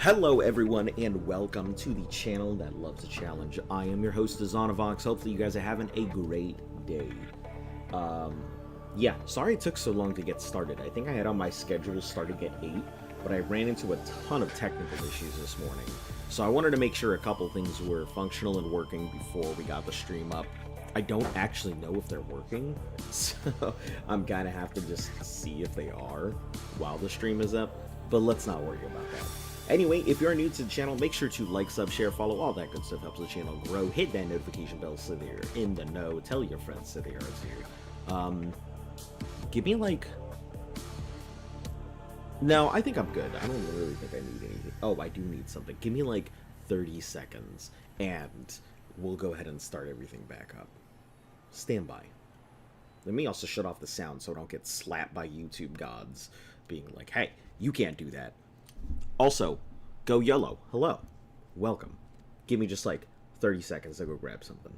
Hello everyone and welcome to the channel that loves a challenge. I am your host, Zonavox. Hopefully you guys are having a great day. Yeah, sorry it took so long to get started. I think I had on my schedule starting at 8, but I ran into a ton of technical issues this morning. So I wanted to make sure a couple things were functional and working before we got the stream up. I don't actually know if they're working, so I'm gonna have to just see if they are while the stream is up, but let's not worry about that. Anyway, if you're new to the channel, make sure to like, sub, share, follow, all that good stuff helps the channel grow. Hit that notification bell so they're in the know. Tell your friends so they are too. Give me like... No, I think I'm good. I don't really think I need anything. Oh, I do need something. Give me like 30 seconds and we'll go ahead and start everything back up. Stand by. Let me also shut off the sound so I don't get slapped by YouTube gods being like, hey, you can't do that. Also, go YOLO. Hello. Welcome. Give me just like 30 seconds to go grab something.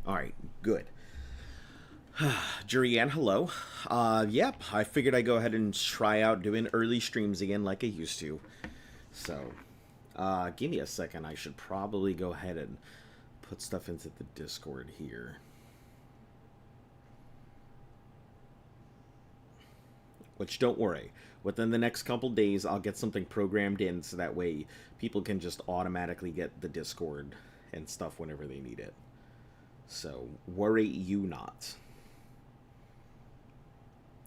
Alright, good. Jurianne, hello. Yep, I figured I'd go ahead and try out doing early streams again like I used to. So, give me a second. I should probably go ahead and put stuff into the Discord here. Which, don't worry, within the next couple days, I'll get something programmed in so that way people can just automatically get the Discord and stuff whenever they need it. So, worry you not.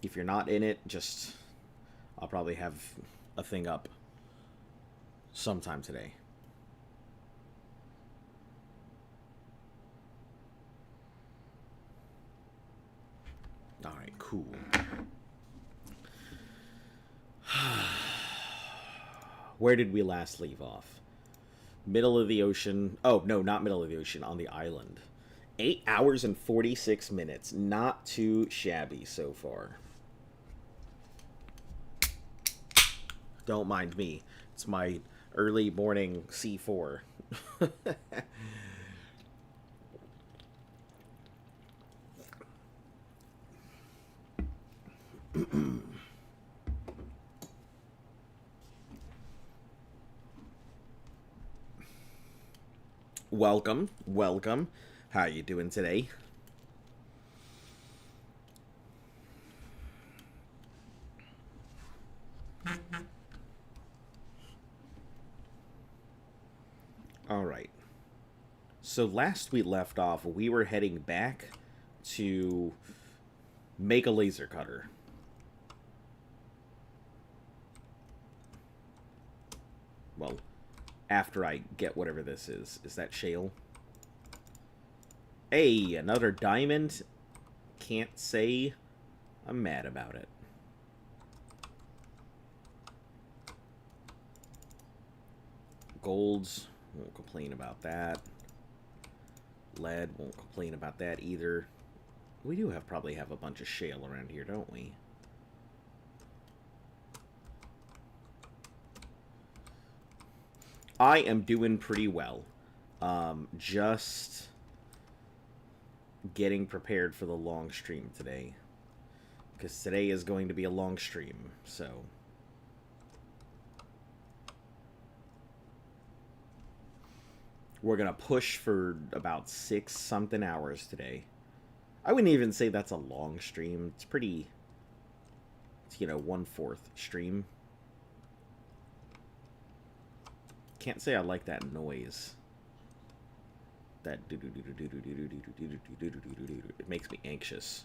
If you're not in it, just... I'll probably have a thing up sometime today. Alright, cool. Where did we last leave off? Middle of the ocean. Oh, no, not middle of the ocean. On the island. 8 hours and 46 minutes. Not too shabby so far. Don't mind me. It's my early morning C4. Welcome, welcome. How you doing today? All right. So last we left off, we were heading back to make a laser cutter. Well, after I get whatever this is. Is that shale? Hey, another diamond. Can't say I'm mad about it. Golds, won't complain about that. Lead, won't complain about that either. We do probably have a bunch of shale around here, don't we? I am doing pretty well. Just getting prepared for the long stream today. Because today is going to be a long stream, so... We're going to push for about 6-something hours today. I wouldn't even say that's a long stream. It's pretty... It's, you know, 1/4 stream. Can't say I like that noise. That it makes me anxious.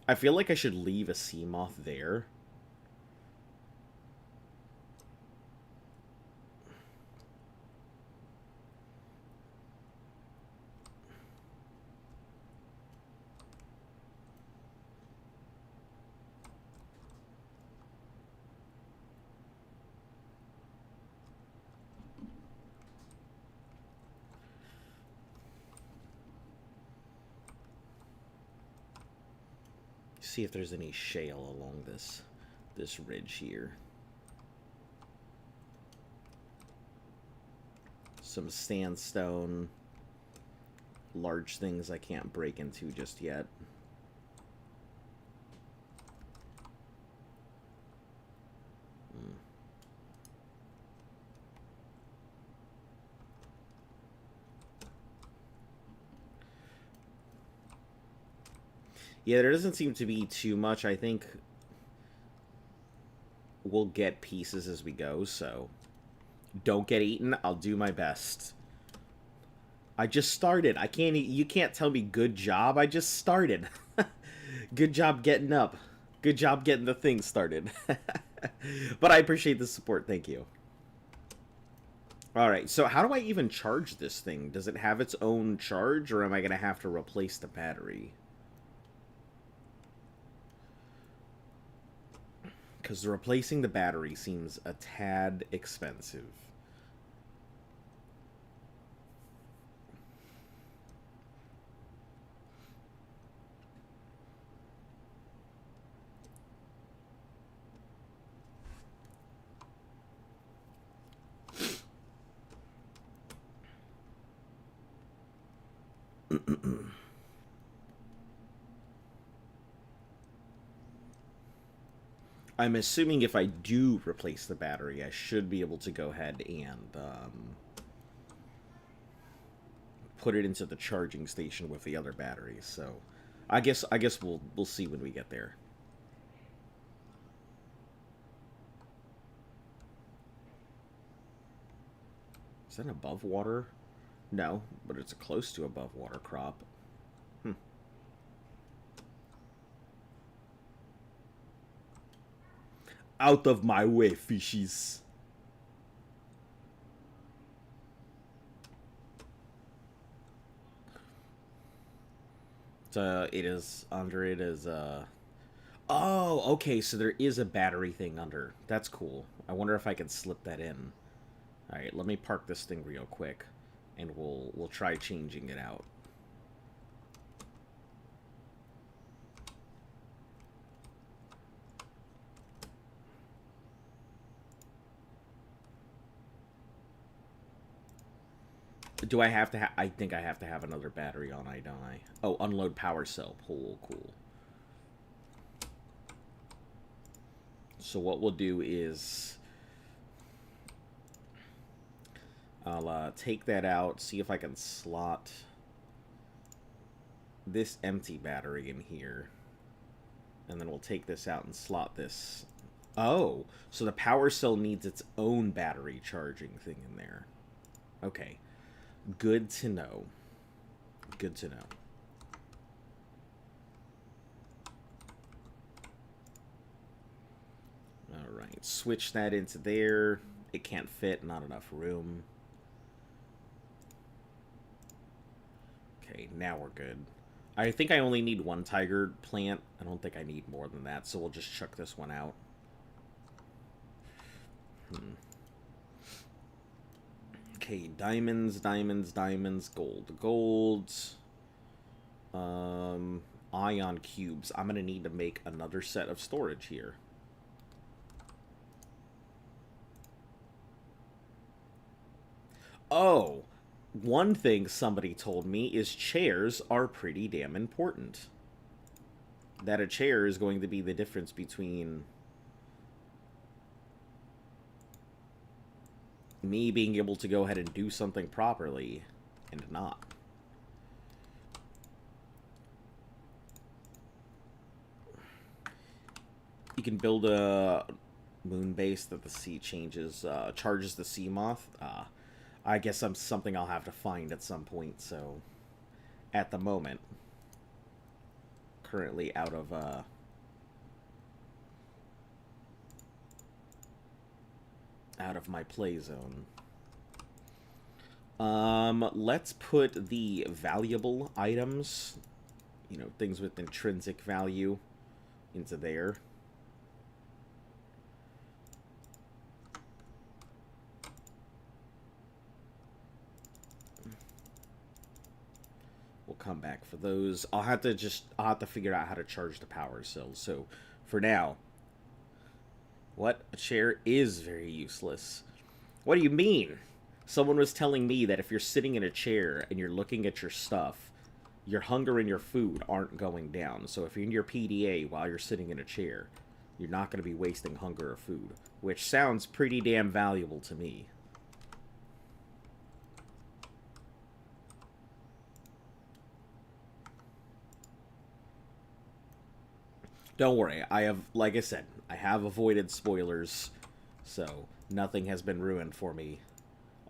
I feel like I should leave a sea moth there. See if there's any shale along this ridge here. Some sandstone. Large things I can't break into just yet. Yeah, there doesn't seem to be too much. I think we'll get pieces as we go, so don't get eaten. I'll do my best. I just started. You can't tell me good job. I just started. Good job getting up. Good job getting the thing started. But I appreciate the support. Thank you. Alright, so how do I even charge this thing? Does it have its own charge, or am I going to have to replace the battery? Because replacing the battery seems a tad expensive. I'm assuming if I do replace the battery, I should be able to go ahead and put it into the charging station with the other batteries. So, I guess we'll see when we get there. Is that above water? No, but it's close to above water crop. Out of my way, fishies. It is under it is Oh, okay, so there is a battery thing under. That's cool. I wonder if I can slip that in. Alright, let me park this thing real quick, and we'll try changing it out. Do I have to I think I have to have another battery on, don't I? Oh, unload power cell. Cool. So what we'll do is I'll take that out, see if I can slot this empty battery in here. And then we'll take this out and slot this. Oh, so the power cell needs its own battery charging thing in there. Okay. Good to know. Good to know. Alright, switch that into there. It can't fit, not enough room. Okay, now we're good. I think I only need one tiger plant. I don't think I need more than that, so we'll just chuck this one out. Okay, diamonds, gold. Ion cubes. I'm gonna need to make another set of storage here. Oh, one thing somebody told me is chairs are pretty damn important. That a chair is going to be the difference between me being able to go ahead and do something properly and not. You can build a moon base that the sea charges the sea moth. I guess I'm something I'll have to find at some point, so at the moment. currently out of my play zone. Let's put the valuable items, you know, things with intrinsic value, into there. We'll come back for those. I'll have to figure out how to charge the power cells. So, for now, what? A chair is very useless. What do you mean? Someone was telling me that if you're sitting in a chair and you're looking at your stuff, your hunger and your food aren't going down. So if you're in your PDA while you're sitting in a chair, you're not going to be wasting hunger or food, which sounds pretty damn valuable to me. Don't worry, I have, like I said, I have avoided spoilers, so nothing has been ruined for me.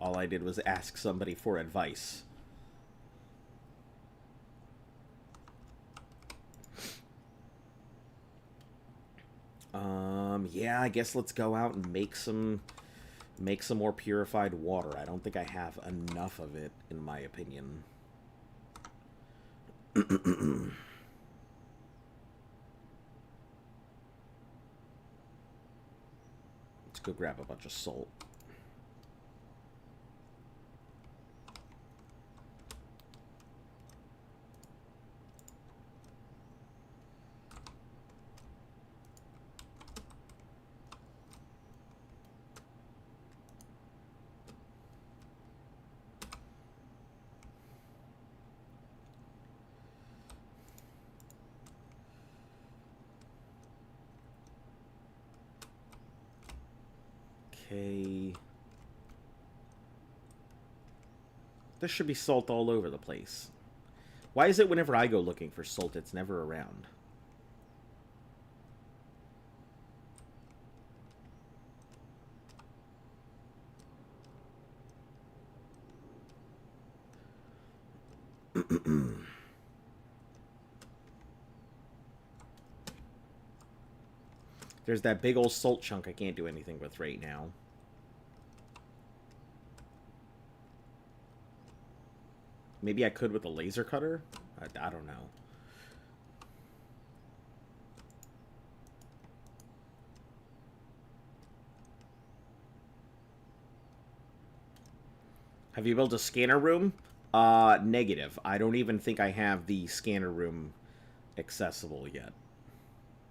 All I did was ask somebody for advice. Yeah, I guess let's go out and make some more purified water. I don't think I have enough of it, in my opinion. Let's go grab a bunch of salt. Okay. There should be salt all over the place. Why is it whenever I go looking for salt, it's never around? There's that big old salt chunk I can't do anything with right now. Maybe I could with a laser cutter? I don't know. Have you built a scanner room? Negative. I don't even think I have the scanner room accessible yet.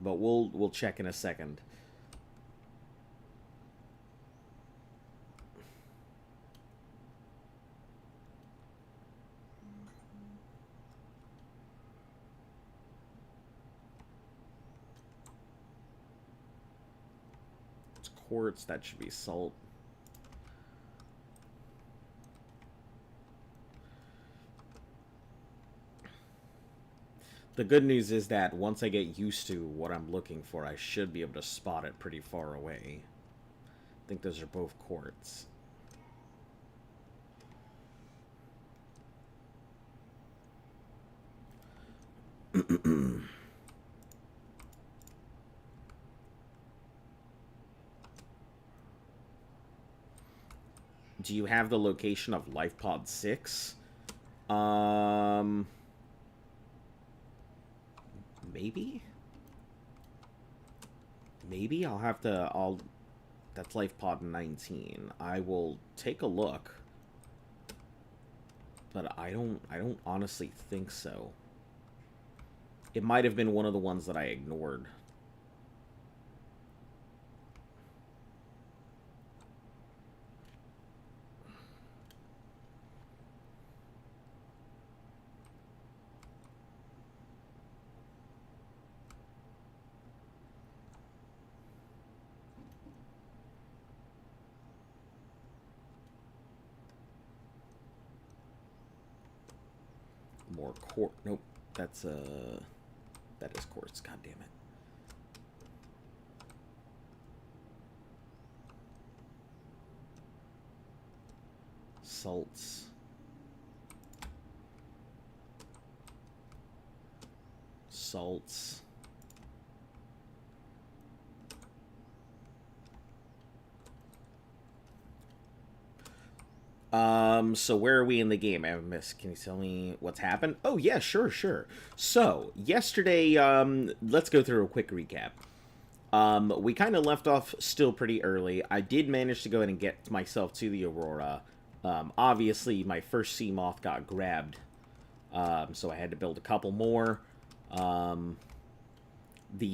But we'll check in a second. It's quartz, that should be salt. The good news is that once I get used to what I'm looking for, I should be able to spot it pretty far away. I think those are both quartz. Do you have the location of LifePod 6? Maybe? Maybe? That's LifePod 19. I will take a look. But I don't honestly think so. It might have been one of the ones that I ignored. More quartz. Nope. That is quartz. God damn it. Salts. salts. So where are we in the game? I haven't missed. Can you tell me what's happened? Oh, yeah, sure, sure. So, yesterday, let's go through a quick recap. We kind of left off still pretty early. I did manage to go ahead and get myself to the Aurora. Obviously, my first sea moth got grabbed, so I had to build a couple more. The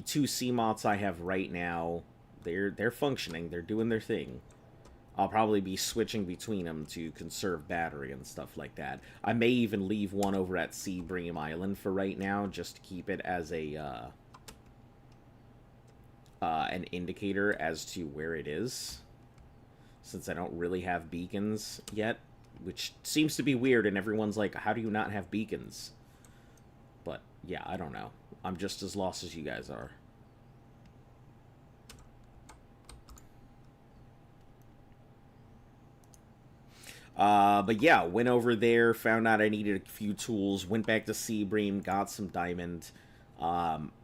two sea moths I have right now, they're functioning. They're doing their thing. I'll probably be switching between them to conserve battery and stuff like that. I may even leave one over at Seabream Island for right now, just to keep it as a an indicator as to where it is, since I don't really have beacons yet, which seems to be weird, and everyone's like, how do you not have beacons? But, yeah, I don't know. I'm just as lost as you guys are. But yeah, went over there, found out I needed a few tools, went back to Seabream, got some diamond,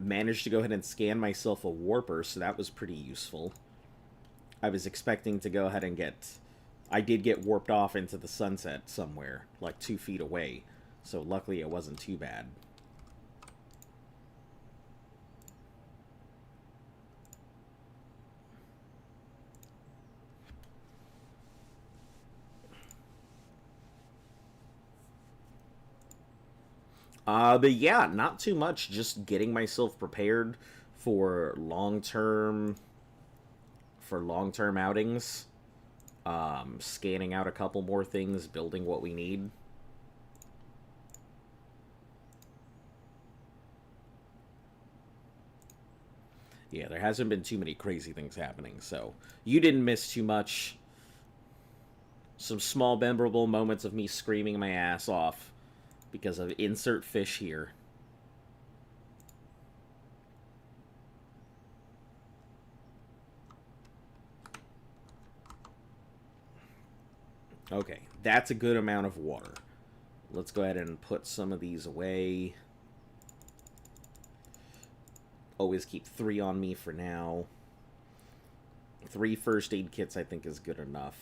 managed to go ahead and scan myself a warper, so that was pretty useful. I was expecting to go ahead and I did get warped off into the sunset somewhere, like 2 feet away, so luckily it wasn't too bad. But yeah, not too much. Just getting myself prepared for long-term outings. Scanning out a couple more things, building what we need. Yeah, there hasn't been too many crazy things happening, so you didn't miss too much. Some small memorable moments of me screaming my ass off because of insert fish here. Okay, that's a good amount of water. Let's go ahead and put some of these away. Always keep 3 on me for now. 3 first aid kits I think is good enough.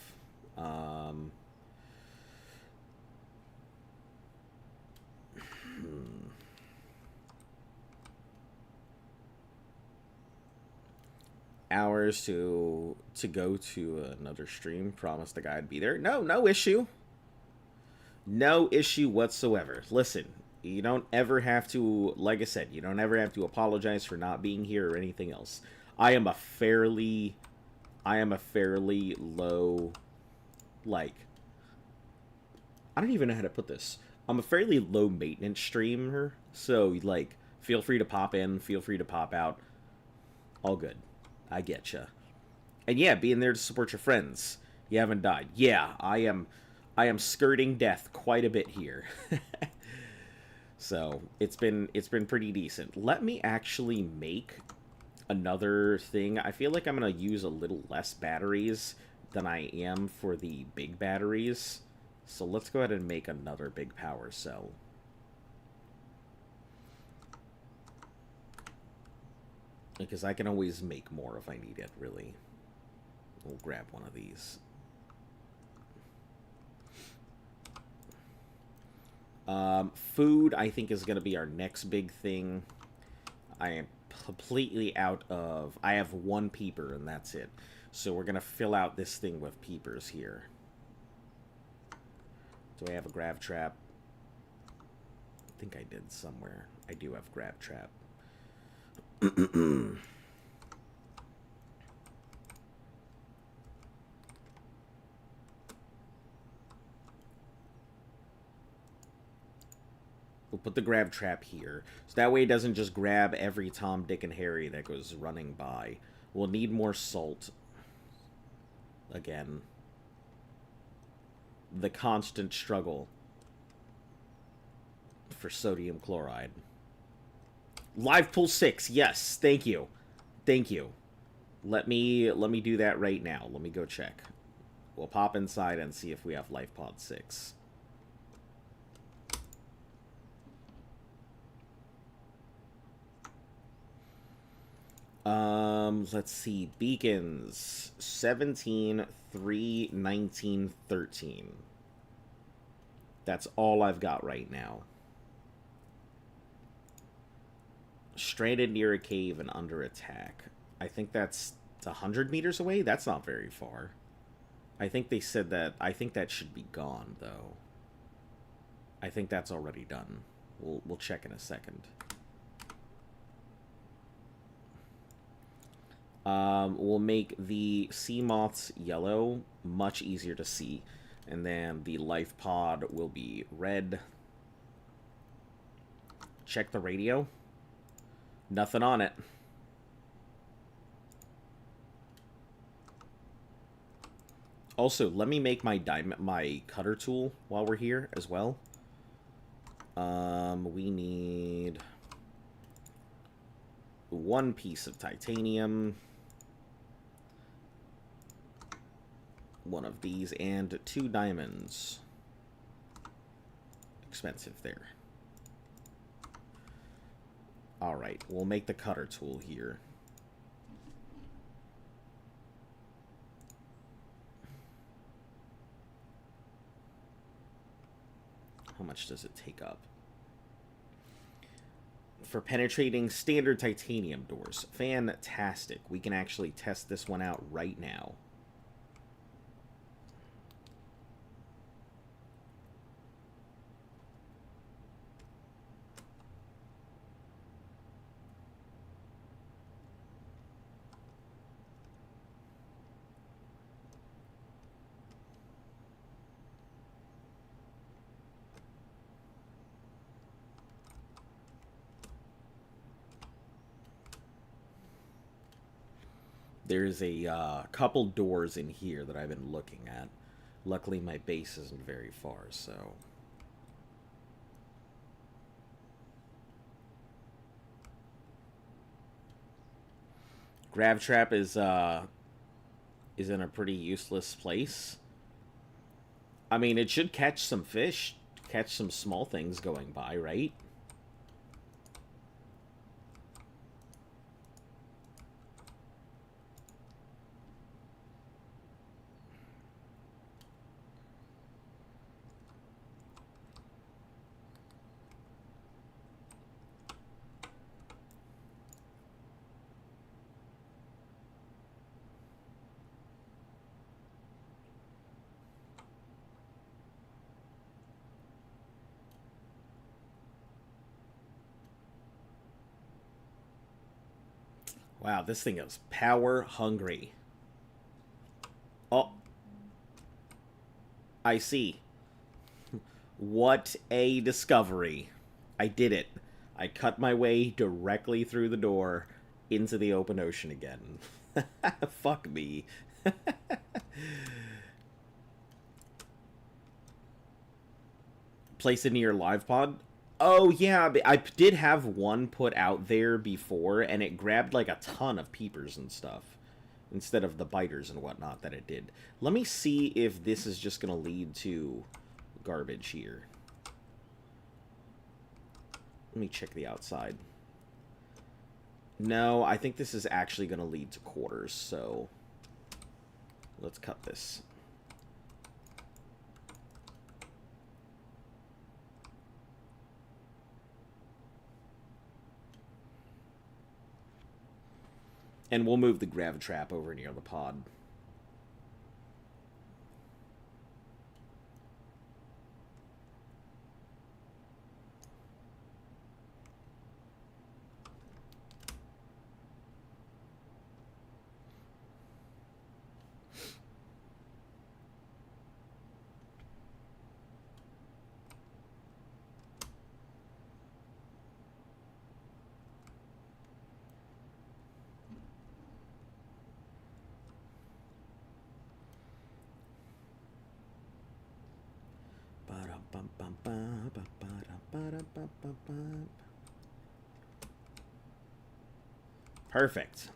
Hours to go to another stream. Promise the guy I'd be there. No issue. No issue whatsoever. Listen, you don't ever have to, like I said, you don't ever have to apologize for not being here or anything else. I am a fairly low, like, I don't even know how to put this. I'm a fairly low maintenance streamer, so, like, feel free to pop in, feel free to pop out. All good. I getcha. And yeah, being there to support your friends. You haven't died. Yeah, I am skirting death quite a bit here. So, it's been pretty decent. Let me actually make another thing. I feel like I'm going to use a little less batteries than I am for the big batteries. So let's go ahead and make another big power cell. Because I can always make more if I need it, really. We'll grab one of these. Food, I think, is going to be our next big thing. I am completely out of... I have 1 peeper, and that's it. So we're going to fill out this thing with peepers here. Do I have a grab trap? I think I did somewhere. I do have grab trap. We'll put the grab trap here. So that way it doesn't just grab every Tom, Dick, and Harry that goes running by. We'll need more salt. Again. The constant struggle for sodium chloride. Live pool 6, yes, thank you. Thank you. Let me do that right now. Let me go check. We'll pop inside and see if we have life pod 6. Let's see. Beacons. 17, 3, 19, 13. That's all I've got right now. Stranded near a cave and under attack. I think that's 100 meters away? That's not very far. I think they said that... I think that should be gone, though. I think that's already done. We'll check in a second. We'll make the sea moths yellow, much easier to see. And then the life pod will be red. Check the radio. Nothing on it. Also, let me make my cutter tool while we're here as well. We need 1 piece of titanium, 1 of these, and 2 diamonds. Expensive there. Alright, we'll make the cutter tool here. How much does it take up? For penetrating standard titanium doors. Fantastic. We can actually test this one out right now. There's a couple doors in here that I've been looking at. Luckily, my base isn't very far, so... Grab trap is in a pretty useless place. I mean, it should catch some fish, catch some small things going by, right? Wow, this thing is power hungry. Oh. I see. What a discovery. I did it. I cut my way directly through the door into the open ocean again. Fuck me. Place it near your live pod? Oh, yeah, I did have one put out there before, and it grabbed, like, a ton of peepers and stuff, instead of the biters and whatnot that it did. Let me see if this is just going to lead to garbage here. Let me check the outside. No, I think this is actually going to lead to quarters, so let's cut this. And we'll move the grav trap over near the pod. Perfect.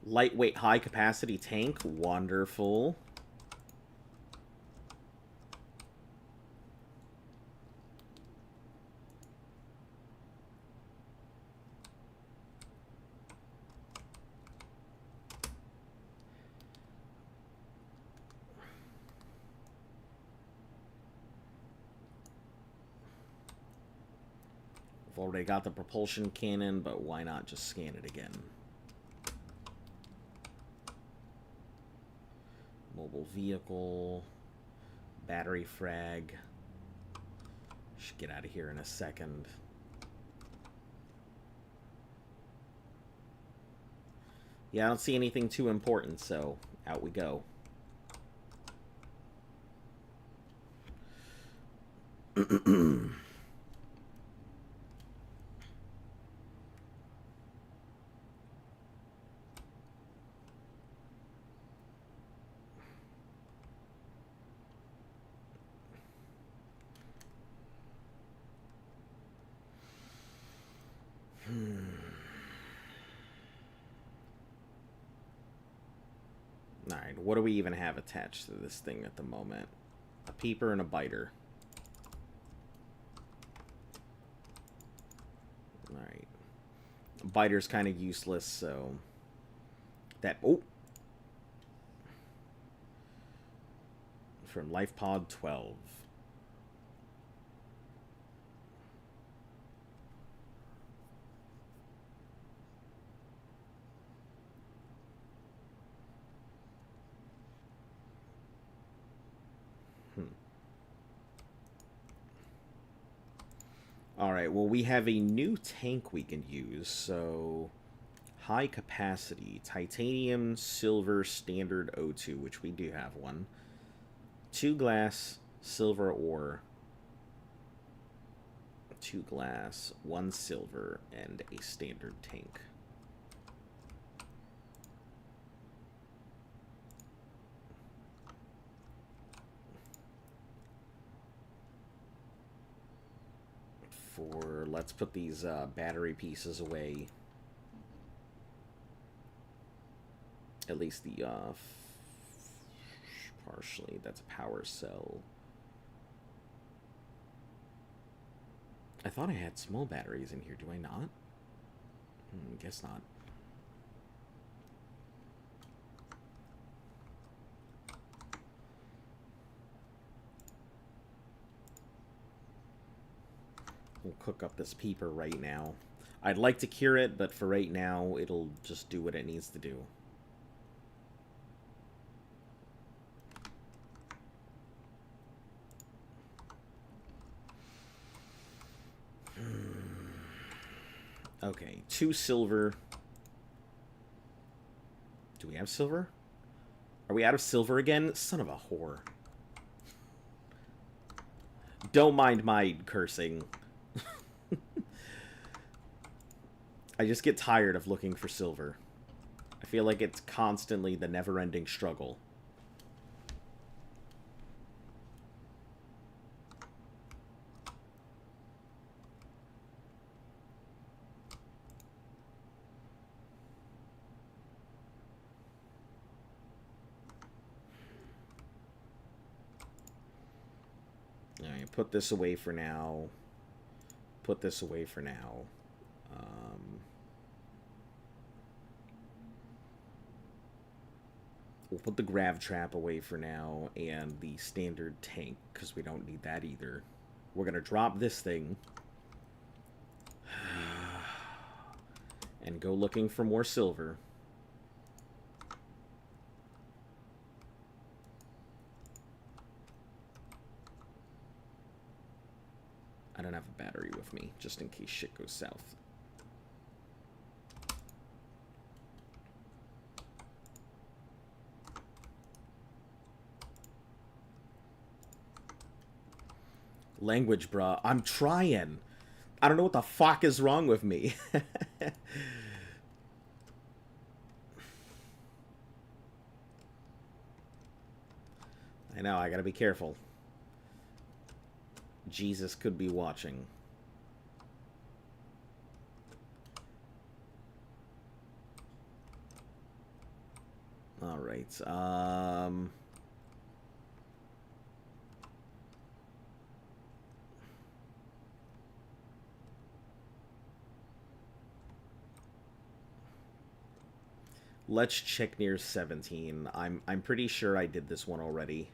Lightweight, high-capacity tank. Wonderful. already got the propulsion cannon, but why not just scan it again? Mobile vehicle, battery frag. Should get out of here in a second. Yeah, I don't see anything too important, so out we go. Alright, what do we even have attached to this thing at the moment? A peeper and a biter. Alright. Biter's kind of useless, so... That... Oh! From LifePod 12. Alright, well, we have a new tank we can use, so... High capacity. Titanium, silver, standard O2, which we do have one. 2 glass, silver ore. 2 glass, 1 silver, and a standard tank. Let's put these battery pieces away. At least the partially. That's a power cell. I thought I had small batteries in here. Do I not? Guess not. We'll cook up this peeper right now. I'd like to cure it, but for right now, it'll just do what it needs to do. Okay, 2 silver. Do we have silver? Are we out of silver again? Son of a whore. Don't mind my cursing. I just get tired of looking for silver. I feel like it's constantly the never-ending struggle. Alright, put this away for now. Put this away for now. We'll put the grav trap away for now, and the standard tank, because we don't need that either. We're going to drop this thing. And go looking for more silver. I don't have a battery with me, just in case shit goes south. Language, bruh. I'm trying. I don't know what the fuck is wrong with me. I know, I gotta be careful. Jesus could be watching. Alright, let's check near 17. I'm pretty sure I did this one already.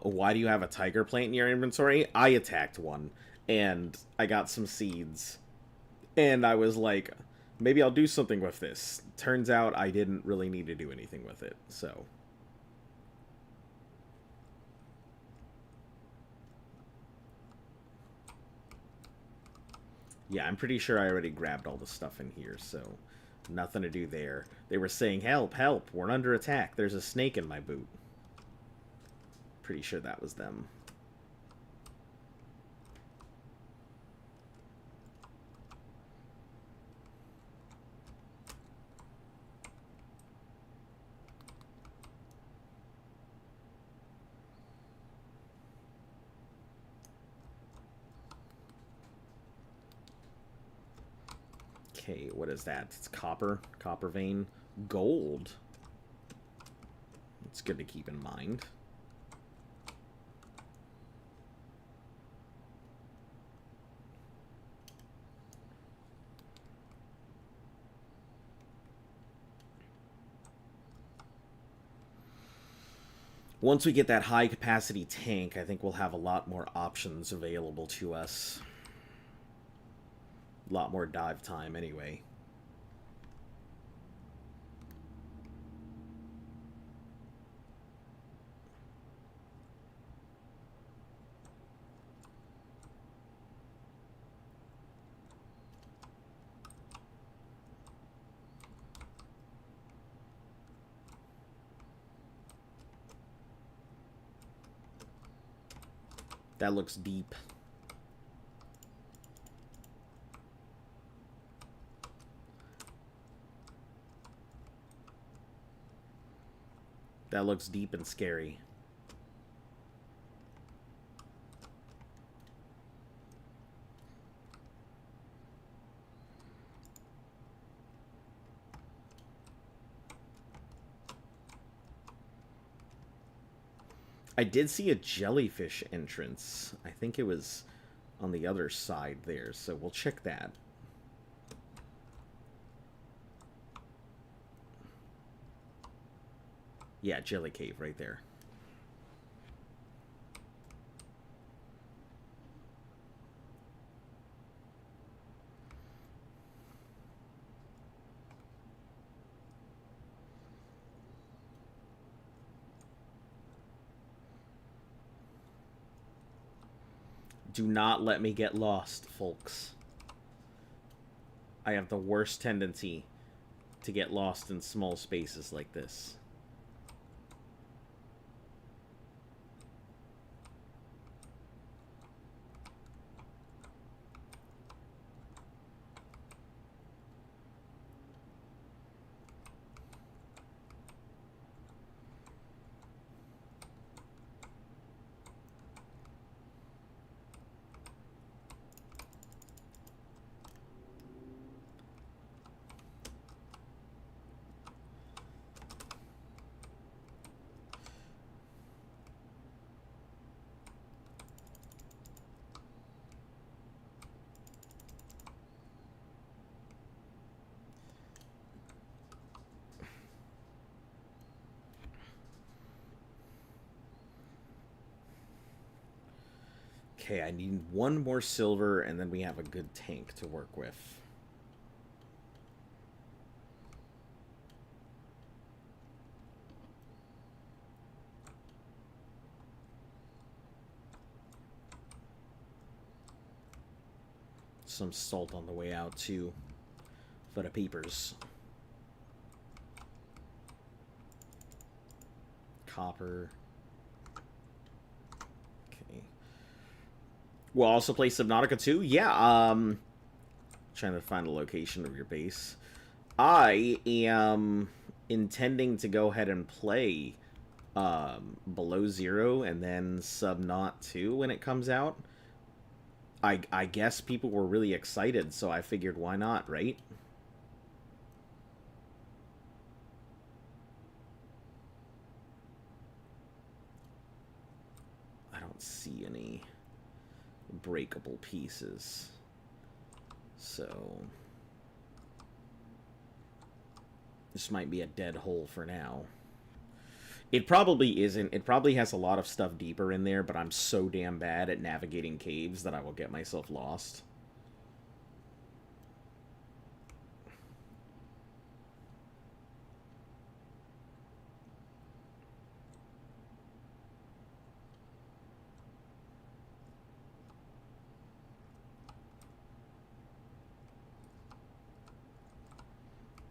Why do you have a tiger plant in your inventory? I attacked one, and I got some seeds. And I was like, maybe I'll do something with this. Turns out I didn't really need to do anything with it, so... Yeah, I'm pretty sure I already grabbed all the stuff in here, so nothing to do there. They were saying, help, help, we're under attack. There's a snake in my boot. Pretty sure that was them. Okay, what is that? It's copper. Copper vein. Gold. It's good to keep in mind. Once we get that high-capacity tank, I think we'll have a lot more options available to us. A lot more dive time, anyway. That looks deep. That looks deep and scary. I did see a jellyfish entrance. I think it was on the other side there, so we'll check that. Yeah, jelly cave right there. Do not let me get lost, folks. I have the worst tendency to get lost in small spaces like this. Okay, I need one more silver, and then we have a good tank to work with. Some salt on the way out, too, for the peepers. Copper. We'll also play Subnautica 2? Yeah, trying to find the location of your base. I am intending to go ahead and play Below Zero and then Subnaut 2 when it comes out. I guess people were really excited, so I figured why not, right? I don't see any breakable pieces, so this might be a dead hole for now. It probably isn't. It probably has a lot of stuff deeper in there, but I'm so damn bad at navigating caves that I will get myself lost.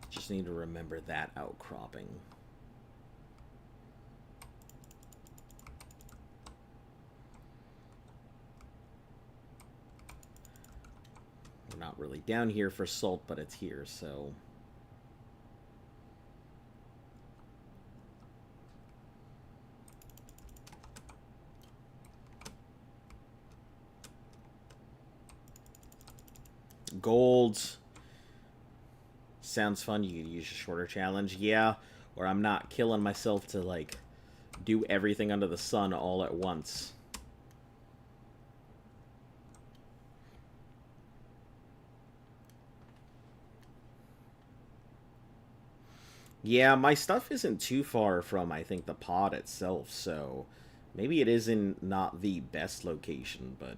Just need to remember that outcropping. We're not really down here for salt, but it's here, so... Gold. Sounds fun. You could use a shorter challenge. Yeah, or I'm not killing myself to, like, do everything under the sun all at once. Yeah, my stuff isn't too far from, I think, the pod itself, so maybe it isn't not the best location, but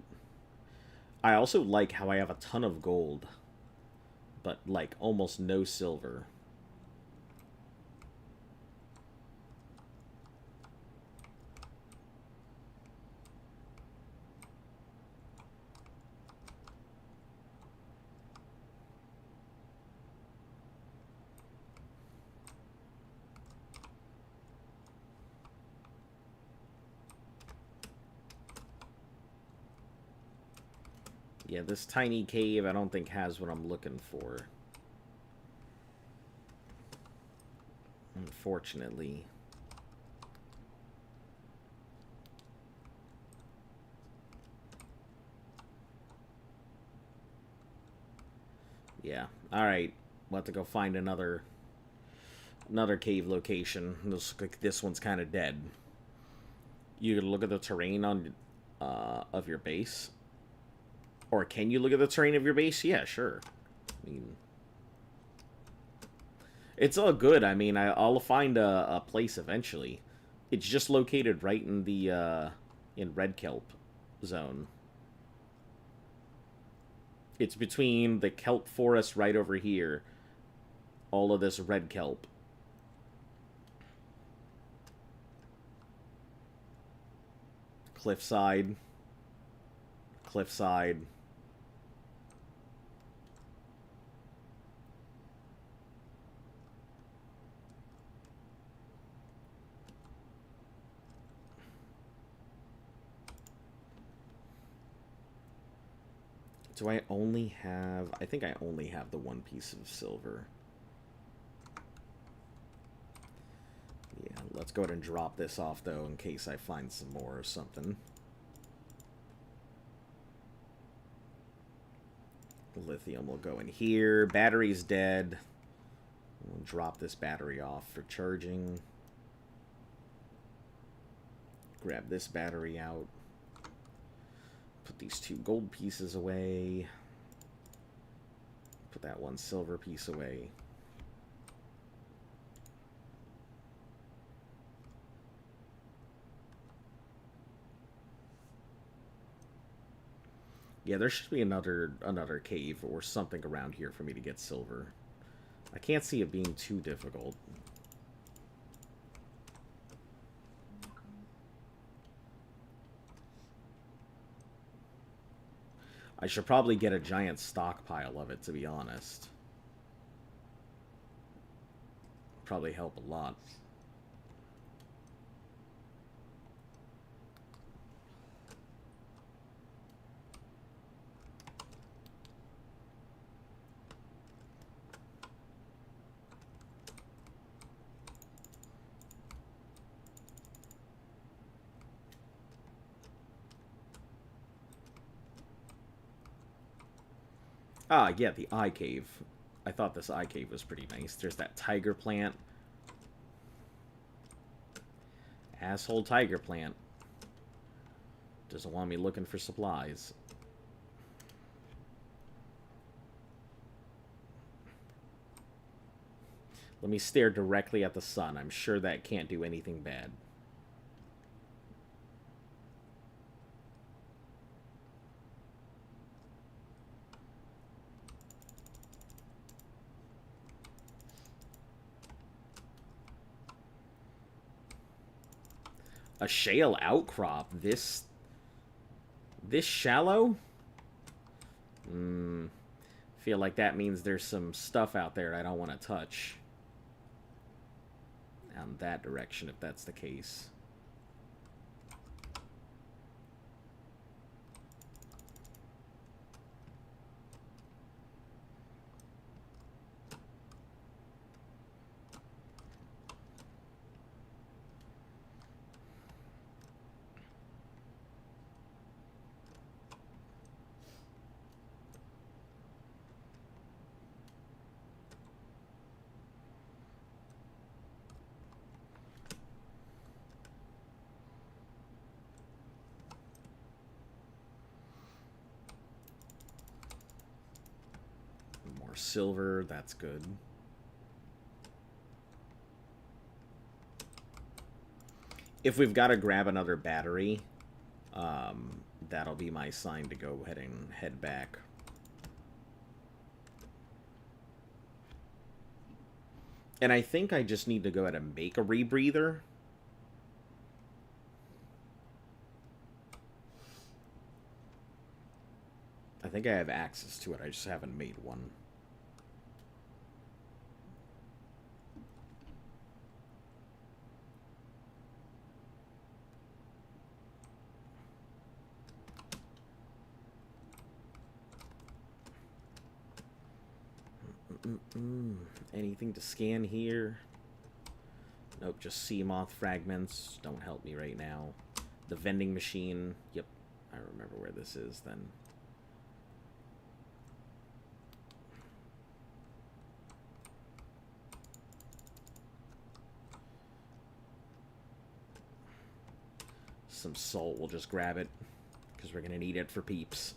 I also like how I have a ton of gold, but, like, almost no silver. Yeah, this tiny cave I don't think has what I'm looking for. Unfortunately. Yeah. Alright. We'll have to go find another cave location. This one's kind of dead. You can look at the terrain on of your base. Or can you look at the terrain of your base? Yeah, sure. I mean, it's all good. I mean, I'll find a place eventually. It's just located right in the in Red Kelp zone. It's between the kelp forest right over here, all of this red kelp. Cliffside. Cliffside. Do I only have... I think I only have the one piece of silver. Yeah, let's go ahead and drop this off, though, in case I find some more or something. Lithium will go in here. Battery's dead. We'll drop this battery off for charging. Grab this battery out. Put these two gold pieces away. Put that one silver piece away. Yeah, there should be another cave or something around here for me to get silver. I can't see it being too difficult. I should probably get a giant stockpile of it, to be honest. Probably help a lot. Ah, yeah, the eye cave. I thought this eye cave was pretty nice. There's that tiger plant. Asshole tiger plant. Doesn't want me looking for supplies. Let me stare directly at the sun. I'm sure that can't do anything bad. A shale outcrop? This shallow? Feel like that means there's some stuff out there I don't want to touch. Down that direction, if that's the case. More silver, that's good. If we've got to grab another battery, that'll be my sign to go ahead and head back. And I think I just need to go ahead and make a rebreather. I think I have access to it, I just haven't made one. Anything to scan here? Nope, just sea moth fragments. Don't help me right now. The vending machine. Yep, I remember where this is then. Some salt, we'll just grab it, because we're going to need it for peeps.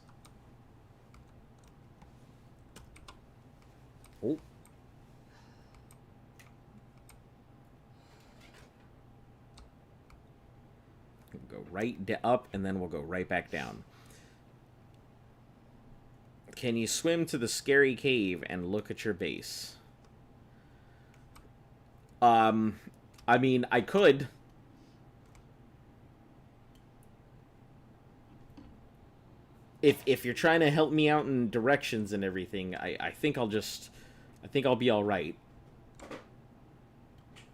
Oh. We'll go right up, and then we'll go right back down. Can you swim to the scary cave and look at your base? I mean, I could. If you're trying to help me out in directions and everything, I think I'll be alright.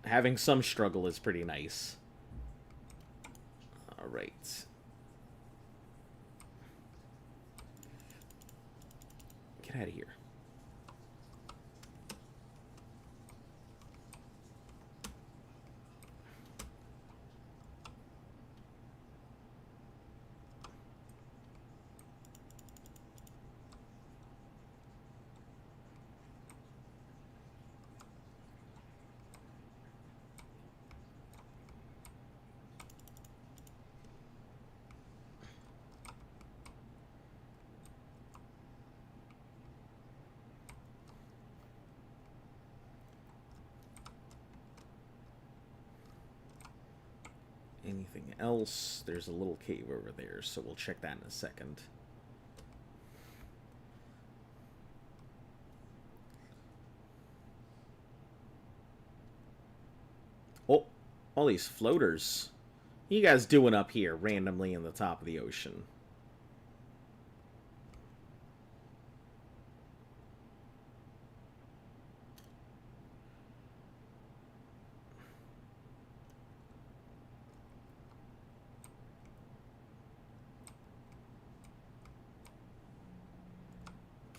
Having some struggle is pretty nice. Alright. Get out of here. Anything else? There's a little cave over there, so we'll check that in a second. Oh, all these floaters. What are you guys doing up here randomly in the top of the ocean?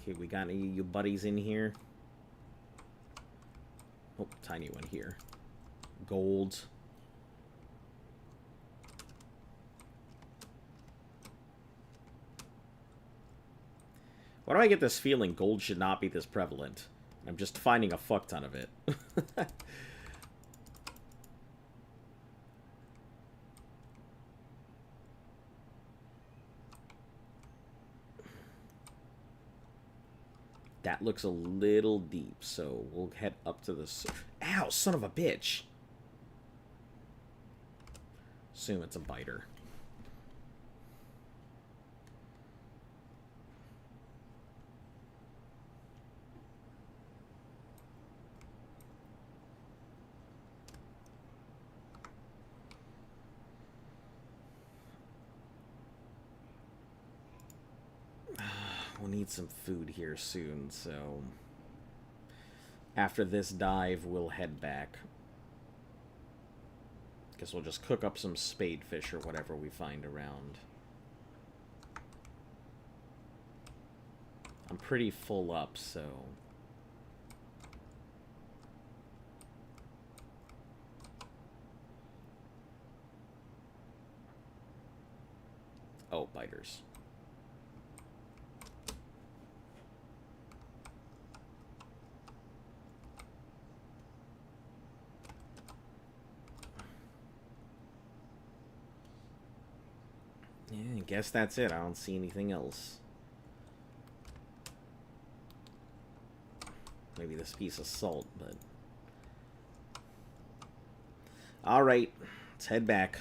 Okay, we got any of you buddies in here? Oh, tiny one here. Gold. Why do I get this feeling gold should not be this prevalent? I'm just finding a fuck ton of it. That looks a little deep, so we'll head up to the... Ow, son of a bitch. Assume it's a biter. We'll need some food here soon, so... After this dive, we'll head back. Guess we'll just cook up some spadefish or whatever we find around. I'm pretty full up, so... Oh, biters. Yeah, I guess that's it. I don't see anything else. Maybe this piece of salt, but... Alright, let's head back.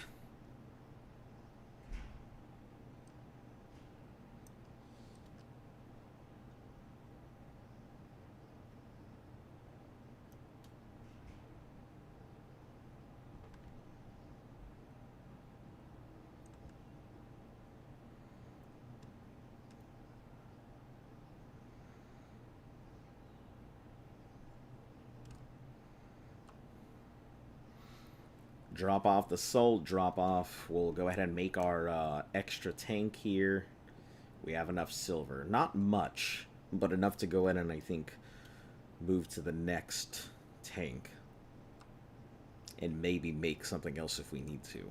Drop off the salt, drop off. We'll go ahead and make our extra tank here. We have enough silver. Not much, but enough to go in and, I think, move to the next tank. And maybe make something else if we need to.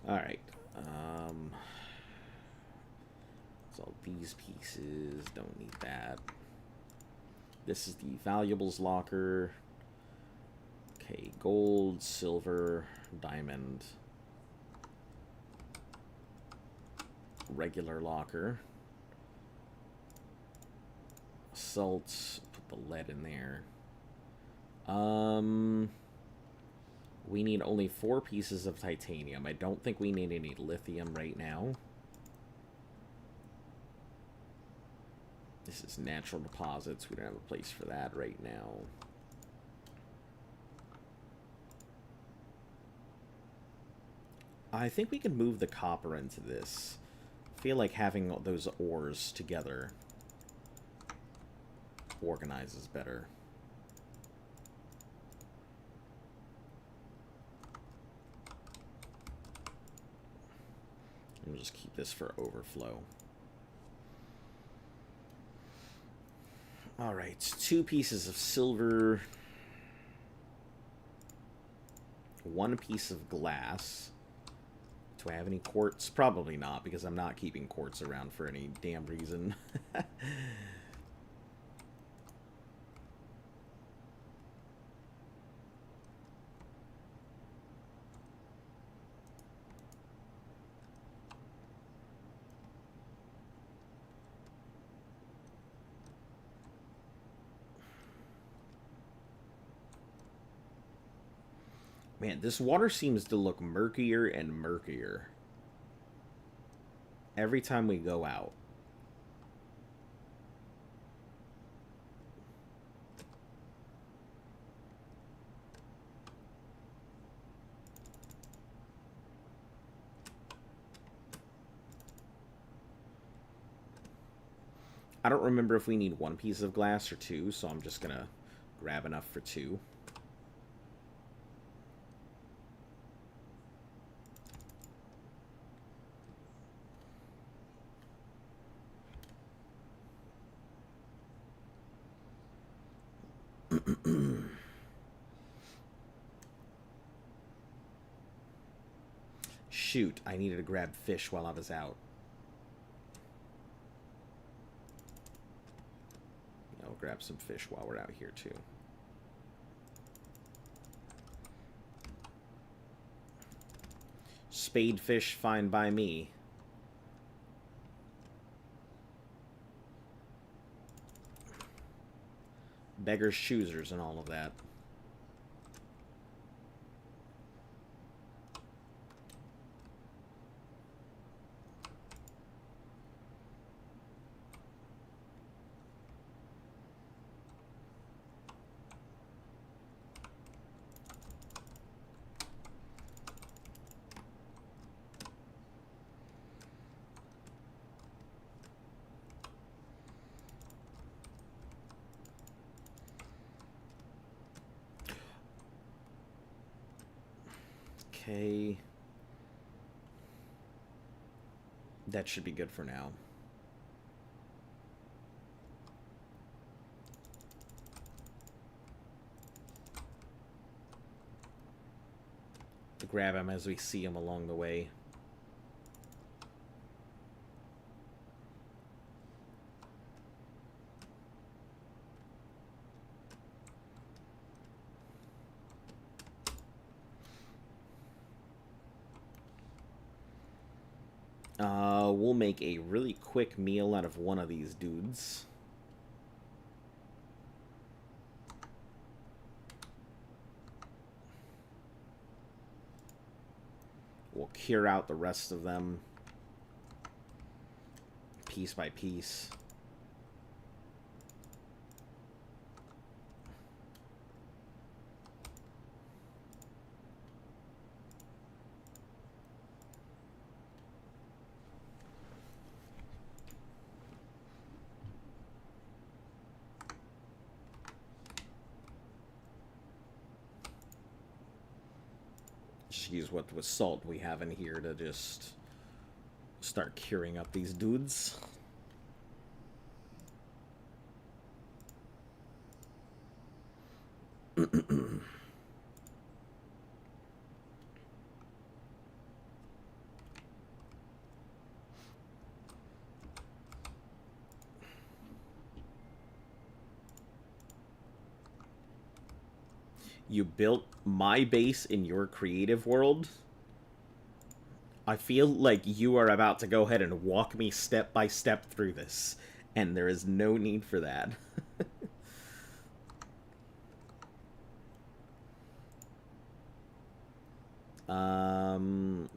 Alright. So these pieces, don't need that. This is the valuables locker. Okay, gold, silver, diamond. Regular locker. Salt, put the lead in there. We need only 4 pieces of titanium. I don't think we need any lithium right now. This is natural deposits. We don't have a place for that right now. I think we can move the copper into this. I feel like having those ores together organizes better. We'll just keep this for overflow. Alright, 2 pieces of silver. 1 piece of glass. Do I have any quartz? Probably not, because I'm not keeping quartz around for any damn reason. Man, this water seems to look murkier and murkier every time we go out. I don't remember if we need 1 piece of glass or 2, so I'm just gonna grab enough for 2. Shoot, I needed to grab fish while I was out. Oh, grab some fish while we're out here, too. Spadefish, fine by me. Beggars, choosers, and all of that. Okay. That should be good for now. To grab him as we see him along the way. We'll make a really quick meal out of one of these dudes. We'll cure out the rest of them piece by piece. Use what with salt we have in here to just start curing up these dudes. You built my base in your creative world? I feel like you are about to go ahead and walk me step by step through this, and there is no need for that.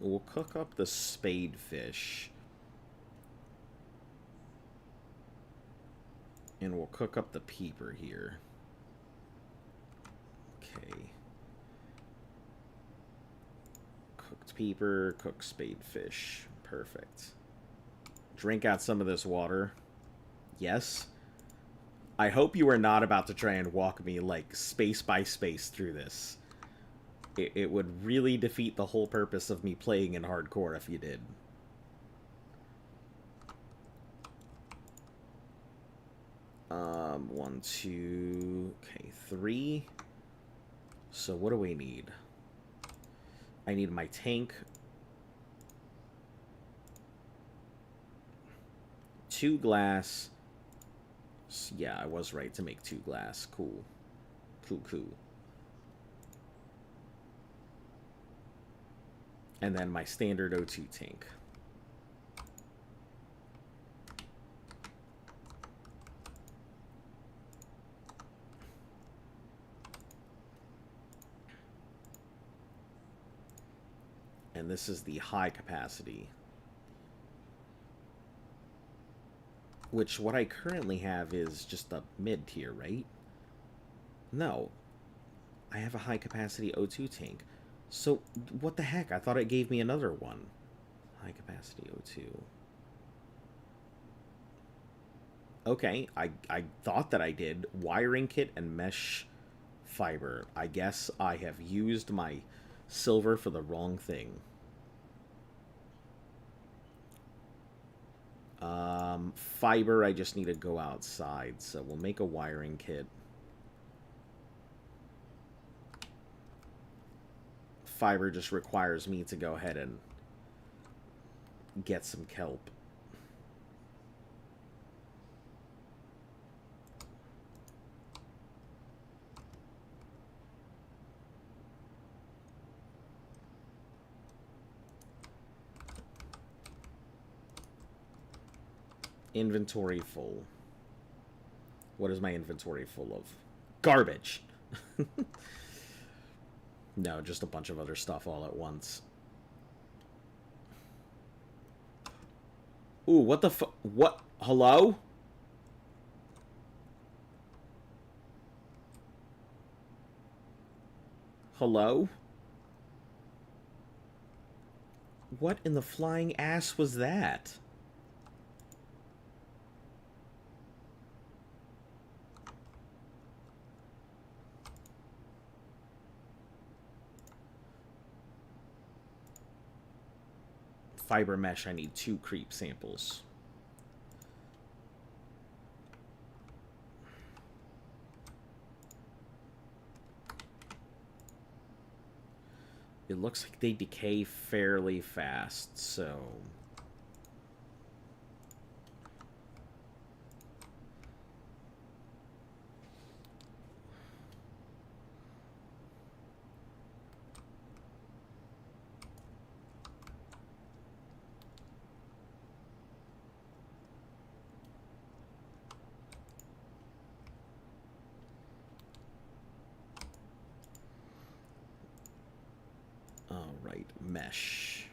We'll cook up the spadefish. And we'll cook up the peeper here. Okay. Cooked peeper, cooked spadefish. Perfect. Drink out some of this water. Yes. I hope you are not about to try and walk me, like, space by space through this. It would really defeat the whole purpose of me playing in hardcore if you did. One, two... Okay, 3. So what do we need? I need my tank. 2 glass. Yeah, I was right to make 2 glass. Cool. Cool. And then my standard O2 tank. And this is the high capacity. Which, what I currently have is just a mid-tier, right? No. I have a high capacity O2 tank. So, what the heck? I thought it gave me another one. High capacity O2. Okay, I thought that I did. Wiring kit and mesh fiber. I guess I have used my silver for the wrong thing. Fiber, I just need to go outside, so we'll make a wiring kit. Fiber just requires me to go ahead and get some kelp. Inventory full. What is my inventory full of? Garbage! No, just a bunch of other stuff all at once. Ooh, what the fu- what? Hello? Hello? What in the flying ass was that? Fiber mesh, I need 2 creep samples. It looks like they decay fairly fast, so... Alright, mesh.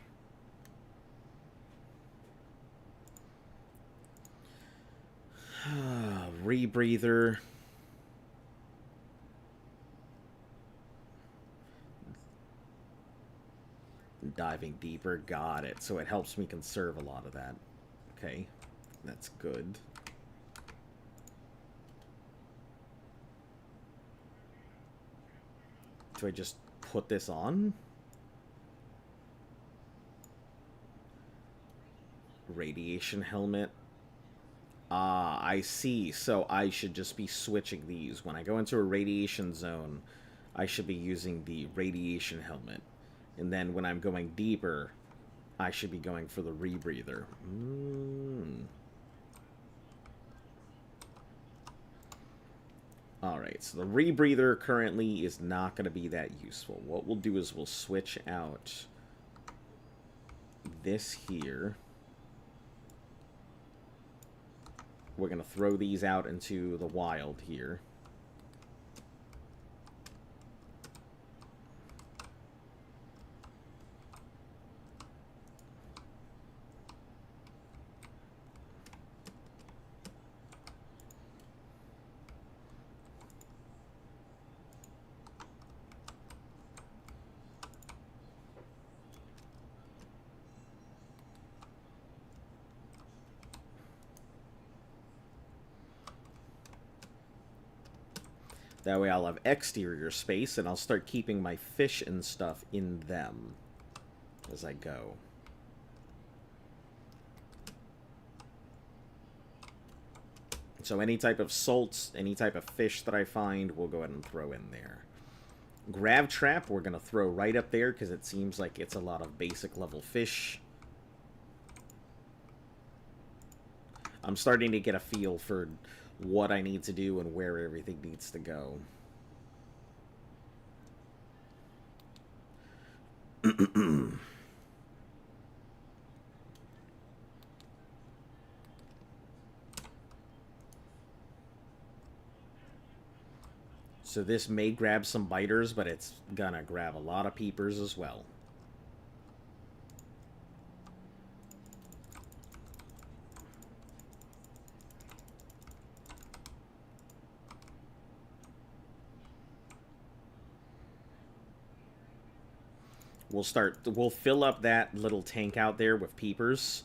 Rebreather. Diving deeper, got it. So it helps me conserve a lot of that. Okay, that's good. Do I just put this on? Radiation helmet. Ah, I see. So I should just be switching these. When I go into a radiation zone, I should be using the radiation helmet. And then when I'm going deeper, I should be going for the rebreather. Alright, so the rebreather currently is not going to be that useful. What we'll do is we'll switch out this here. We're going to throw these out into the wild here. That way I'll have exterior space, and I'll start keeping my fish and stuff in them as I go. So any type of salts, any type of fish that I find, we'll go ahead and throw in there. Grav trap, we're going to throw right up there, because it seems like it's a lot of basic level fish. I'm starting to get a feel for what I need to do and where everything needs to go. So this may grab some biters, but it's gonna grab a lot of peepers as well. We'll fill up that little tank out there with peepers,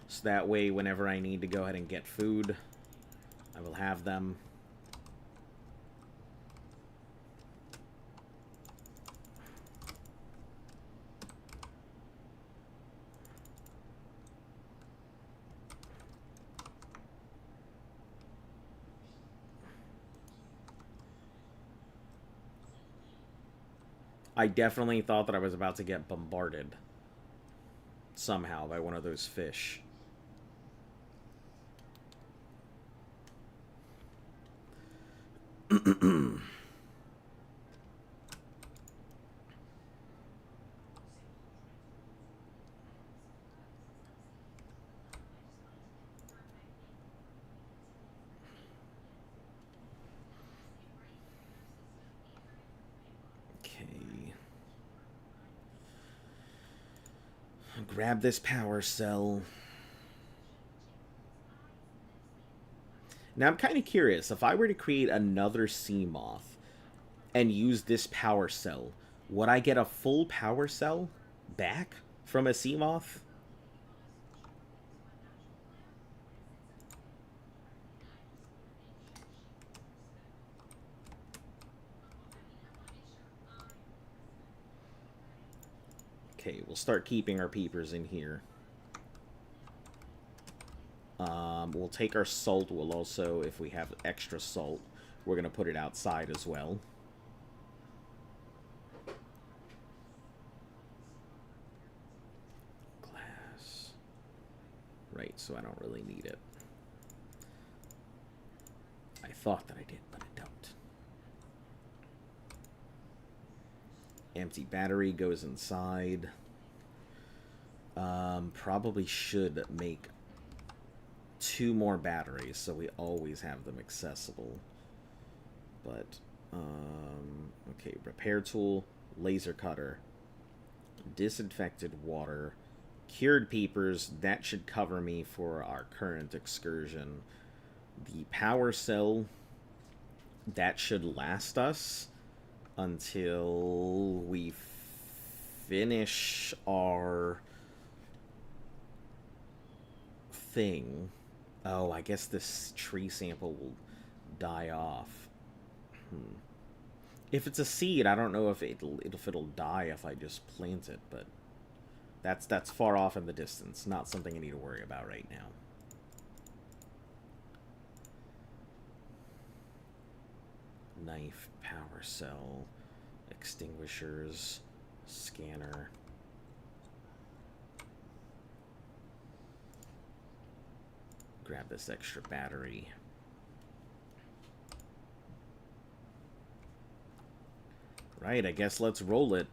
so that way whenever I need to go ahead and get food, I will have them. I definitely thought that I was about to get bombarded somehow by one of those fish. Grab this power cell. Now, I'm kind of curious. If I were to create another sea moth and use this power cell, would I get a full power cell back from a sea moth? Okay, we'll start keeping our peepers in here. We'll take our salt. We'll also, if we have extra salt, we're going to put it outside as well. Glass. Right, so I don't really need it. I thought that I did, but I don't. Empty battery goes inside. Probably should make 2 more batteries so we always have them accessible. But, okay, repair tool, laser cutter, disinfected water, cured peepers, that should cover me for our current excursion. The power cell, that should last us until we finish our thing. Oh, I guess this tree sample will die off. If it's a seed, I don't know if it'll die if I just plant it, but that's far off in the distance. Not something I need to worry about right now. Knife, power cell, extinguishers, scanner. Grab this extra battery. Right, I guess let's roll it.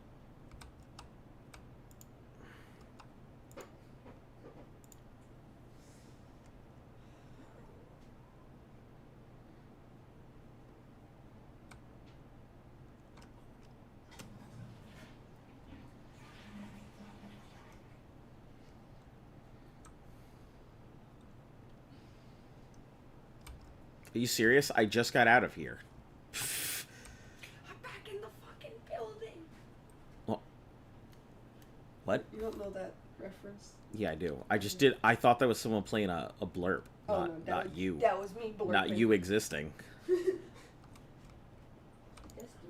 Are you serious? I just got out of here. I'm back in the fucking building. Well, what? You don't know that reference? Yeah, I do. I just did. I thought that was someone playing a blurb. Oh, not you. That was me blurping. Not you existing. Just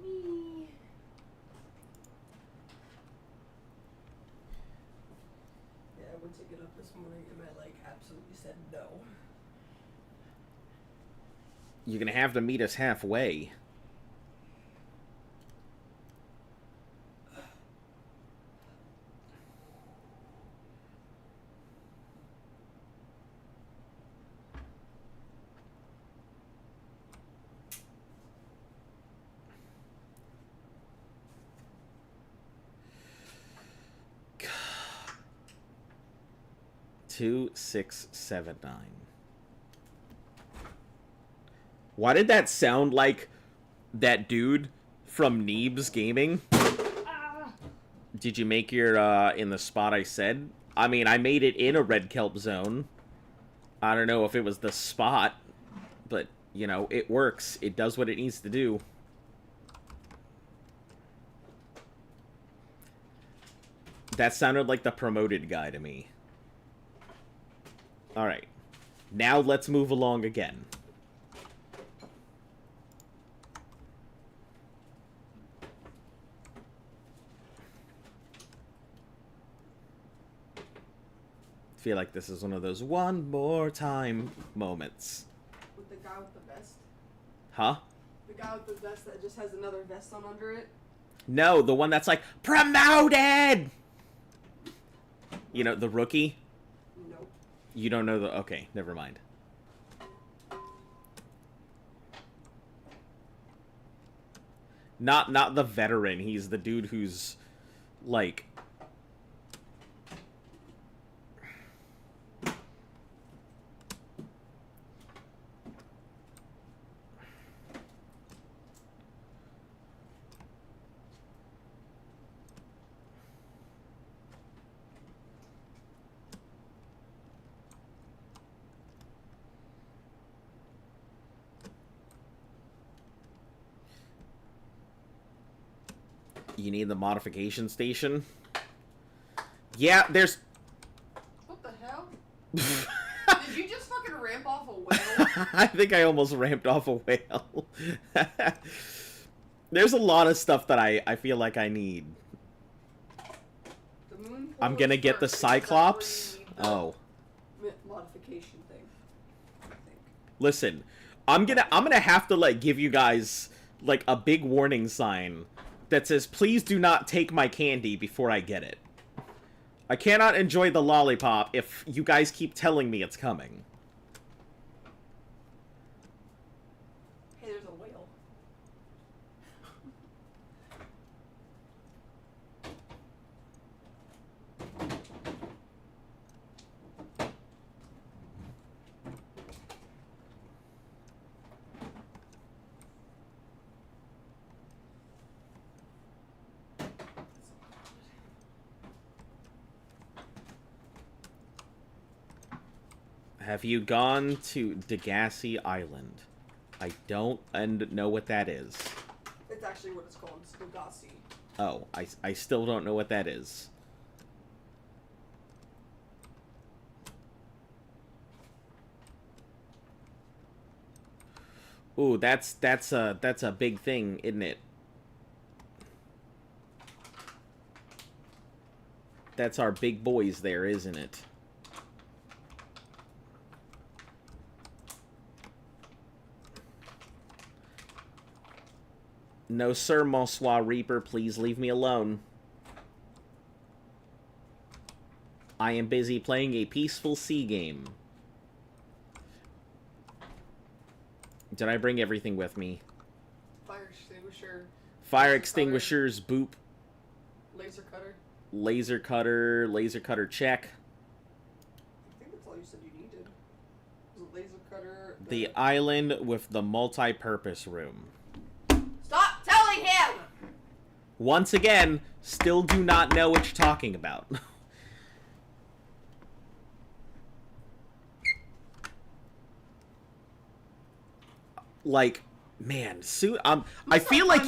me. Yeah, I went to get up this morning and I absolutely said no. You're gonna have to meet us halfway. Two, 6, 7, 9. Why did that sound like that dude from Neebs Gaming? Did you make your, in the spot I said? I mean, I made it in a red kelp zone. I don't know if it was the spot, but, you know, it works. It does what it needs to do. That sounded like the promoted guy to me. Alright. Now let's move along again. Feel like this is one of those one more time moments. With the guy with the vest? Huh? The guy with the vest that just has another vest on under it? No, the one that's like, promoted! You know, the rookie? Nope. You don't know the... Okay, never mind. Not the veteran. He's the dude who's, like... You need the modification station? Yeah, there's... What the hell? Did you just fucking ramp off a whale? I think I almost ramped off a whale. There's a lot of stuff that I feel like I need. The moon I'm gonna get the Cyclops. Oh. Modification thing. I think. Listen, I'm gonna have to like give you guys like a big warning sign that says please do not take my candy before I get it. I cannot enjoy the lollipop if you guys keep telling me it's coming. Hey, there's a whale. Have you gone to Degassi Island? I don't know what that is. It's actually what it's called. It's Degassi. Oh, I still don't know what that is. Ooh, that's a big thing, isn't it? That's our big boys there, isn't it? No, sir, Monsieur Reaper, please leave me alone. I am busy playing a peaceful sea game. Did I bring everything with me? Fire extinguisher. Fire extinguishers, boop. Laser cutter. Laser cutter, check. I think that's all you said you needed. Was it laser cutter? The island with the multi-purpose room. Stop telling him! Once again, still do not know what you're talking about. Like, man, soon I feel like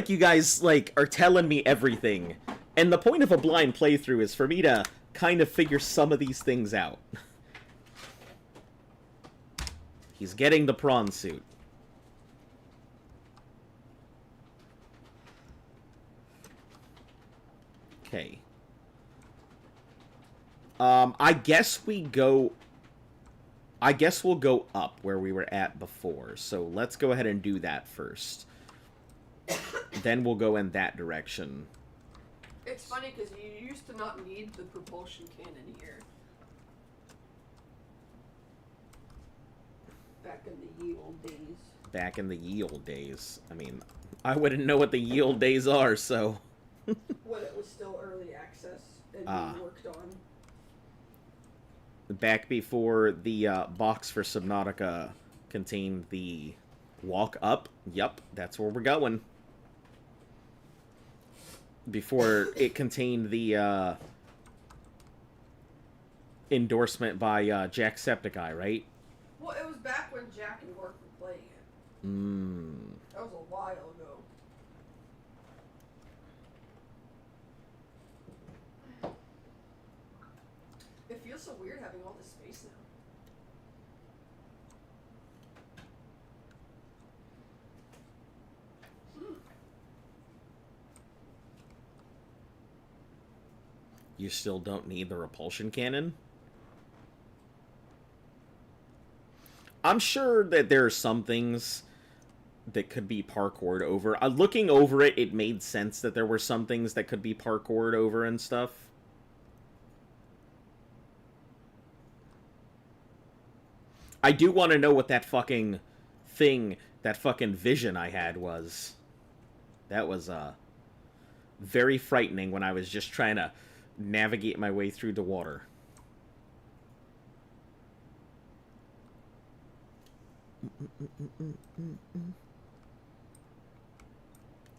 you guys like are telling me everything. And the point of a blind playthrough is for me to kind of figure some of these things out. He's getting the prawn suit. Okay. I guess we'll go up where we were at before. So let's go ahead and do that first. Then we'll go in that direction. It's funny because you used to not need the propulsion cannon here. Back in the ye old days. Back in the ye old days. I mean, I wouldn't know what the ye old days are, so... When it was still early access and being worked on. Back before the box for Subnautica contained the walk up. Yup, that's where we're going. Before it contained the endorsement by Jacksepticeye, right? Well, it was back when Jack and Mark were playing it. That was a while ago. It feels so weird having all this space now. You still don't need the repulsion cannon? I'm sure that there are some things that could be parkoured over. Looking over it, it made sense that there were some things that could be parkoured over and stuff. I do want to know what that fucking thing, that fucking vision I had was. That was, very frightening when I was just trying to navigate my way through the water.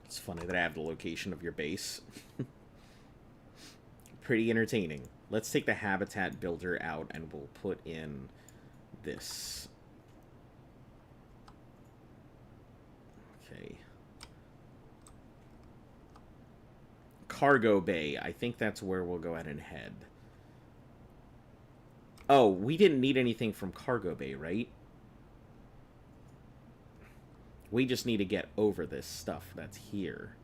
It's funny that I have the location of your base. Pretty entertaining. Let's take the habitat builder out and we'll put in this. Okay. cargo bay. I think that's where we'll go ahead and head. Oh, we didn't need anything from cargo bay, right? We just need to get over this stuff that's here.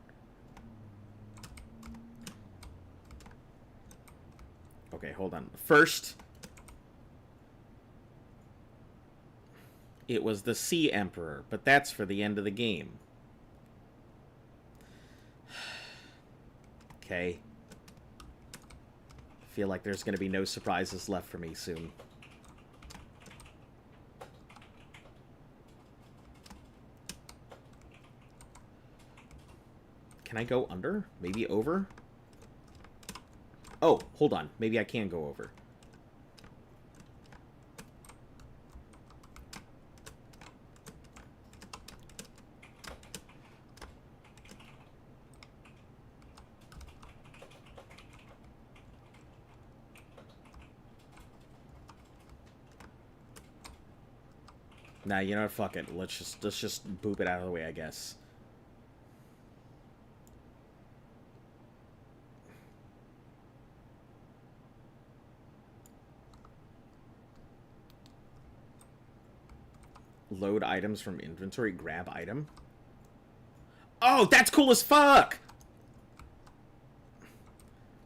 Okay, hold on. First, it was the Sea Emperor, but that's for the end of the game. Okay. I feel like there's going to be no surprises left for me soon. Can I go under? Maybe over? Oh, hold on. Maybe I can go over. Nah, you know what? Fuck it. Let's just boop it out of the way, I guess. Load items from inventory. Grab item. Oh, that's cool as fuck!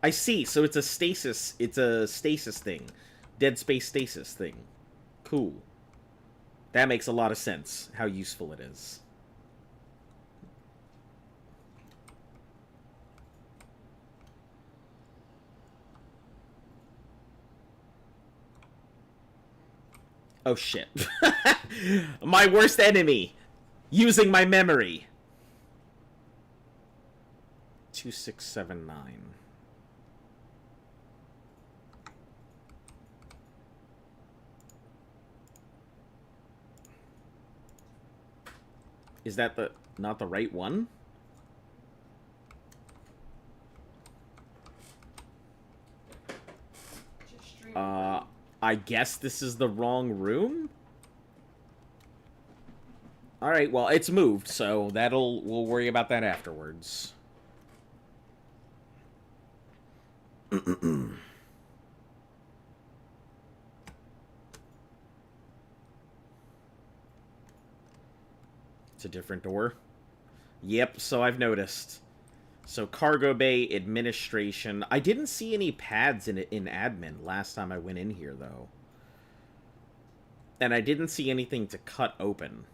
I see. So it's a stasis. It's a stasis thing. Dead space stasis thing. Cool. That makes a lot of sense, how useful it is. Oh, shit. My worst enemy! Using my memory! 2679. Is that not the right one? I guess this is the wrong room? Alright, well, it's moved, so we'll worry about that afterwards. It's a different door. Yep, so I've noticed. So cargo bay administration. I didn't see any pads in admin last time I went in here, though. And I didn't see anything to cut open.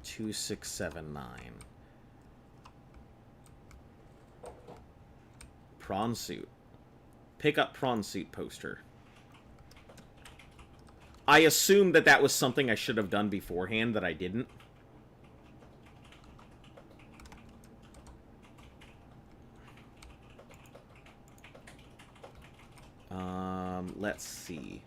$2679. Prawn suit. Pick up prawn suit poster. I assume that was something I should have done beforehand that I didn't. Let's see.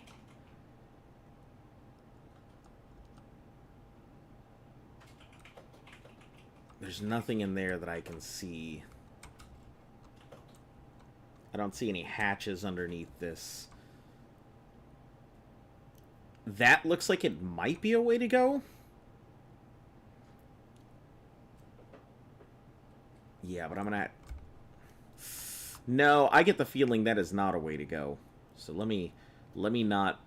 There's nothing in there that I can see. I don't see any hatches underneath this. That looks like it might be a way to go. Yeah, but I'm gonna... No, I get the feeling that is not a way to go. So let me not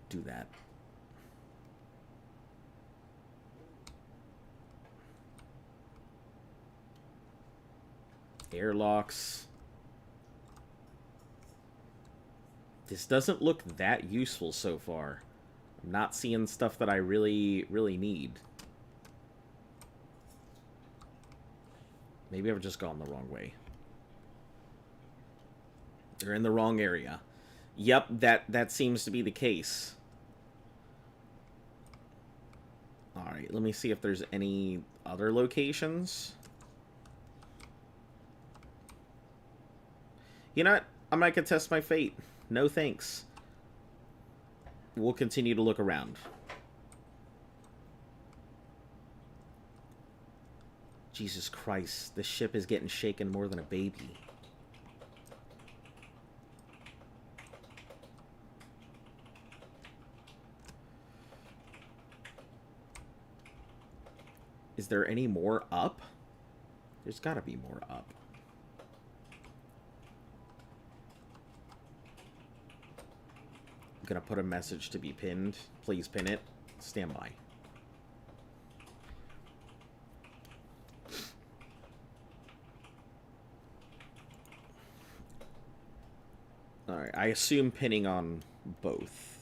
do that. Airlocks. This doesn't look that useful so far. I'm not seeing stuff that I really need. Maybe I've just gone the wrong way. They're in the wrong area. Yep, that seems to be the case. Alright, let me see if there's any other locations. You know what? I'm not gonna test my fate. No thanks. We'll continue to look around. Jesus Christ, this ship is getting shaken more than a baby. Is there any more up? There's gotta be more up. I'm gonna put a message to be pinned. Please pin it. Stand by. Alright, I assume pinning on both.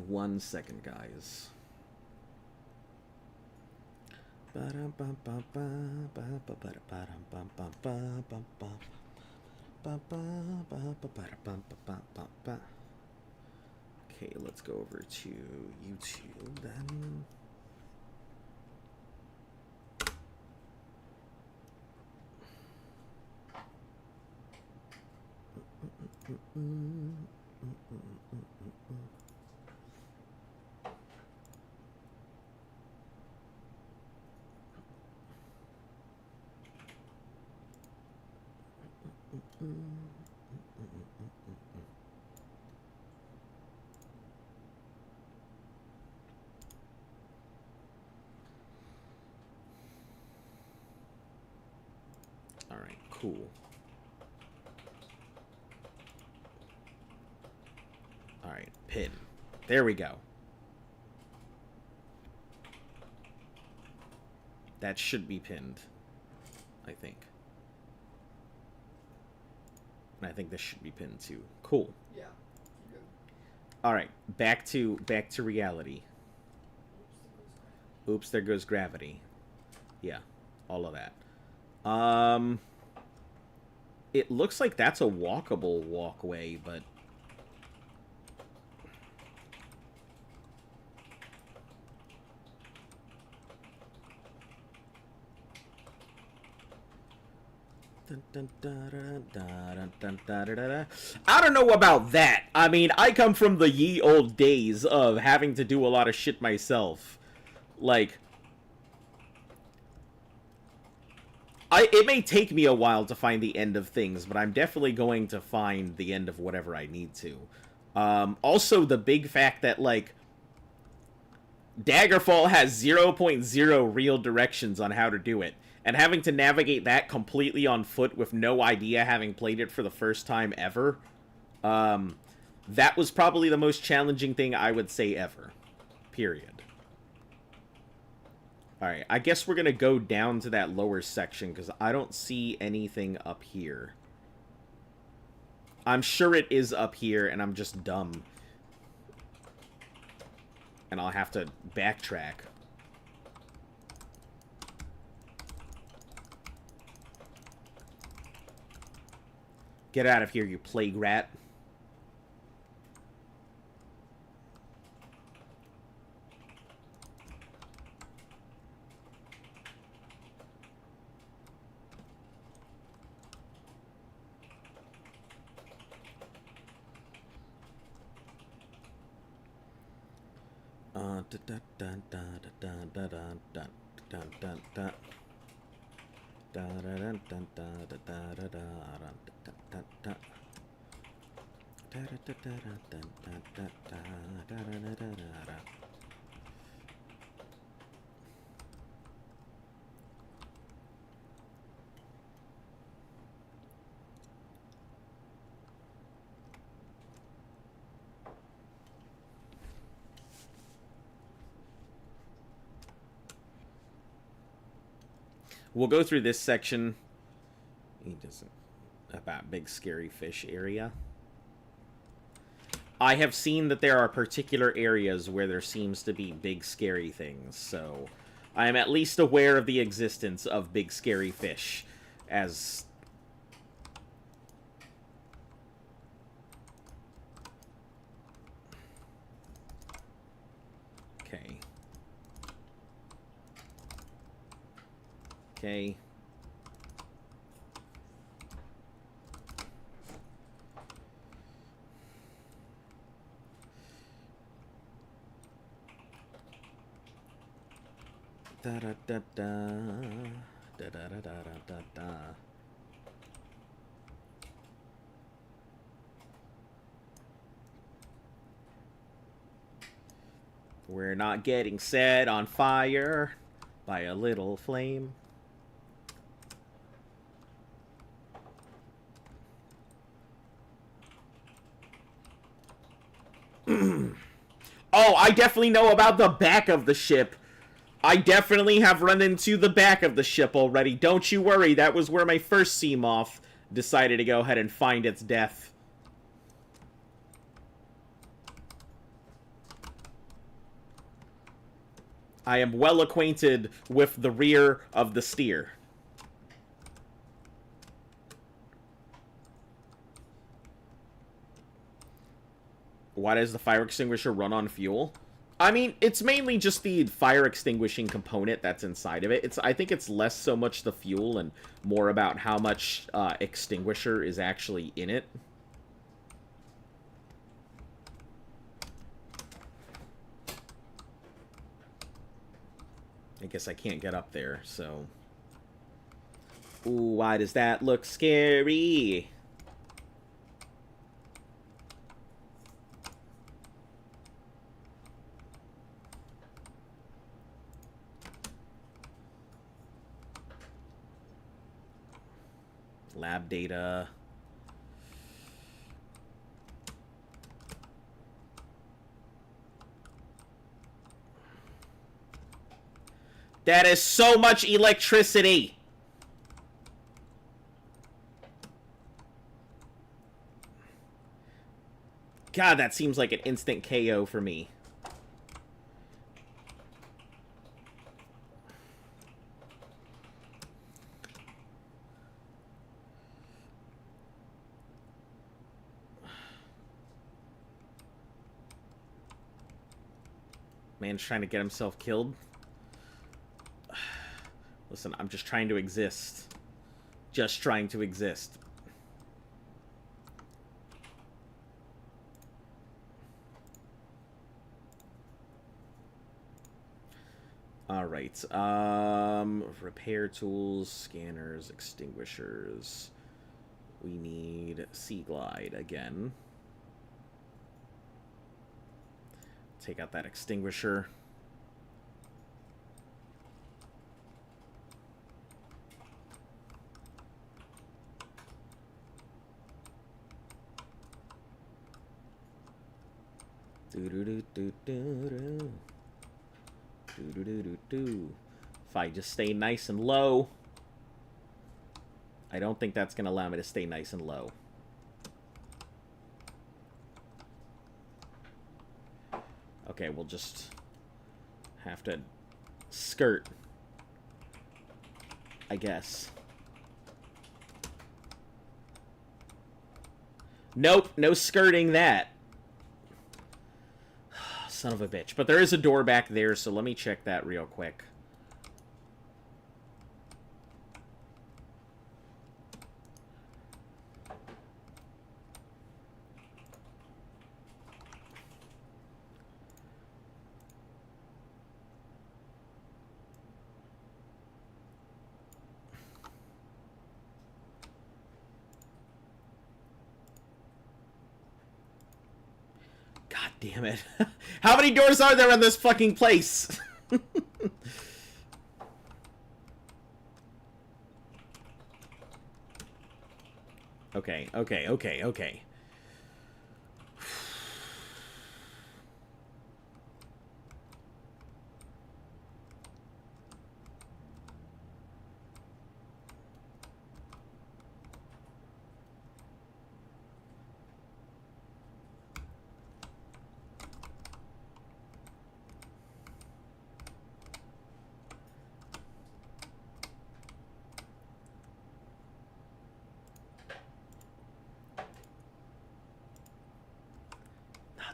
1 second, guys. Okay, let's go over to YouTube then. All right, cool. All right, pin. There we go. That should be pinned, I think. And I think this should be pinned too. Cool. Yeah. Good. All right, back to reality. Oops, there goes gravity. Yeah, all of that. It looks like that's a walkable walkway, but I don't know about that. I mean, I come from the ye old days of having to do a lot of shit myself. Like, it may take me a while to find the end of things, but I'm definitely going to find the end of whatever I need to. Also, the big fact that, like, Daggerfall has 0.0 real directions on how to do it. And having to navigate that completely on foot with no idea, having played it for the first time ever, that was probably the most challenging thing I would say ever. Period. Alright, I guess we're gonna go down to that lower section, because I don't see anything up here. I'm sure it is up here, and I'm just dumb. And I'll have to backtrack. Get out of here, you plague rat. We'll go through this section. He doesn't. About big scary fish area. I have seen that there are particular areas where there seems to be big scary things, so I am at least aware of the existence of big scary fish as... Okay. Okay. Da da da da da da da da da da. We're not getting set on fire by a little flame. Oh, I definitely know about the back of the ship. I definitely have run into the back of the ship already. Don't you worry, that was where my first sea moth decided to go ahead and find its death. I am well acquainted with the rear of the steer. Why does the fire extinguisher run on fuel? I mean, it's mainly just the fire extinguishing component that's inside of it. I think it's less so much the fuel and more about how much extinguisher is actually in it. I guess I can't get up there, so... Ooh, why does that look scary? Lab data. That is so much electricity! God, that seems like an instant KO for me. Man's trying to get himself killed. Listen, I'm just trying to exist. Just trying to exist. Alright, repair tools, scanners, extinguishers. We need Sea Glide again. Take out that extinguisher. Do-do-do-do-do-do. Do-do-do-do-do. If I just stay nice and low... I don't think that's going to allow me to stay nice and low. Okay, we'll just have to skirt, I guess. Nope, no skirting that. Son of a bitch. But there is a door back there, so let me check that real quick. God damn it. How many doors are there in this fucking place? Okay.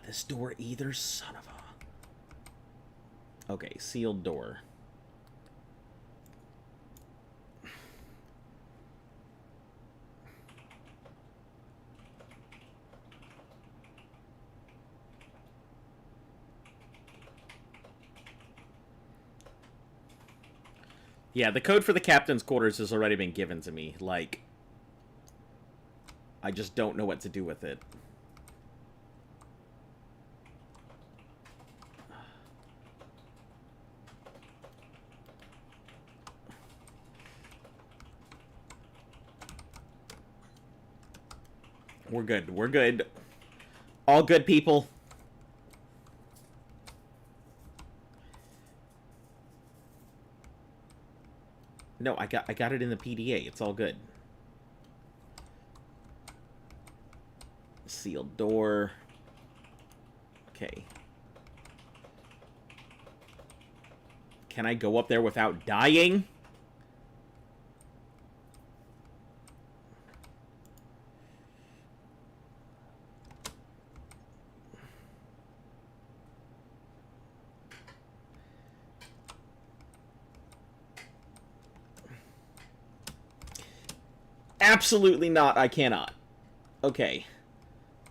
This door either, son of a... Okay, sealed door. Yeah, the code for the captain's quarters has already been given to me. Like, I just don't know what to do with it. We're good. We're good. All good, people. No, I got it in the PDA. It's all good. Sealed door. Okay. Can I go up there without dying? Absolutely not. I cannot. Okay.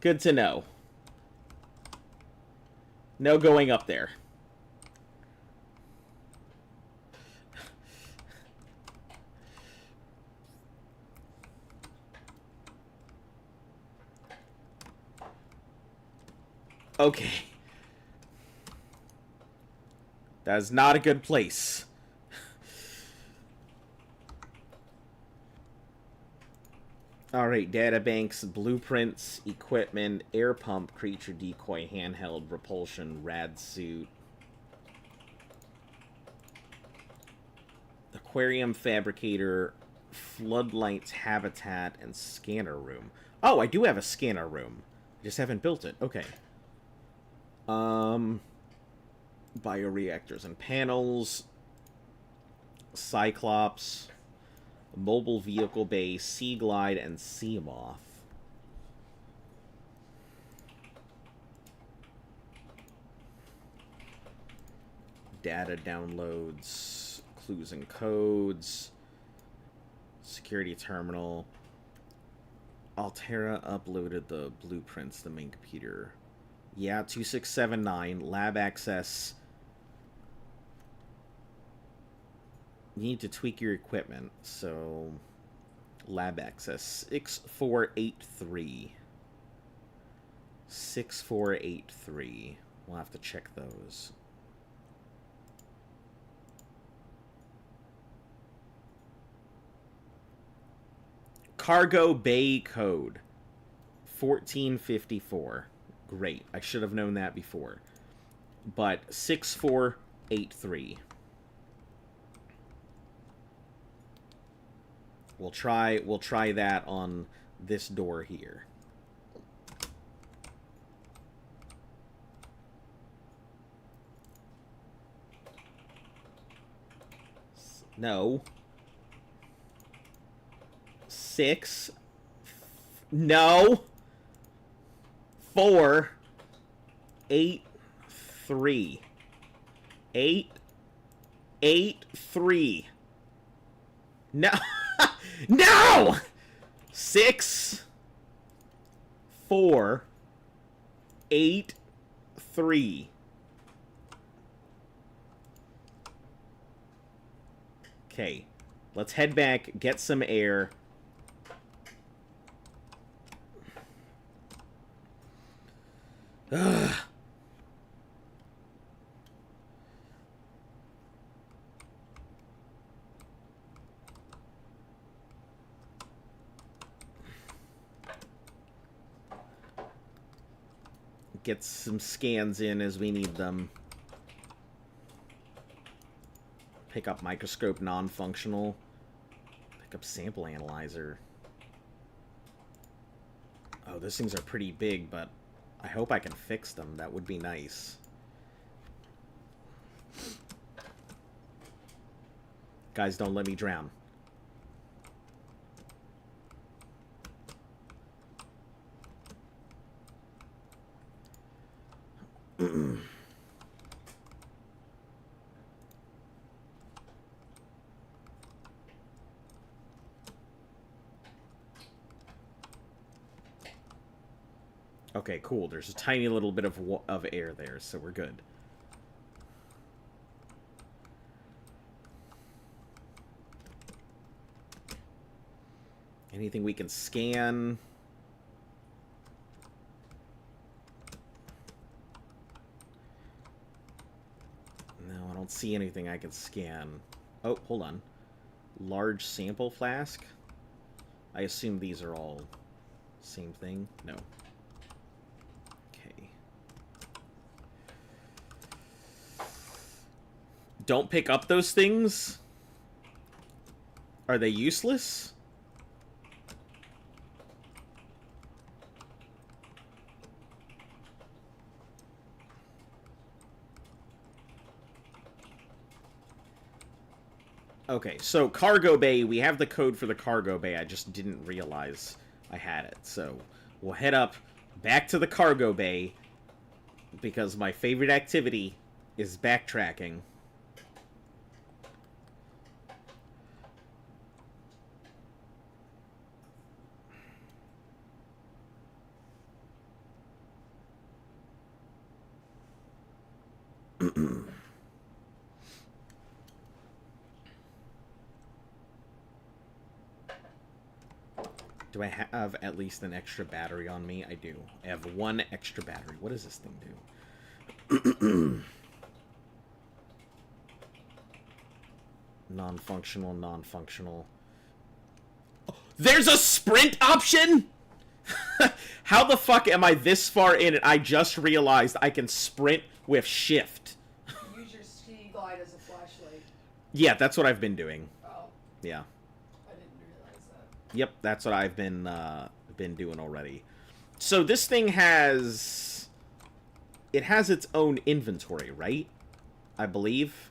Good to know. No going up there. Okay. That is not a good place. Alright, databanks, blueprints, equipment, air pump, creature decoy, handheld, repulsion, rad suit. Aquarium fabricator, floodlights, habitat, and scanner room. Oh, I do have a scanner room. I just haven't built it. Okay. Bioreactors and panels. Cyclops. Mobile vehicle base, Sea Glide, and Sea Moth. Data downloads, clues and codes, security terminal. Altera uploaded the blueprints to the main computer. Yeah, 2679, lab access. You need to tweak your equipment, so lab access 6483. 6483. We'll have to check those. Cargo bay code 1454. Great. I should have known that before. But 6483. We'll try that on this door here. No. 6. No. 4. 8. 3. 8. 8. 3. No. No! 6. 4. 8. 3. Okay. Let's head back, get some air. Ugh. Get some scans in as we need them. Pick up microscope non-functional. Pick up sample analyzer. Oh, those things are pretty big, but I hope I can fix them. That would be nice. Guys, don't let me drown. Okay, cool. There's a tiny little bit of air there, so we're good. Anything we can scan? No, I don't see anything I can scan. Oh, hold on. Large sample flask? I assume these are all Same thing? No. Okay. Don't pick up those things? Are they useless? Okay, so cargo bay, we have the code for the cargo bay. I just didn't realize I had it. So we'll head up back to the cargo bay because my favorite activity is backtracking. Do I have at least an extra battery on me? I do. I have one extra battery. What does this thing do? Non-functional, non-functional. Oh, there's a sprint option?! How the fuck am I this far in and I just realized I can sprint with shift? Use your ski glide as a flashlight. Yeah, that's what I've been doing. Oh. Yeah. I didn't realize that. Yep, that's what I've been doing already. So this thing has... It has its own inventory, right? I believe.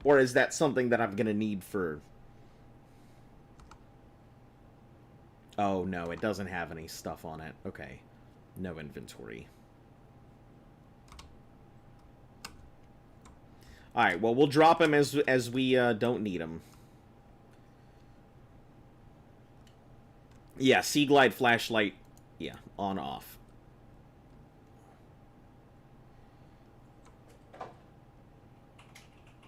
Or is that something that I'm gonna need for... Oh, no, it doesn't have any stuff on it. Okay. No inventory. Alright, well, we'll drop him as we don't need him. Yeah, Sea Glide flashlight. Yeah, on, off.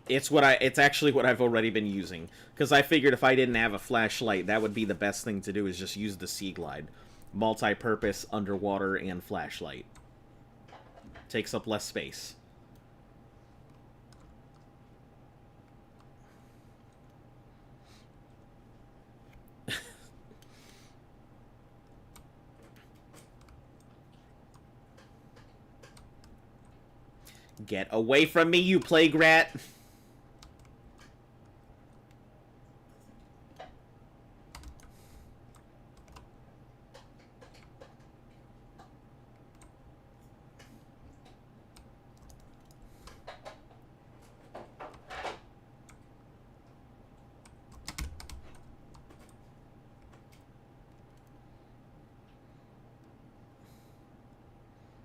It's actually what I've already been using. Because I figured if I didn't have a flashlight, that would be the best thing to do, is just use the Sea Glide. Multi-purpose, underwater, and flashlight. Takes up less space. Get away from me, you plague rat!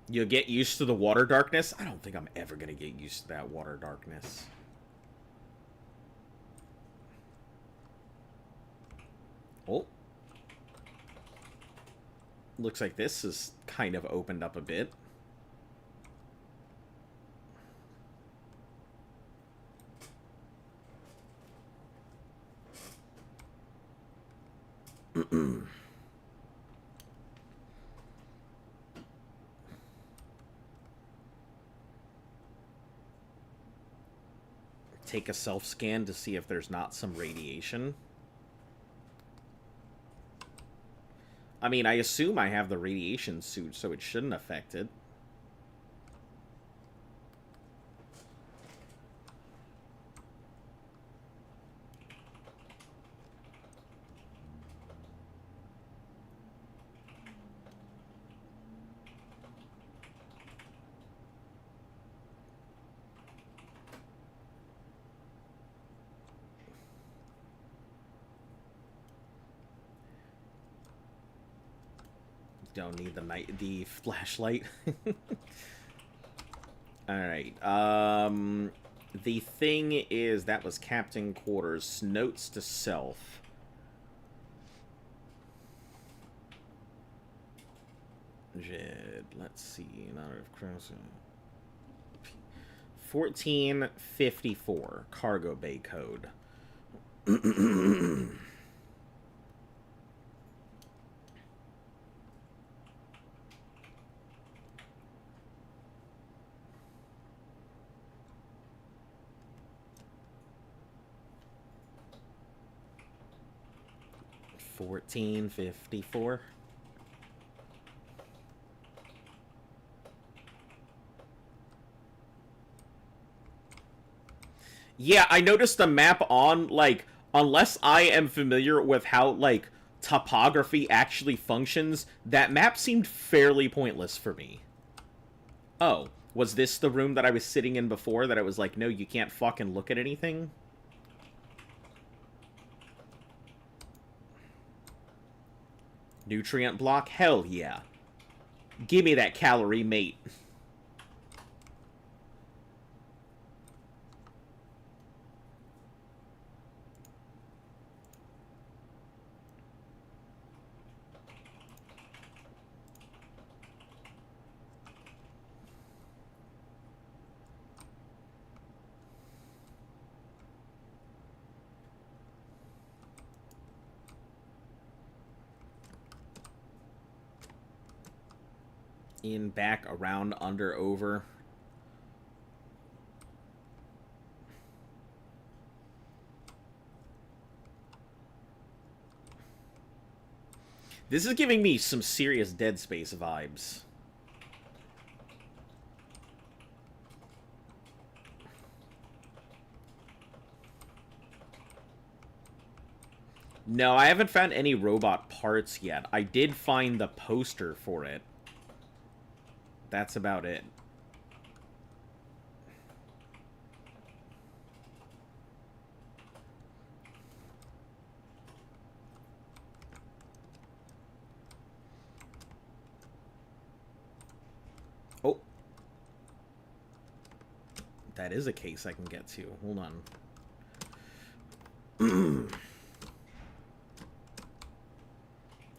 You'll get used to the water darkness? I don't think I'm ever gonna get used to that water darkness. Oh. Looks like this is kind of opened up a bit. Take a self-scan to see if there's not some radiation. I mean, I assume I have the radiation suit, so it shouldn't affect it. Don't need the flashlight. Alright, the thing is, that was Captain Quarters. Notes to self. Jed, let's see. 1454, cargo bay code. 1454. Yeah, I noticed the map on, like, unless I am familiar with how, like, topography actually functions, that map seemed fairly pointless for me. Oh, was this the room that I was sitting in before that I was like, no, you can't fucking look at anything? Nutrient block? Hell yeah. Give me that calorie, mate. In, back, around, under, over. This is giving me some serious Dead Space vibes. No, I haven't found any robot parts yet. I did find the poster for it. That's about it. Oh. That is a case I can get to. Hold on.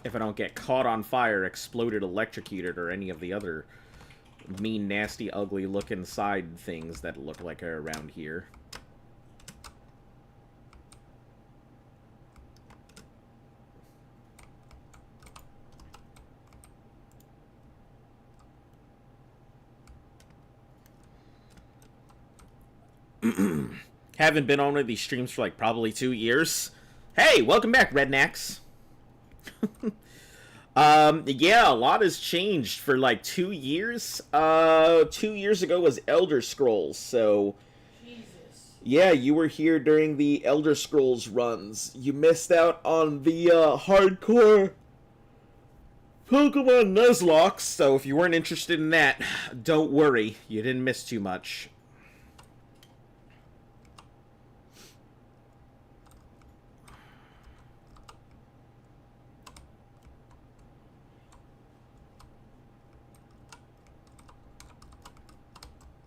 If I don't get caught on fire, exploded, electrocuted, or any of the other mean, nasty, ugly looking side things that look like are around here. Haven't been on one of these streams for like probably 2 years. Hey, welcome back, Rednacks. Yeah, a lot has changed for like 2 years. 2 years ago was Elder Scrolls, so Jesus. yeah, you were here during the Elder Scrolls runs. You missed out on the hardcore Pokemon Nuzlocke, so if you weren't interested in that, don't worry, you didn't miss too much.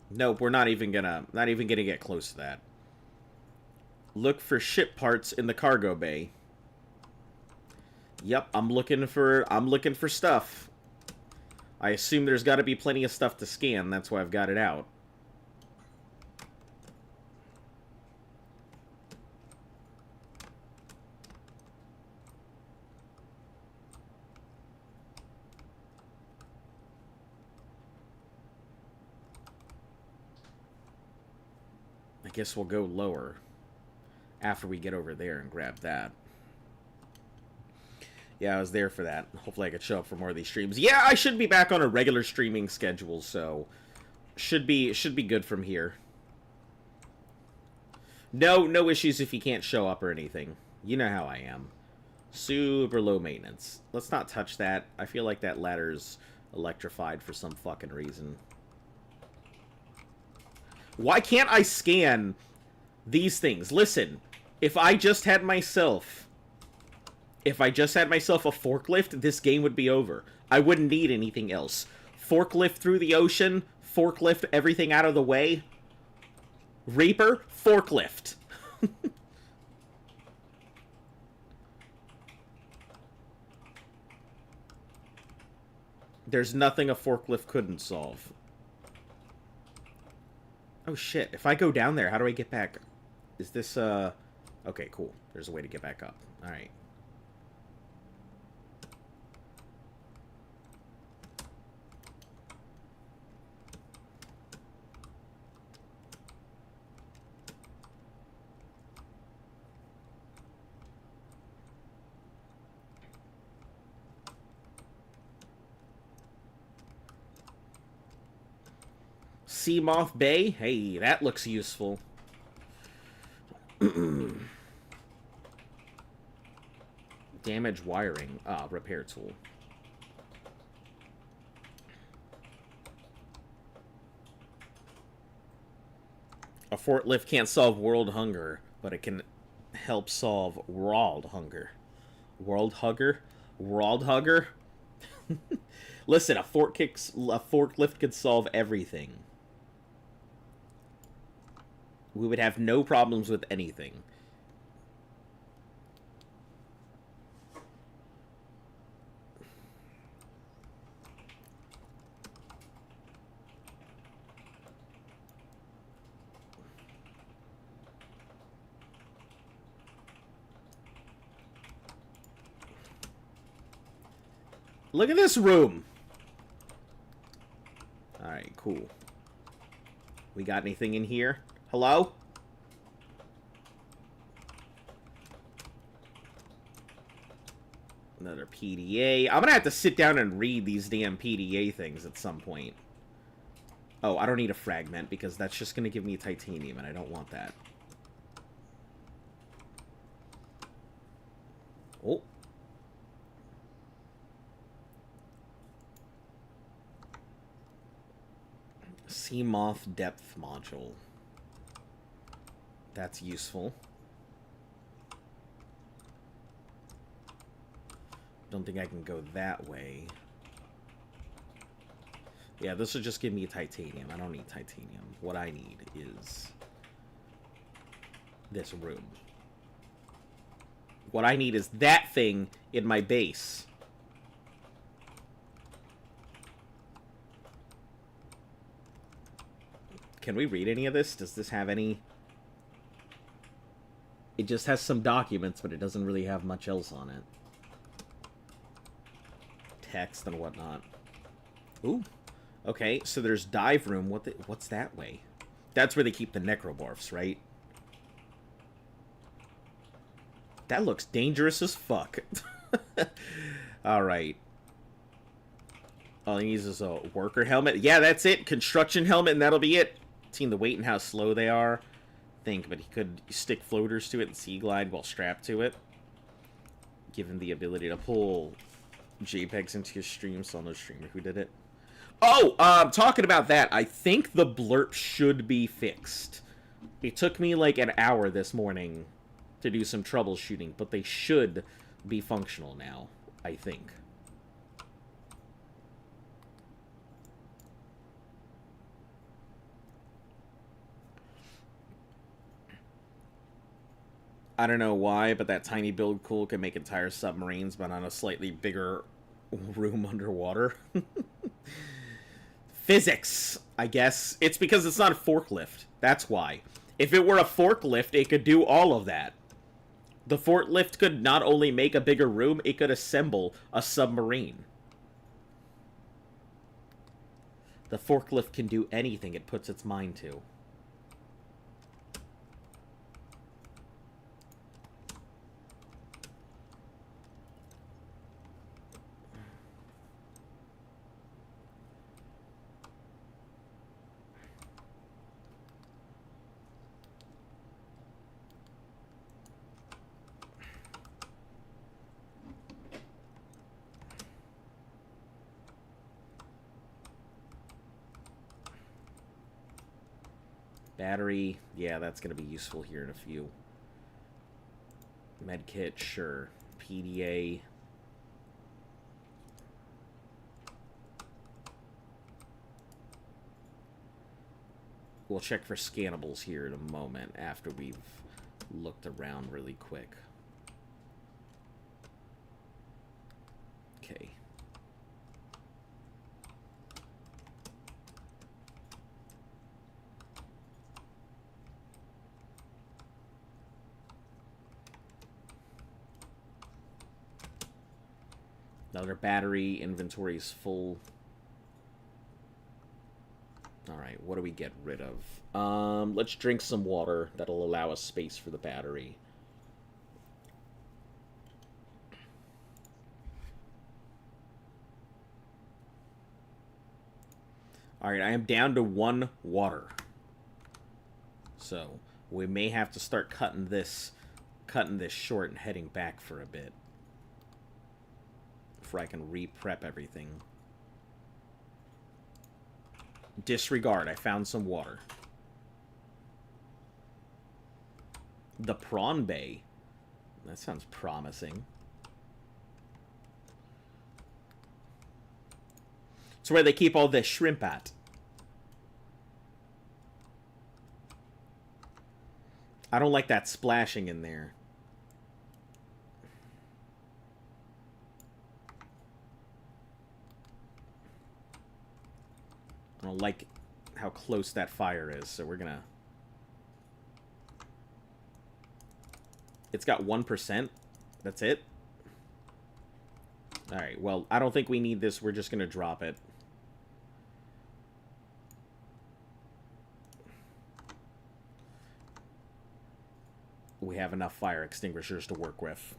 Nope, we're not even gonna get close to that. Look for ship parts in the cargo bay. Yep, I'm looking for stuff. I assume there's got to be plenty of stuff to scan. That's why I've got it out. I guess we'll go lower after we get over there and grab that. Yeah, I was there for that. Hopefully I could show up for more of these streams. Yeah, I should be back on a regular streaming schedule, so should be good from here. No issues if you can't show up or anything. You know how I am. Super low maintenance. Let's not touch that. I feel like that ladder's electrified for some fucking reason. Why can't I scan these things? Listen, if I just had myself a forklift, this game would be over. I wouldn't need anything else. Forklift through the ocean, forklift everything out of the way. Reaper, forklift. There's nothing a forklift couldn't solve. Oh shit, if I go down there, how do I get back? Is this, okay, cool. There's a way to get back up. Alright. Seamoth Bay? Hey, that looks useful. Damage wiring. Ah, repair tool. A forklift can't solve world hunger, but it can help solve world hunger. World hugger? World hugger? Listen, a forklift could solve everything. We would have no problems with anything. Look at this room. Alright, cool. We got anything in here? Hello? Another PDA. I'm gonna have to sit down and read these damn PDA things at some point. Oh, I don't need a fragment because that's just gonna give me titanium and I don't want that. Oh. Sea Moth Depth Module. That's useful. Don't think I can go that way. Yeah, this will just give me titanium. I don't need titanium. What I need is this room. What I need is that thing in my base. Can we read any of this? Does this have any... It just has some documents, but it doesn't really have much else on it. Text and whatnot. Ooh. Okay, so there's dive room. What's that way? That's where they keep the necromorphs, right? That looks dangerous as fuck. Alright. All he needs is a worker helmet. Yeah, that's it. Construction helmet, and that'll be it. Seeing the weight and how slow they are. Think, but he could stick floaters to it and sea glide while strapped to it. Give him the ability to pull JPEGs into his stream. Saw no streamer who did it. Oh, talking about that, I think the blurp should be fixed. It took me like an hour this morning to do some troubleshooting, but they should be functional now, I think. I don't know why, but that tiny build cool can make entire submarines, but on a slightly bigger room underwater. Physics, I guess. It's because it's not a forklift. That's why. If it were a forklift, it could do all of that. The forklift could not only make a bigger room, it could assemble a submarine. The forklift can do anything it puts its mind to. Battery, yeah, that's going to be useful here in a few. Medkit, sure. PDA. We'll check for scannables here in a moment after we've looked around really quick. Okay. Another battery, inventory is full. Alright, what do we get rid of? Let's drink some water. That'll allow us space for the battery. Alright, I am down to 1 water. So, We may have to start cutting this short and heading back for a bit. Before I can re-prep everything. Disregard, I found some water. The prawn bay. That sounds promising. It's where they keep all the shrimp at. I don't like that splashing in there. I don't like how close that fire is, so we're gonna... It's got 1%. That's it? Alright, well, I don't think we need this. We're just gonna drop it. We have enough fire extinguishers to work with.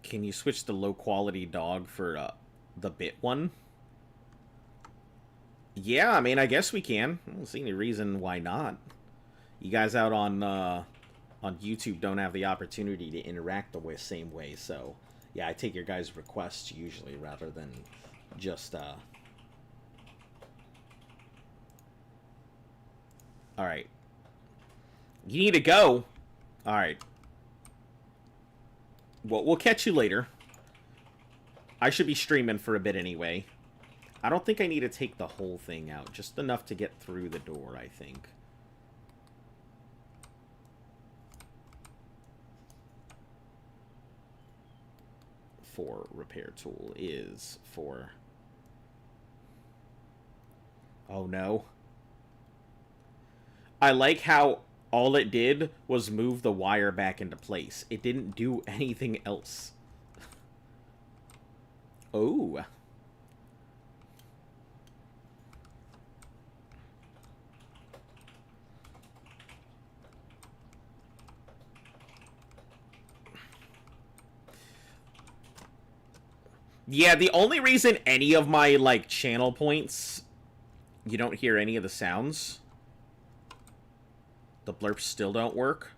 Can you switch the low-quality dog for the bit one? Yeah, I mean, I guess we can. I don't see any reason why not. You guys out on YouTube don't have the opportunity to interact the same way, so... Yeah, I take your guys' requests usually, rather than just, Alright. You need to go. Alright. Well, we'll catch you later. I should be streaming for a bit anyway. I don't think I need to take the whole thing out. Just enough to get through the door, I think. For repair tool is for... Oh, no. I like how all it did was move the wire back into place. It didn't do anything else. Oh. Yeah, the only reason any of my, like, channel points, you don't hear any of the sounds... The blurps still don't work.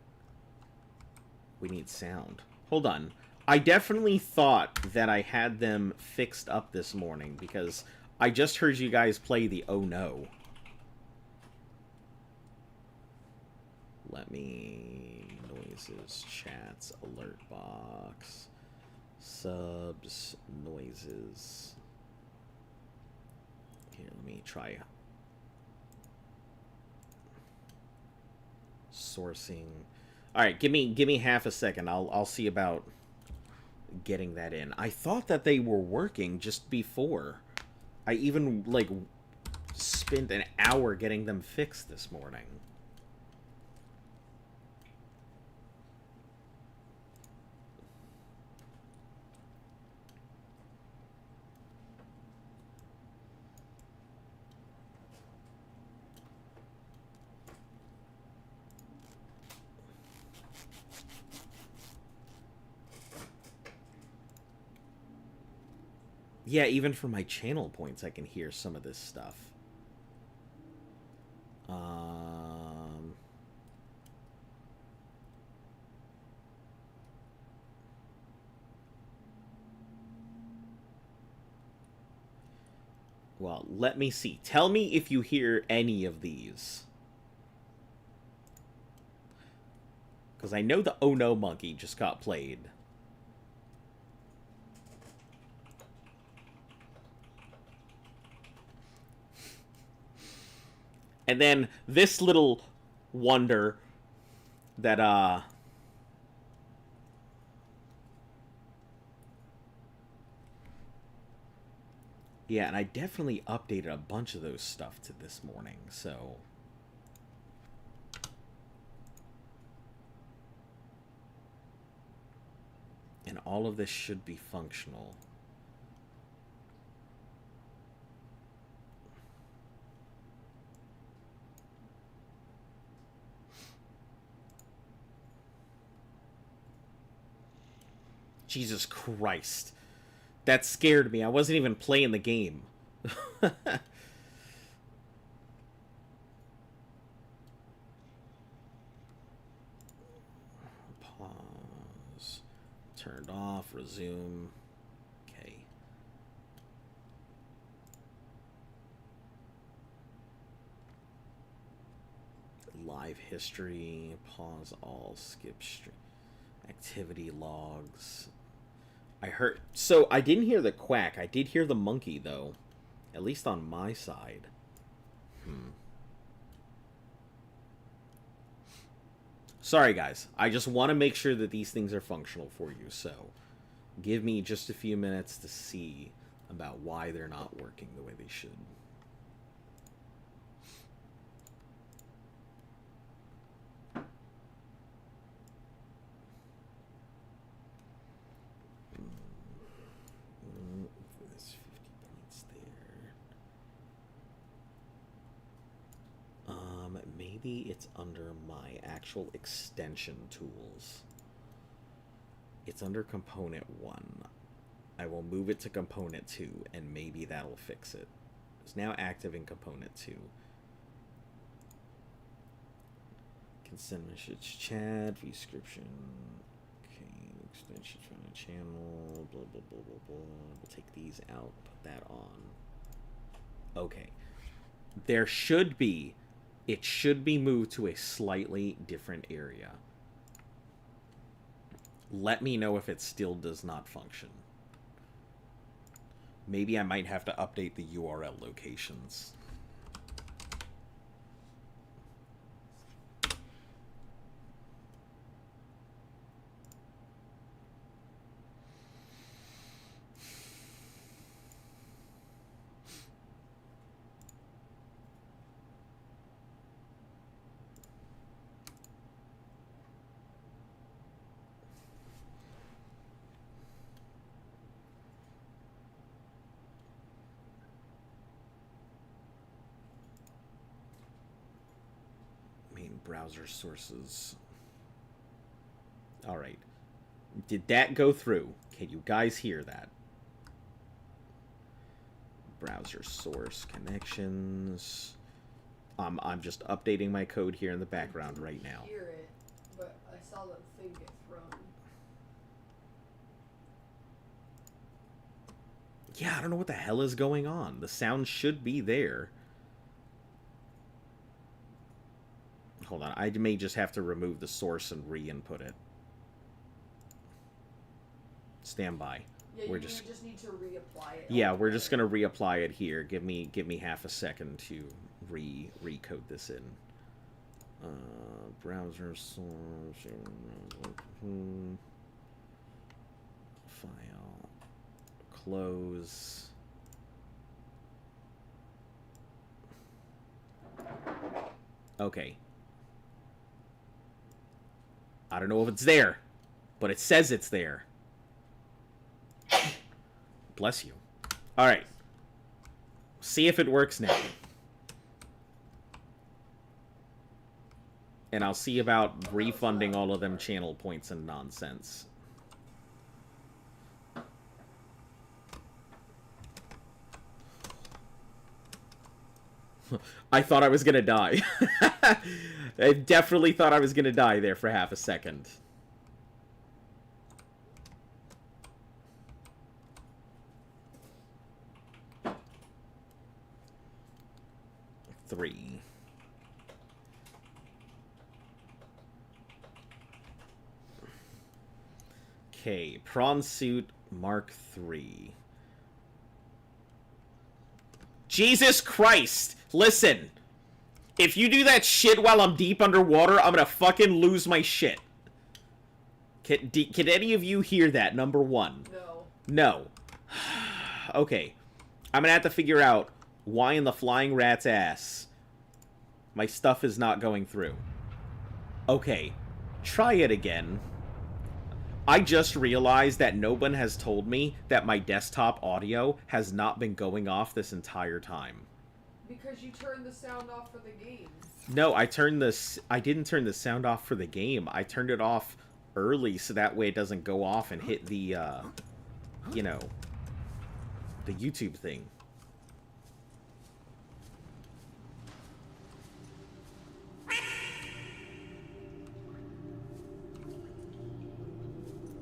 We need sound. Hold on. I definitely thought that I had them fixed up this morning, because I just heard you guys play the Oh No. Let me... Noises, chats, alert box, subs, noises. Here, let me try... Sourcing. Alright, give me half a second. I'll see about getting that in. I thought that they were working just before. I even, like, spent an hour getting them fixed this morning. Yeah, even for my channel points, I can hear some of this stuff. Well, let me see. Tell me if you hear any of these. Because I know the Oh No Monkey just got played. And then this little wonder that, yeah, and I definitely updated a bunch of those stuff to this morning, so... And all of this should be functional. Jesus Christ. That scared me. I wasn't even playing the game. resume. Okay. Live history, pause all, skip stream, activity logs. I heard, so I didn't hear the quack. I did hear the monkey though, at least on my side. Sorry guys, I just want to make sure that these things are functional for you, so give me just a few minutes to see about why they're not working the way they should. There's 50 points there. Maybe it's under my actual extension tools. It's under component 1. I will move it to component 2, and maybe that'll fix it. It's now active in component 2. Consent message chat, description. Okay, extension from the channel, blah, blah, blah, blah, blah. We'll take these out, put that on. Okay. There should be, it should be moved to a slightly different area. Let me know if it still does not function. Maybe I might have to update the URL locations. Browser sources. All right. Did that go through? Can you guys hear that? Browser source connections. I'm just updating my code here in the background right now. I hear it, but I saw the thing get thrown. Yeah, I don't know what the hell is going on. The sound should be there. Hold on, I may just have to remove the source and re-input it. Stand by. Yeah, you just need to reapply it. Yeah, we're just gonna reapply it here. Give me half a second to recode this in. Browser source. File. Close. Okay. I don't know if it's there, but it says it's there. Bless you. All right. See if it works now. And I'll see about refunding all of them channel points and nonsense. I thought I was gonna die. I definitely thought I was gonna die there for half a second. Three. Okay, Prawn Suit Mark III. Jesus Christ! Listen! If you do that shit while I'm deep underwater, I'm gonna fucking lose my shit. Can any of you hear that, number one? No. No. Okay. I'm gonna have to figure out why in the flying rat's ass my stuff is not going through. Okay. Try it again. I just realized that no one has told me that my desktop audio has not been going off this entire time. Because you turned the sound off for the game. No, I didn't turn the sound off for the game. I turned it off early so that way it doesn't go off and hit the, you know, the YouTube thing.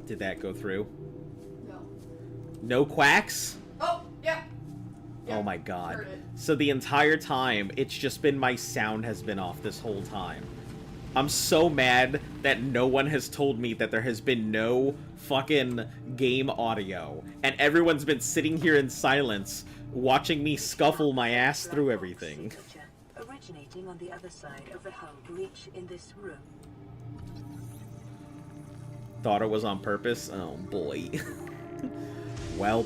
Did that go through? No quacks? Oh, yeah. Oh my god. Heard it. So the entire time, it's just been my sound has been off this whole time. I'm so mad that no one has told me that there has been no fucking game audio. And everyone's been sitting here in silence, watching me scuffle my ass through everything. Originating on the other side of the hull breach in this room. Thought it was on purpose? Oh boy. Well.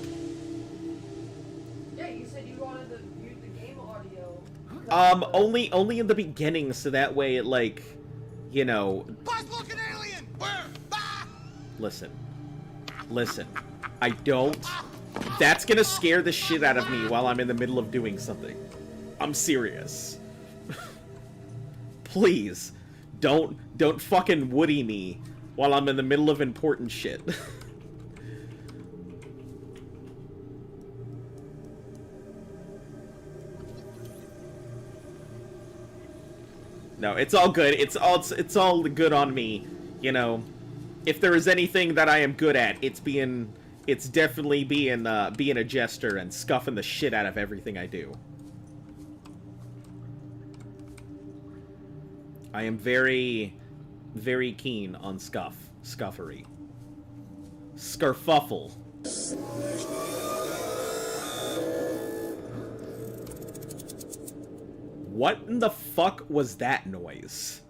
Yeah, you said you wanted to use the game audio. Only in the beginning, so that way it, like, you know... Buzz-looking alien! Where? Ah! Listen. I don't... That's gonna scare the shit out of me while I'm in the middle of doing something. I'm serious. Please, don't fucking Woody me while I'm in the middle of important shit. No, it's all good. It's all good on me. You know, if there is anything that I am good at, it's definitely being a jester and scuffing the shit out of everything I do. I am very, very keen on scuffery. Scarfuffle. What in the fuck was that noise?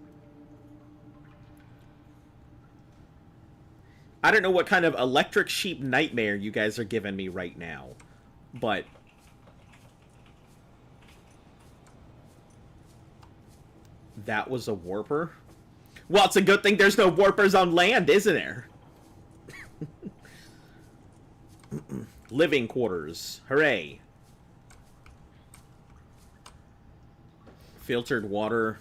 I don't know what kind of electric sheep nightmare you guys are giving me right now, but... That was a warper? Well, it's a good thing there's no warpers on land, isn't there? Living quarters. Hooray. Filtered water.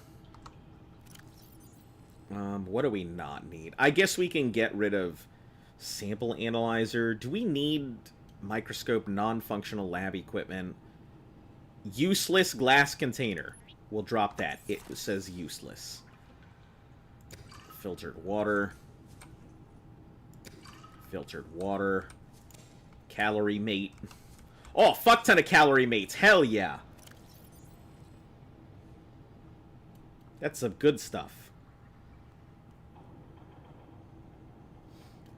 What do we not need? I guess we can get rid of sample analyzer. Do we need microscope, non-functional lab equipment? Useless glass container. We'll drop that. It says useless. Filtered water. Filtered water. Calorie mate. Oh, fuck ton of calorie mates. Hell yeah. That's some good stuff.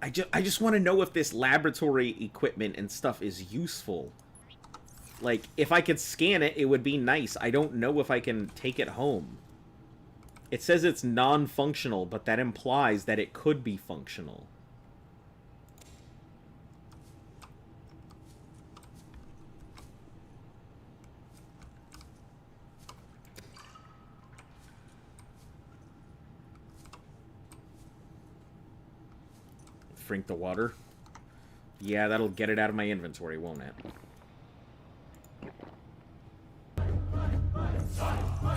I just want to know if this laboratory equipment and stuff is useful. Like, if I could scan it, it would be nice. I don't know if I can take it home. It says it's non-functional, but that implies that it could be functional. Drink the water. Yeah, that'll get it out of my inventory, won't it?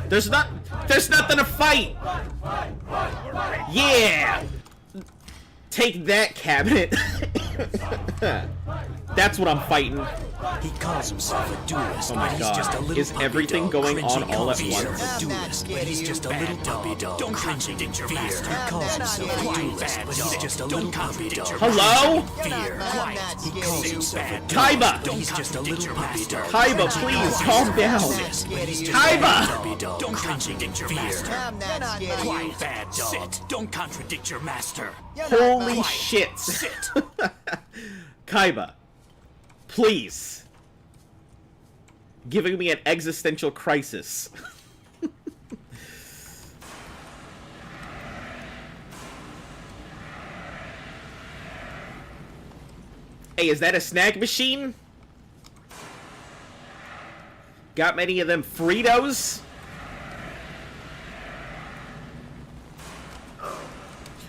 There's nothing to fight! Yeah! Take that, cabinet! That's what I'm fighting. He calls himself a duelist, Oh my but he's god. just a little Is puppy everything dog. going on Cringy all at fear. once? A duelist, but he's just a little puppy dog. Don't contradict your master. He calls himself a duelist, but he's just a little puppy dog. Hello? Fear. Quiet. He calls himself a Kaiba! Don't he's just a little puppy dog. Kaiba, please, calm down. Kaiba! Don't contradict your master. I'm not scared of you. Quiet, bad dog. Sit. Don't contradict your master. Holy shit. Sit. Kaiba, please. Giving me an existential crisis. Hey, is that a snack machine? Got many of them Fritos?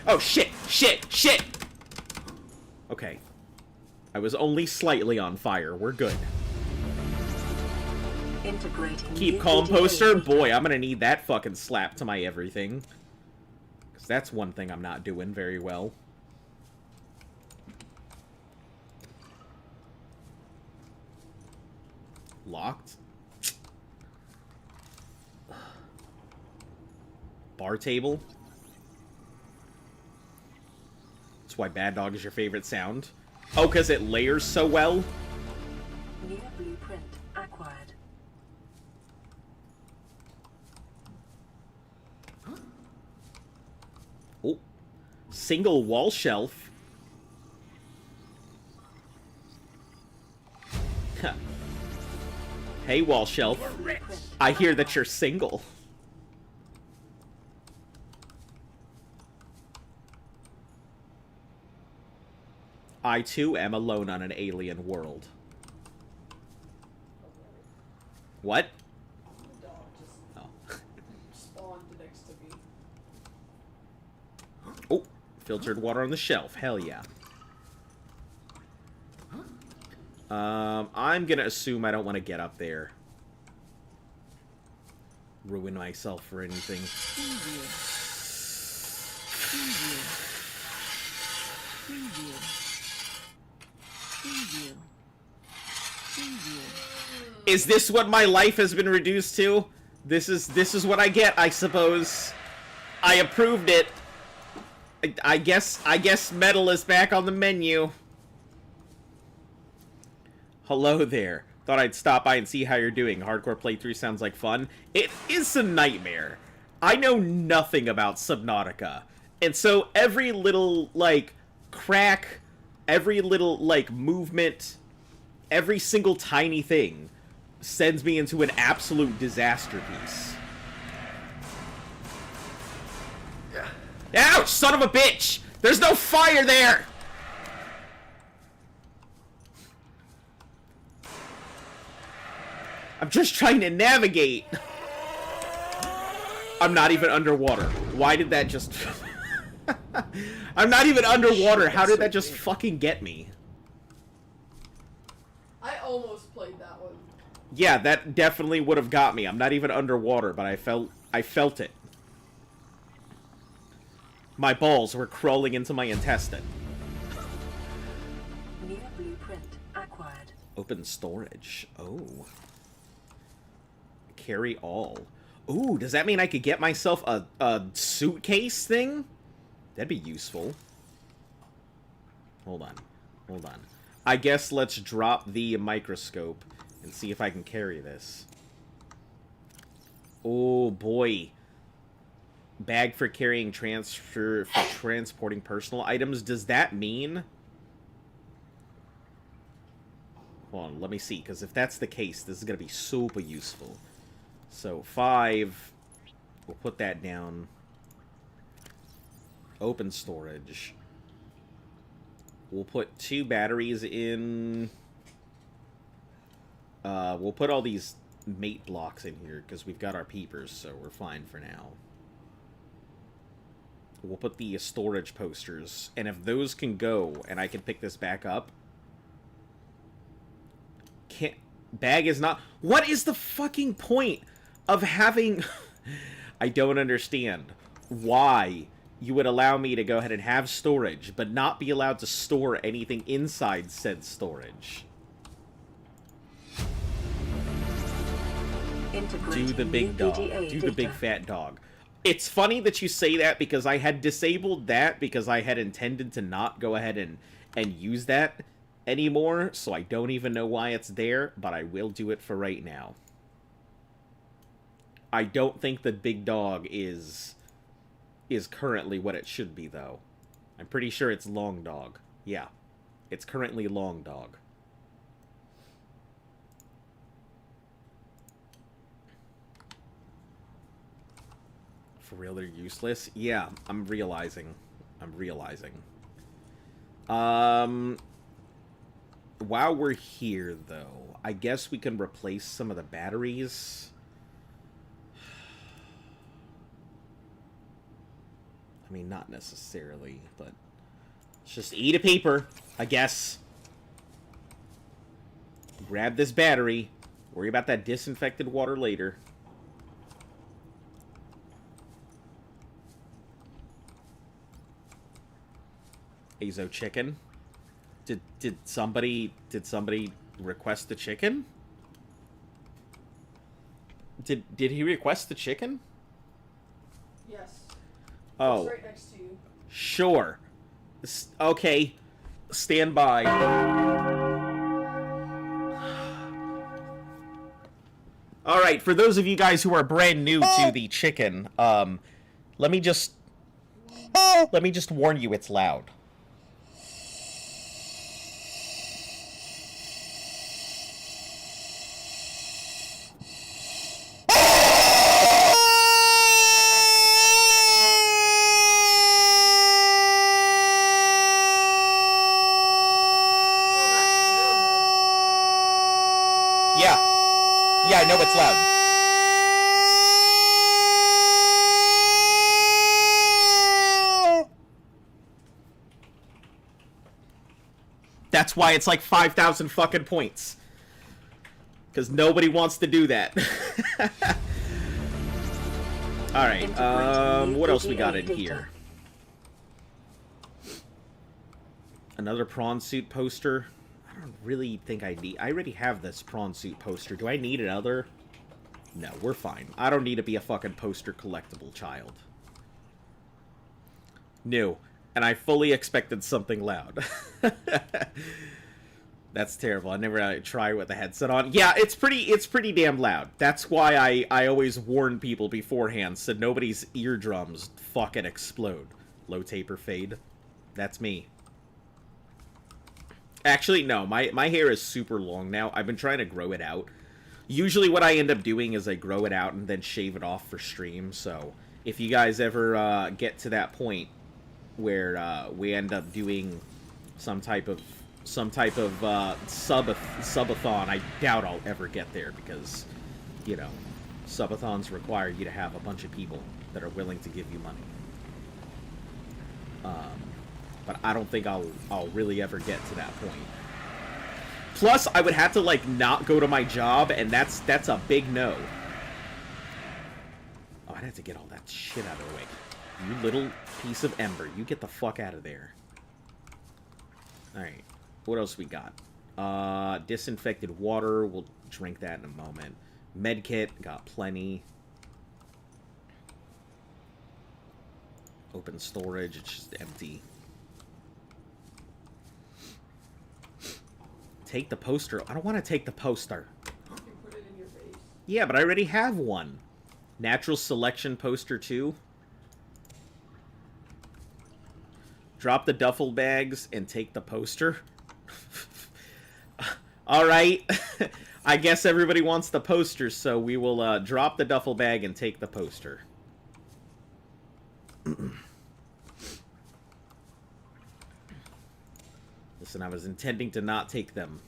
Oh, shit! Okay. I was only slightly on fire. We're good. Integrating Keep new calm, digital poster? data. Boy, I'm gonna need that fucking slap to my everything. Because that's one thing I'm not doing very well. Locked? Bar table? That's why Bad Dog is your favorite sound. Oh, because it layers so well? New blueprint acquired. Oh. Single wall shelf. Huh. Hey, wall shelf. I hear that you're single. I, too, am alone on an alien world. What? The dog just Oh. spawned next to me. Oh, filtered water on the shelf. Hell yeah. I'm gonna assume I don't want to get up there. Ruin myself for anything. Preview. Preview. Preview. Preview. Preview. Is this what my life has been reduced to? This is what I get, I suppose. I approved it. I guess metal is back on the menu. Hello there. Thought I'd stop by and see how you're doing. Hardcore playthrough sounds like fun. It is a nightmare. I know nothing about Subnautica. And so every little, like, crack, every little, like, movement, every single tiny thing sends me into an absolute disaster piece. Ouch, son of a bitch! There's no fire there! I'm just trying to navigate. I'm not even underwater. Why did that just... I'm not even underwater. How did that just fucking get me? I almost played that one. Yeah, that definitely would have got me. I'm not even underwater, but I felt it. My balls were crawling into my intestine. New blueprint acquired. Open storage. Oh. Carry all. Ooh, does that mean I could get myself a suitcase thing? That'd be useful. Hold on. Hold on. I guess let's drop the microscope and see if I can carry this. Oh, boy. Bag for carrying for transporting personal items. Does that mean... Hold on, let me see, because if that's the case, this is going to be super useful. So, 5. We'll put that down. Open storage. We'll put 2 batteries in. We'll put all these mate blocks in here, because we've got our peepers, so we're fine for now. We'll put the storage posters, and if those can go, and I can pick this back up... Bag is not... What is the fucking point of having... I don't understand why you would allow me to go ahead and have storage, but not be allowed to store anything inside said storage. Do the big dog. Do the big fat dog. It's funny that you say that, because I had disabled that because I had intended to not go ahead and use that anymore, so I don't even know why it's there, but I will do it for right now. I don't think the big dog is currently what it should be, though. I'm pretty sure it's long dog. Yeah, it's currently long dog. For real, they're useless? Yeah, I'm realizing. While we're here, though, I guess we can replace some of the batteries. I mean, not necessarily, but... Let's just eat a paper, I guess. Grab this battery. Worry about that disinfected water later. Azo chicken. Did somebody request the chicken? Did he request the chicken? Yes. Oh. It's right next to you. Sure. Okay. Stand by. All right, for those of you guys who are brand new to the chicken, let me just warn you, it's loud. Yeah, I know it's loud. That's why it's like 5,000 fucking points. Because nobody wants to do that. Alright, what else we got in here? Another prawn suit poster. I don't really think I need... I already have this prawn suit poster. Do I need another? No, we're fine. I don't need to be a fucking poster collectible child. New. And I fully expected something loud. That's terrible. I never try with the headset on. Yeah, it's pretty damn loud. That's why I always warn people beforehand so nobody's eardrums fucking explode. Low taper fade. That's me. Actually, no. My hair is super long now. I've been trying to grow it out. Usually what I end up doing is I grow it out and then shave it off for stream. So if you guys ever get to that point where we end up doing some type of subathon, I doubt I'll ever get there because, you know, subathons require you to have a bunch of people that are willing to give you money. But I don't think I'll really ever get to that point. Plus, I would have to, like, not go to my job, and that's a big no. Oh, I'd have to get all that shit out of the way. You little piece of ember. You get the fuck out of there. Alright. What else we got? Disinfected water. We'll drink that in a moment. Medkit. Got plenty. Open storage. It's just empty. Take the poster. I don't want to take the poster. You can put it in your face. Yeah, but I already have one. Natural selection poster too. Drop the duffel bags and take the poster. Alright. I guess everybody wants the poster, so we will drop the duffel bag and take the poster. Listen, I was intending to not take them.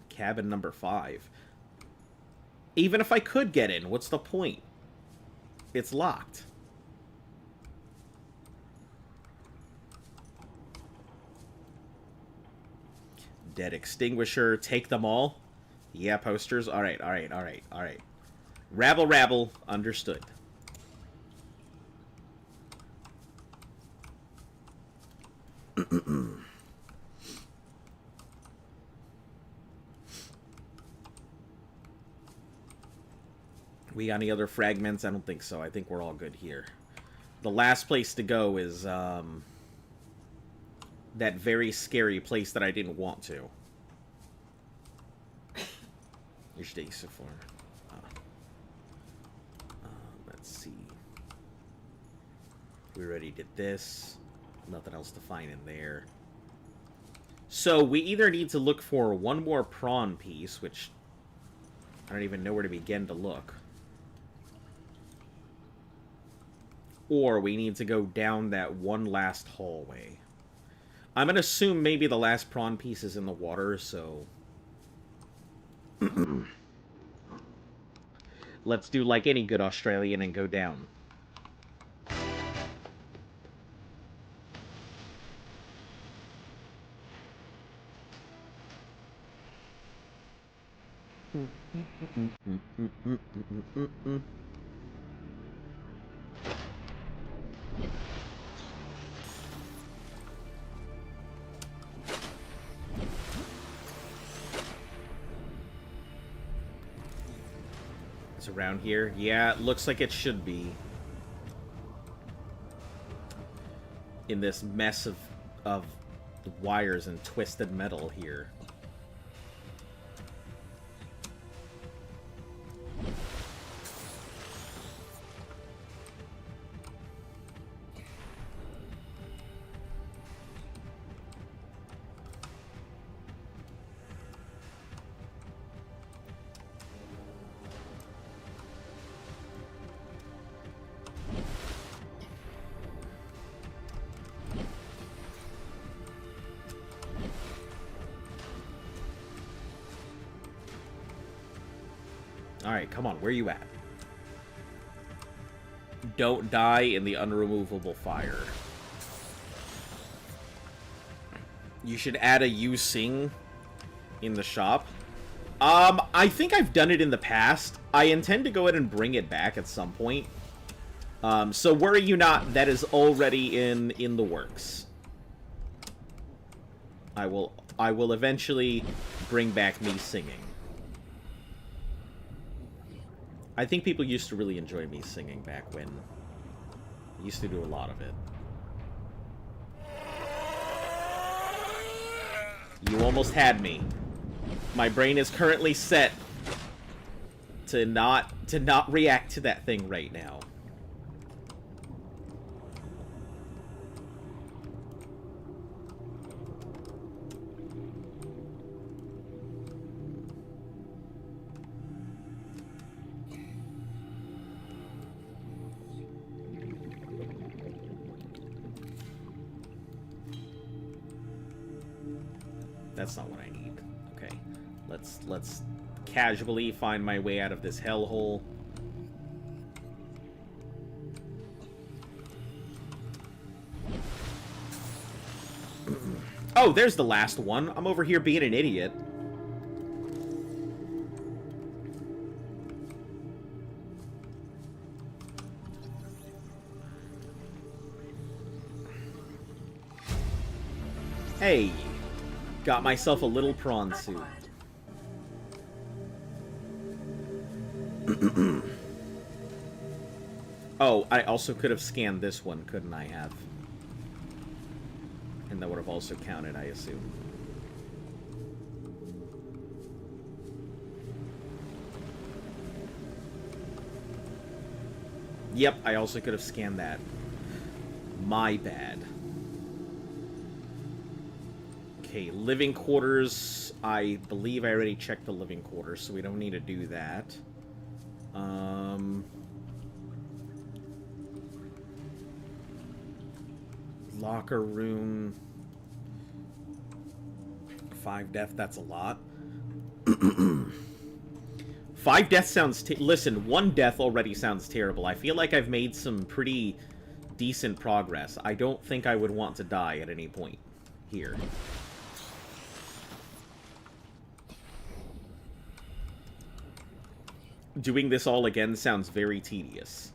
Cabin number 5. Even if I could get in, what's the point? It's locked. Dead extinguisher. Take them all? Yeah, posters. Alright, alright, alright, alright. Rabble, rabble. Understood. We got any other fragments? I don't think so. I think we're all good here. The last place to go is that very scary place that I didn't want to. Your day so far. Let's see. We already did this. Nothing else to find in there. So we either need to look for one more prawn piece, which I don't even know where to begin to look. Or we need to go down that one last hallway. I'm going to assume maybe the last prawn piece is in the water, so... Let's do like any good Australian and go down. It's around here. Yeah, it looks like it should be. in this mess of wires and twisted metal here. Alright, come on, where you at? Don't die in the unremovable fire. You should add a you sing in the shop. I think I've done it in the past. I intend to go ahead and bring it back at some point. So worry you not, that is already in the works. I will eventually bring back me singing. I think people used to really enjoy me singing back when I used to do a lot of it. You almost had me. My brain is currently set to not react to that thing right now. That's not what I need. Okay. Let's casually find my way out of this hellhole. Oh, there's the last one. I'm over here being an idiot. Hey. Got myself a little prawn suit. Oh, I also could have scanned this one, couldn't I have? And that would have also counted, I assume. Yep, I also could have scanned that. My bad. Okay, living quarters. I believe I already checked the living quarters, so we don't need to do that. Locker room. 5 death, that's a lot. 5 death sounds... Listen, 1 death already sounds terrible. I feel like I've made some pretty decent progress. I don't think I would want to die at any point here. Doing this all again sounds very tedious.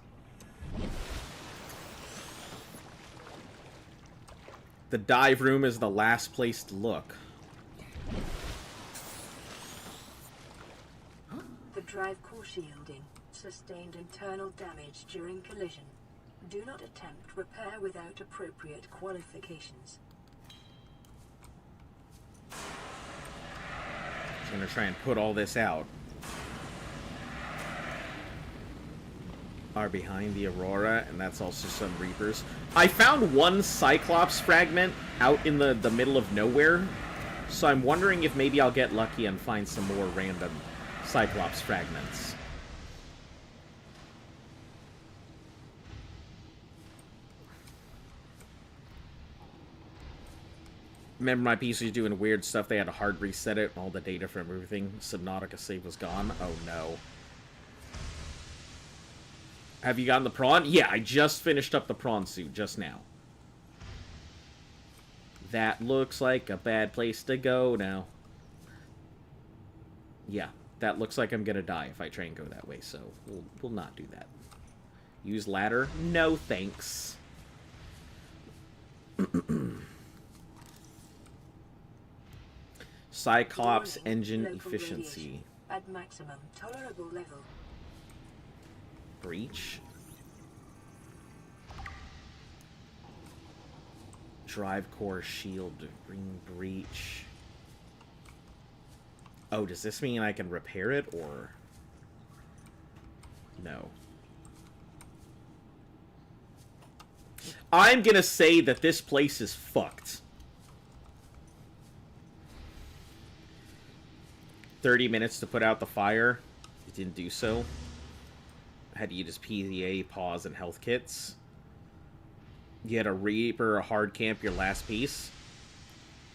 The dive room is the last place to look. The drive core shielding sustained internal damage during collision. Do not attempt repair without appropriate qualifications. I'm gonna try and put all this out. Are behind the Aurora, and that's also some Reapers. I found 1 Cyclops fragment out in the middle of nowhere, so I'm wondering if maybe I'll get lucky and find some more random Cyclops fragments. Remember my PC was doing weird stuff, they had to hard reset it, all the data from everything. Subnautica save was gone. Oh no. Have you gotten the prawn? Yeah, I just finished up the prawn suit just now. That looks like a bad place to go now. Yeah, that looks like I'm gonna die if I try and go that way, so we'll not do that. Use ladder? No thanks. Cyclops engine efficiency. At maximum tolerable level. Breach. Drive core shield, ring breach. Oh, does this mean I can repair it, or... No. I'm gonna say that this place is fucked. 30 minutes to put out the fire. It didn't do so. I had to use PDA, pause, and health kits. You had a Reaper, a hard camp, your last piece.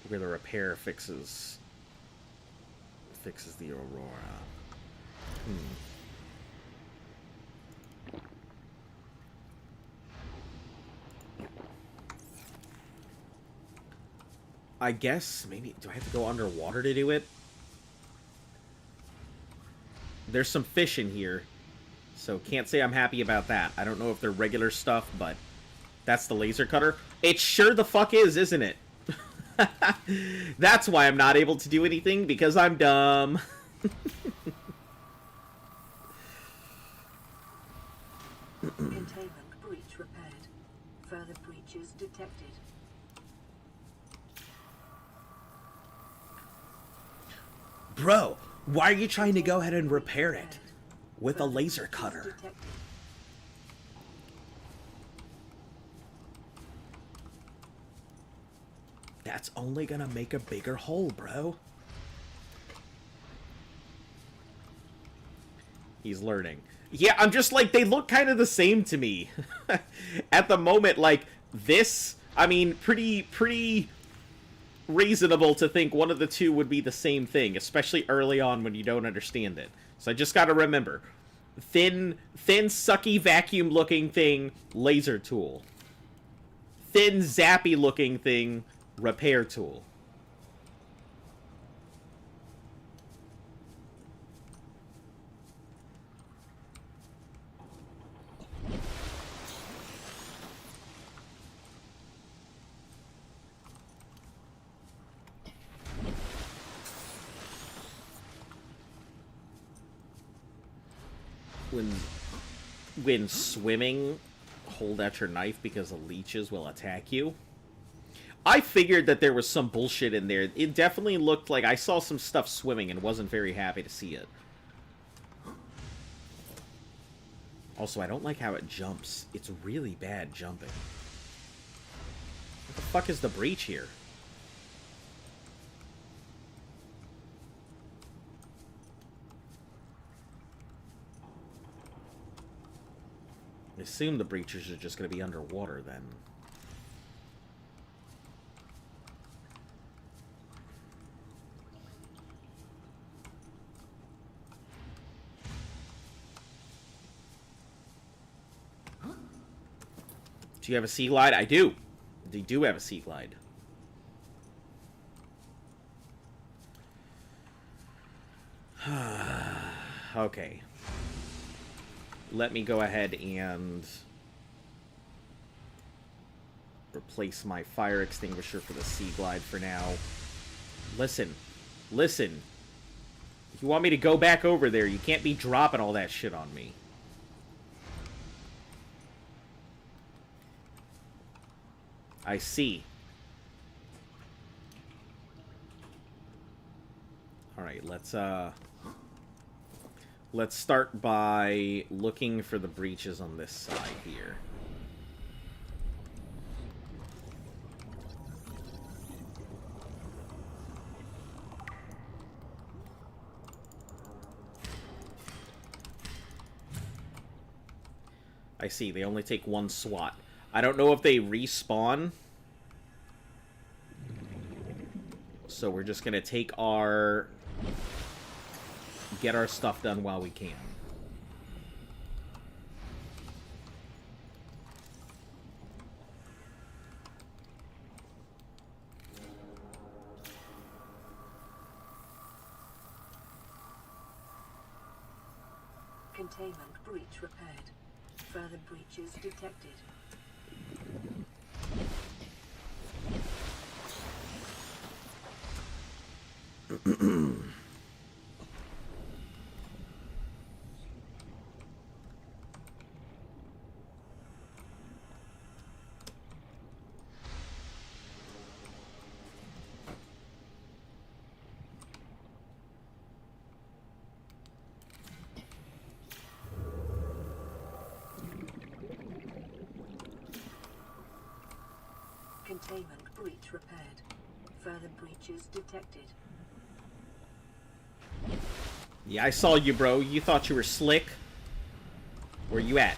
Where the repair fixes the Aurora. I guess, maybe, do I have to go underwater to do it? There's some fish in here, so can't say I'm happy about that. I don't know if they're regular stuff, but that's the laser cutter. It sure the fuck is, isn't it? That's why I'm not able to do anything, because I'm dumb. Containment breach repaired. Further breaches detected. Bro, why are you trying to go ahead and repair it with a laser cutter? That's only gonna make a bigger hole, bro. He's learning. Yeah, I'm just like, they look kind of the same to me. At the moment, like, this, I mean, pretty reasonable to think one of the two would be the same thing, especially early on when you don't understand it. So I just gotta remember. Thin, sucky, vacuum-looking thing, laser tool. Thin, zappy-looking thing, repair tool. When swimming, hold out your knife because the leeches will attack you. I figured that there was some bullshit in there. It definitely looked like I saw some stuff swimming and wasn't very happy to see it. Also, I don't like how it jumps. It's really bad jumping. What the fuck is the breach here? I assume the breaches are just going to be underwater then. Do you have a sea glide? I do. They do have a sea glide. Okay. Let me go ahead and replace my fire extinguisher for the sea glide for now. Listen. Listen. If you want me to go back over there, you can't be dropping all that shit on me. I see. Alright, let's start by looking for the breaches on this side here. I see, they only take one swat. I don't know if they respawn. So we're just gonna take our... get our stuff done while we can. Containment breach repaired. Further breaches detected. Containment breach repaired. Further breaches detected. Yeah, I saw you, bro. You thought you were slick. Where you at?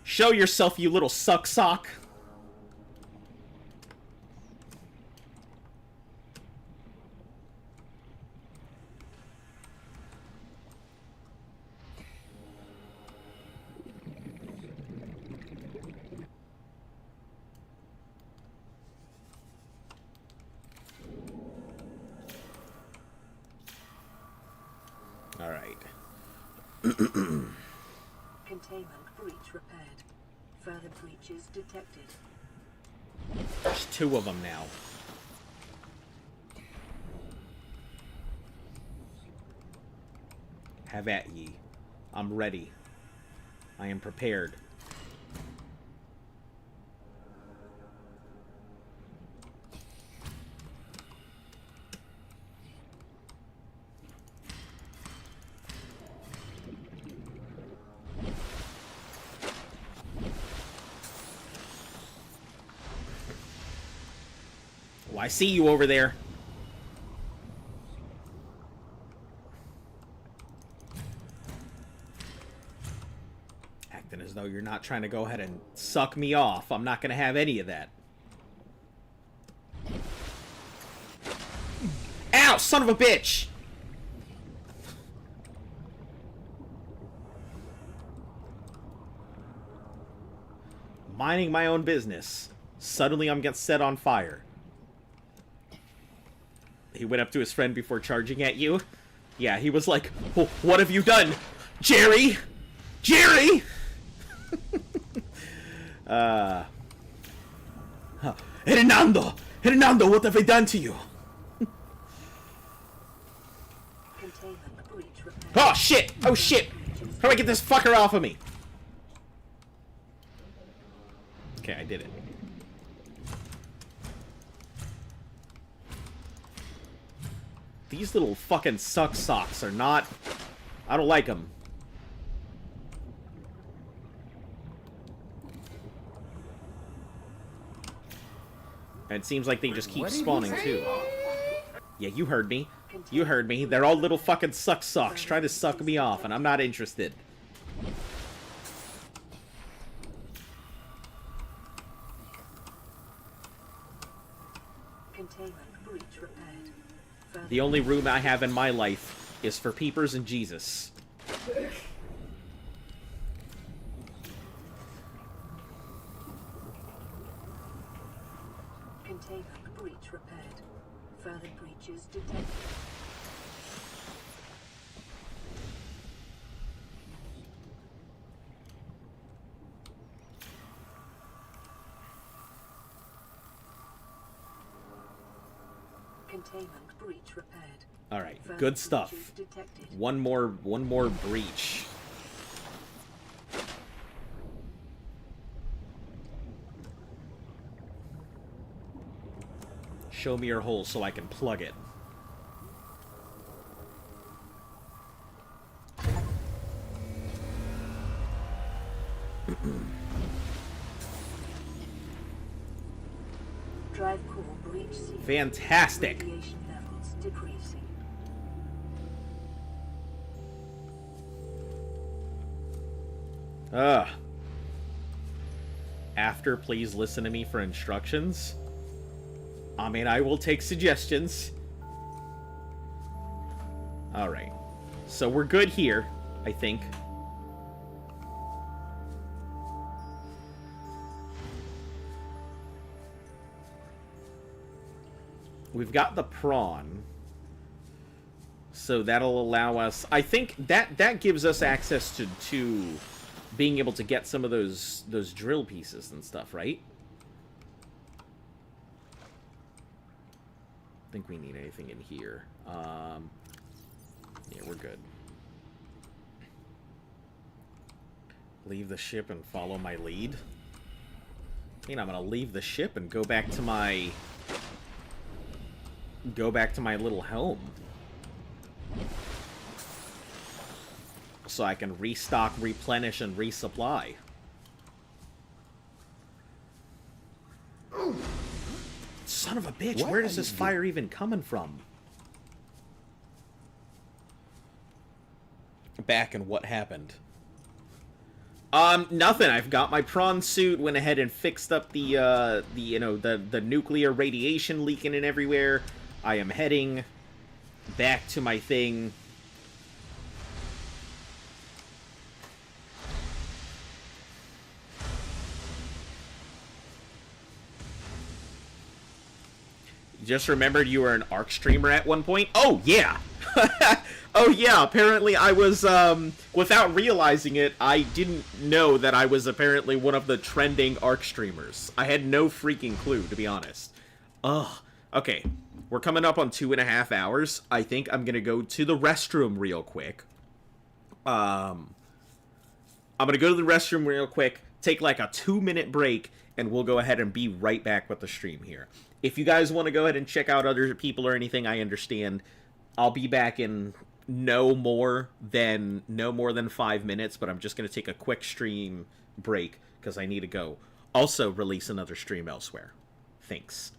Show yourself, you little suck sock. All right. Containment breach repaired. Further breaches detected. There's 2 of them now. Have at ye. I'm ready. I am prepared. Well, I see you over there. Acting as though you're not trying to go ahead and suck me off. I'm not going to have any of that. Ow, son of a bitch! Minding my own business. Suddenly I'm getting set on fire. He went up to his friend before charging at you. Yeah, he was like, oh, what have you done? Jerry! Jerry! Hernando! Hernando, what have I done to you? Containment breach repaired. Oh, shit! Oh, shit! How do I get this fucker off of me? Okay, I did it. These little fucking suck socks are not... I don't like them. And it seems like they just keep spawning, too. Yeah, you heard me. You heard me. They're all little fucking suck socks trying to suck me off, and I'm not interested. Containment breach repaired. Further The only room I have in my life is for peepers and Jesus. containment breach repaired. Further breaches detected. Containment breach repaired. All right, Further good stuff. breaches detected. One more breach. Show me your hole so I can plug it. Drive core breach sealed. Fantastic. Radiation levels decreasing. Ugh. After, please listen to me for instructions. I mean, I will take suggestions. Alright. So we're good here, I think. We've got the prawn. So that'll allow us... I think that gives us access to being able to get some of those drill pieces and stuff, right? I think we need anything in here. Yeah, we're good. Leave the ship and follow my lead. I mean, I'm gonna leave the ship and go back to my little home. so I can restock, replenish, and resupply. Son of a bitch, where does this fire even coming from? Back and what happened? Nothing. I've got my prawn suit, went ahead and fixed up the nuclear radiation leaking in everywhere. I am heading back to my thing. Just remembered you were an ARC streamer at one point? Oh, yeah! Oh, yeah, apparently I was, without realizing it, I didn't know that I was apparently one of the trending ARC streamers. I had no freaking clue, to be honest. Ugh. Okay, we're coming up on 2.5 hours. I think I'm gonna go to the restroom real quick. I'm gonna go to the restroom real quick, take like a 2-minute break, and we'll go ahead and be right back with the stream here. If you guys want to go ahead and check out other people or anything, I understand. I'll be back in no more than 5 minutes, but I'm just going to take a quick stream break because I need to go. Also release another stream elsewhere. Thanks.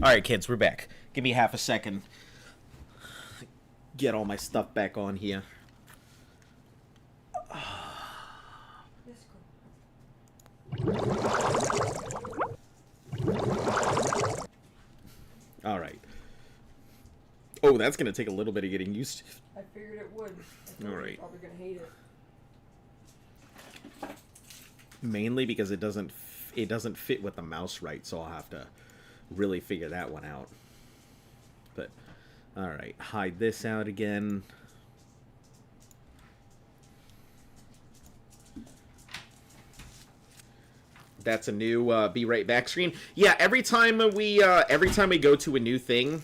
Alright, kids, we're back. Give me half a second. Get all my stuff back on here. Alright. Oh, that's gonna take a little bit of getting used to. I figured it would. Alright. Probably gonna hate it. Mainly because it doesn't fit with the mouse right, so I'll have to really figure that one out. But, alright, hide this out again. That's a new be right back screen. Yeah, every time we go to a new thing,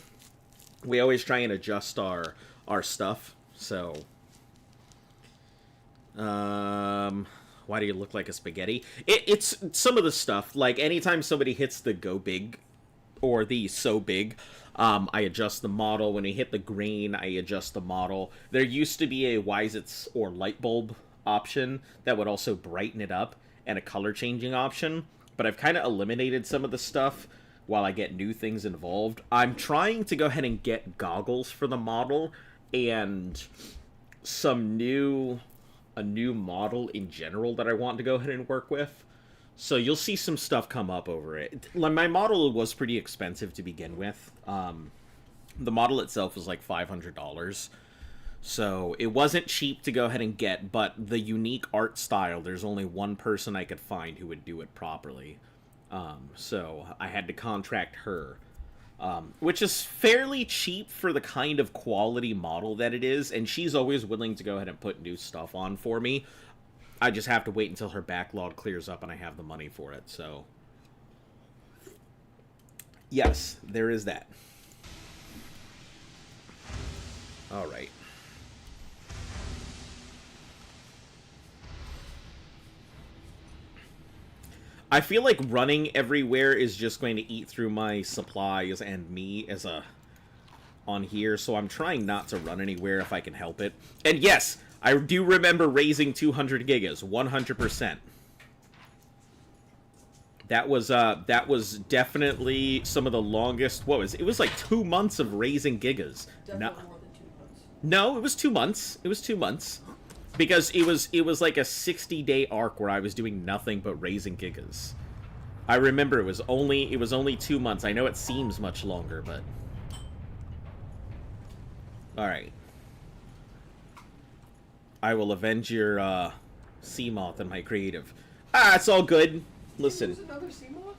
we always try and adjust our stuff. So, why do you look like a spaghetti? It's some of the stuff. Like anytime somebody hits the go big or the so big, I adjust the model. When we hit the green, I adjust the model. There used to be a Wisits or light bulb option that would also brighten it up, and a color changing option, but I've kind of eliminated some of the stuff while I get new things involved. I'm trying to go ahead and get goggles for the model and a new model in general that I want to go ahead and work with. So you'll see some stuff come up over it. My model was pretty expensive to begin with. The model itself was like $500. So it wasn't cheap to go ahead and get, but the unique art style, there's only one person I could find who would do it properly. So I had to contract her, which is fairly cheap for the kind of quality model that it is, and she's always willing to go ahead and put new stuff on for me. I just have to wait until her backlog clears up and I have the money for it, so... Yes, there is that. Alright. I feel like running everywhere is just going to eat through my supplies and me as on here, so I'm trying not to run anywhere if I can help it. And yes, I do remember raising 200 gigas, 100%. That was definitely some of the longest. It was like 2 months of raising gigas. Definitely more than 2 months. No, it was 2 months. It was 2 months. Because it was like a 60-day arc where I was doing nothing but raising gigas. I remember it was only 2 months. I know it seems much longer, but... Alright. I will avenge your, Seamoth and my creative. Ah, it's all good. Listen. Did you lose another Seamoth?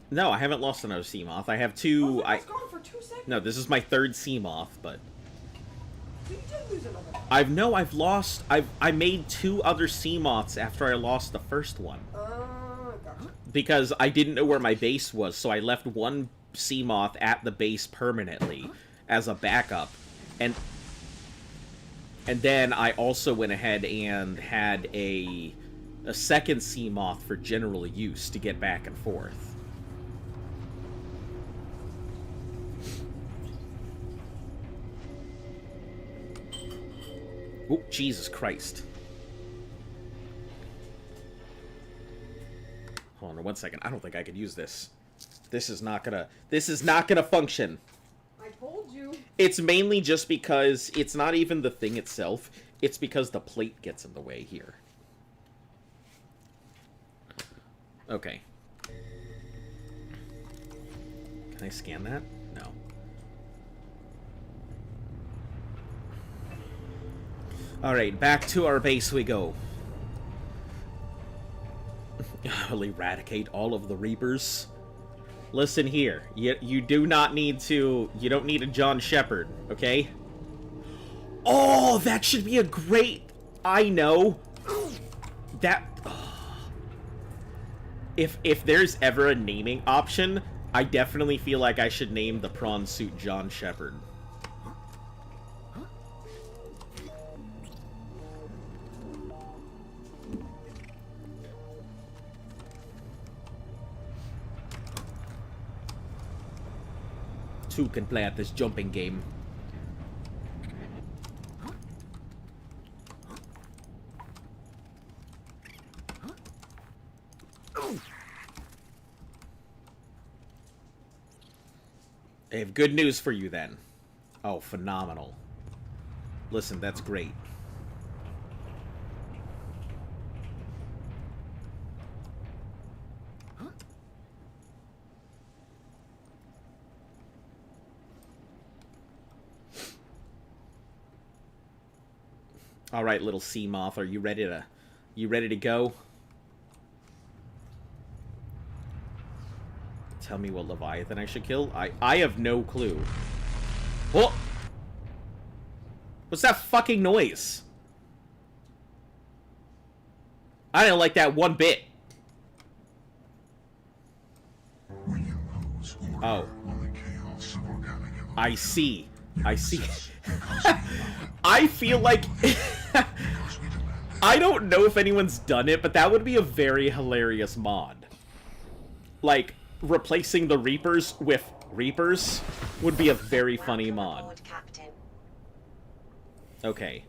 No, I haven't lost another Seamoth. I have two... I was gone for 2 seconds. No, this is my third Seamoth, but... So you did lose another one. I made 2 other Seamoths after I lost the first one. Gotcha. Because I didn't know where my base was, so I left one Seamoth at the base permanently as a backup. And then I also went ahead and had a second Seamoth for general use to get back and forth. Oh, Jesus Christ. Hold on 1 second. I don't think I could use this. This is not gonna function. I told you. It's mainly just because it's not even the thing itself. It's because the plate gets in the way here. Okay. Can I scan that? No. Alright, back to our base we go. I'll eradicate all of the Reapers. Listen here, you do not need to... You don't need a John Shepherd, okay? Oh, that should be a great... I know. That... If there's ever a naming option, I definitely feel like I should name the prawn suit John Shepherd. Two can play at this jumping game. I have good news for you then. Oh, phenomenal. Listen, that's great. All right, little sea moth, are you ready to go? Tell me what Leviathan I should kill? I have no clue. Oh! What's that fucking noise? I didn't like that one bit. Oh. I see. I see. I feel like... I don't know if anyone's done it, but that would be a very hilarious mod. Like, replacing the Reapers with Reapers would be a very funny mod. Okay.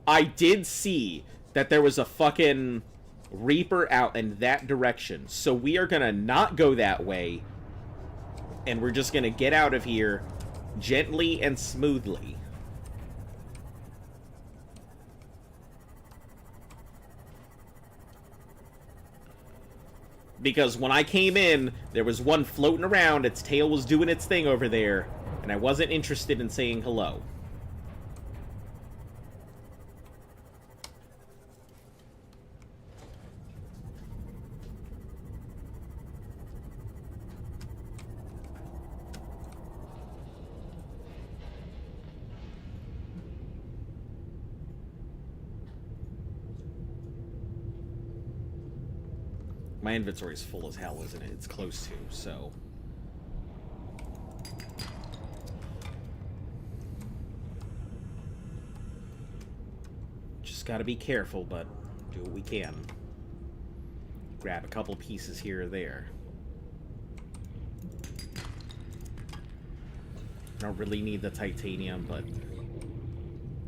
I did see that there was a fucking Reaper out in that direction, so we are gonna not go that way, and we're just gonna get out of here gently and smoothly. Because when I came in, there was one floating around, its tail was doing its thing over there, and I wasn't interested in saying hello. My inventory is full as hell, isn't it? It's close to, so... Just gotta be careful, but do what we can. Grab a couple pieces here or there. I don't really need the titanium, but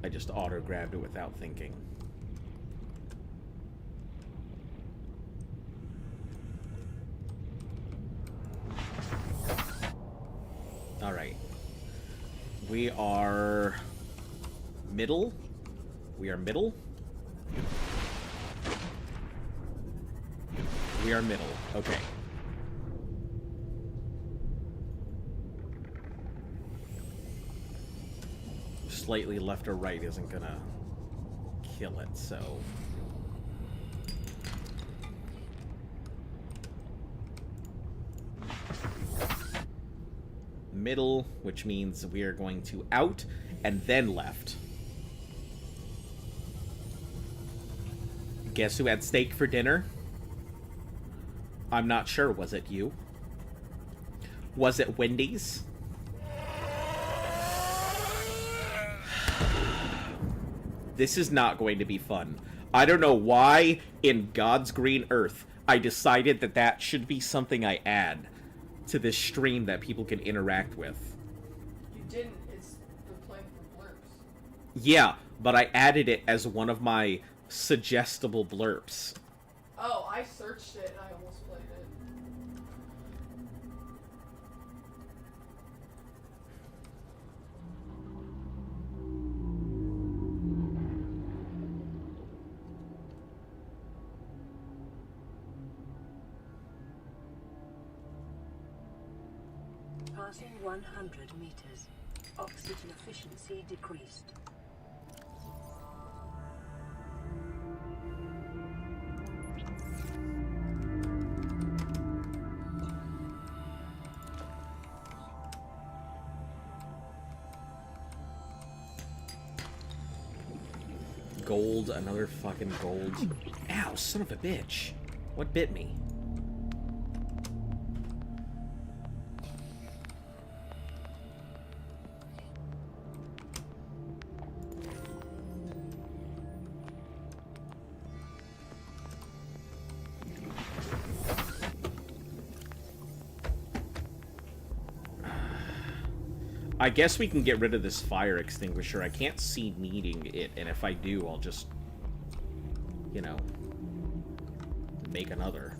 I just auto-grabbed it without thinking. Alright. We are... middle? We are middle? We are middle. Okay. Slightly left or right isn't gonna kill it, so... middle, which means we are going to out and then left. Guess who had steak for dinner? I'm not sure. Was it you? Was it Wendy's? This is not going to be fun. I don't know why in God's green earth I decided that that should be something I add to this stream that people can interact with. You didn't. It's the playing for blurps. Yeah, but I added it as one of my suggestible blurps. Oh, I searched it and I almost played it. Passing 100 meters. Oxygen efficiency decreased. Gold, another fucking gold. Ow, son of a bitch. What bit me? I guess we can get rid of this fire extinguisher. I can't see needing it, and if I do, I'll just, you know, make another.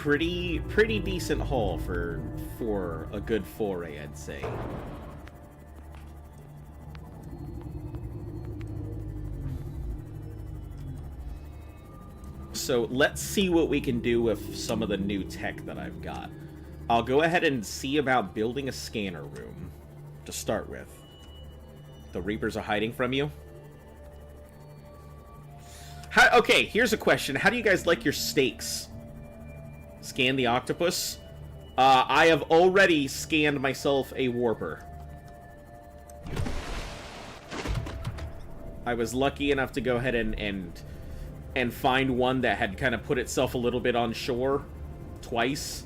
pretty decent haul for a good foray, I'd say. So let's see what we can do with some of the new tech that I've got. I'll go ahead and see about building a scanner room to start with. The Reapers are hiding from you? Okay, here's a question. How do you guys like your steaks? Scan the octopus? I have already scanned myself a warper. I was lucky enough to go ahead and find one that had kind of put itself a little bit on shore twice.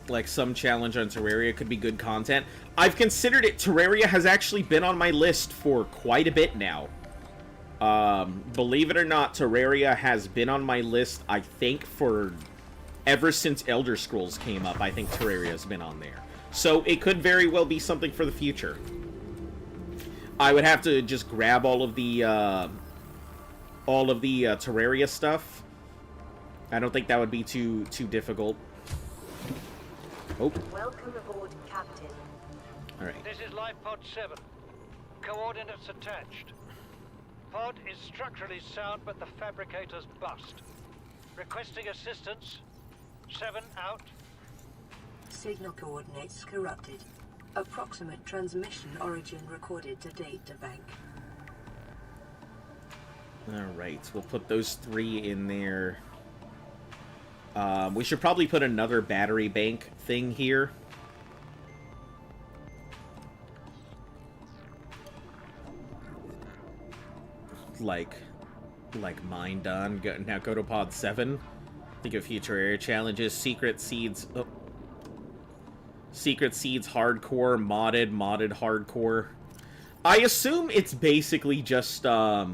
Like some challenge on Terraria could be good content. I've considered it. Terraria has actually been on my list for quite a bit now. Believe it or not, Terraria has been on my list, I think, for ever since Elder Scrolls came up. I think Terraria has been on there. So it could very well be something for the future. I would have to just grab all of the Terraria stuff. I don't think that would be too difficult. Oh. Welcome aboard, Captain. Alright. This is Life Pod 7. Coordinates attached. Pod is structurally sound, but the fabricators bust. Requesting assistance. 7 out. Signal coordinates corrupted. Approximate transmission origin recorded to data bank. Alright, we'll put those 3 in there. We should probably put another battery bank thing here. Like mine done. Now go to pod 7. Think of future area challenges. Secret Seeds. Oh. Secret Seeds hardcore. Modded hardcore. I assume it's basically just, like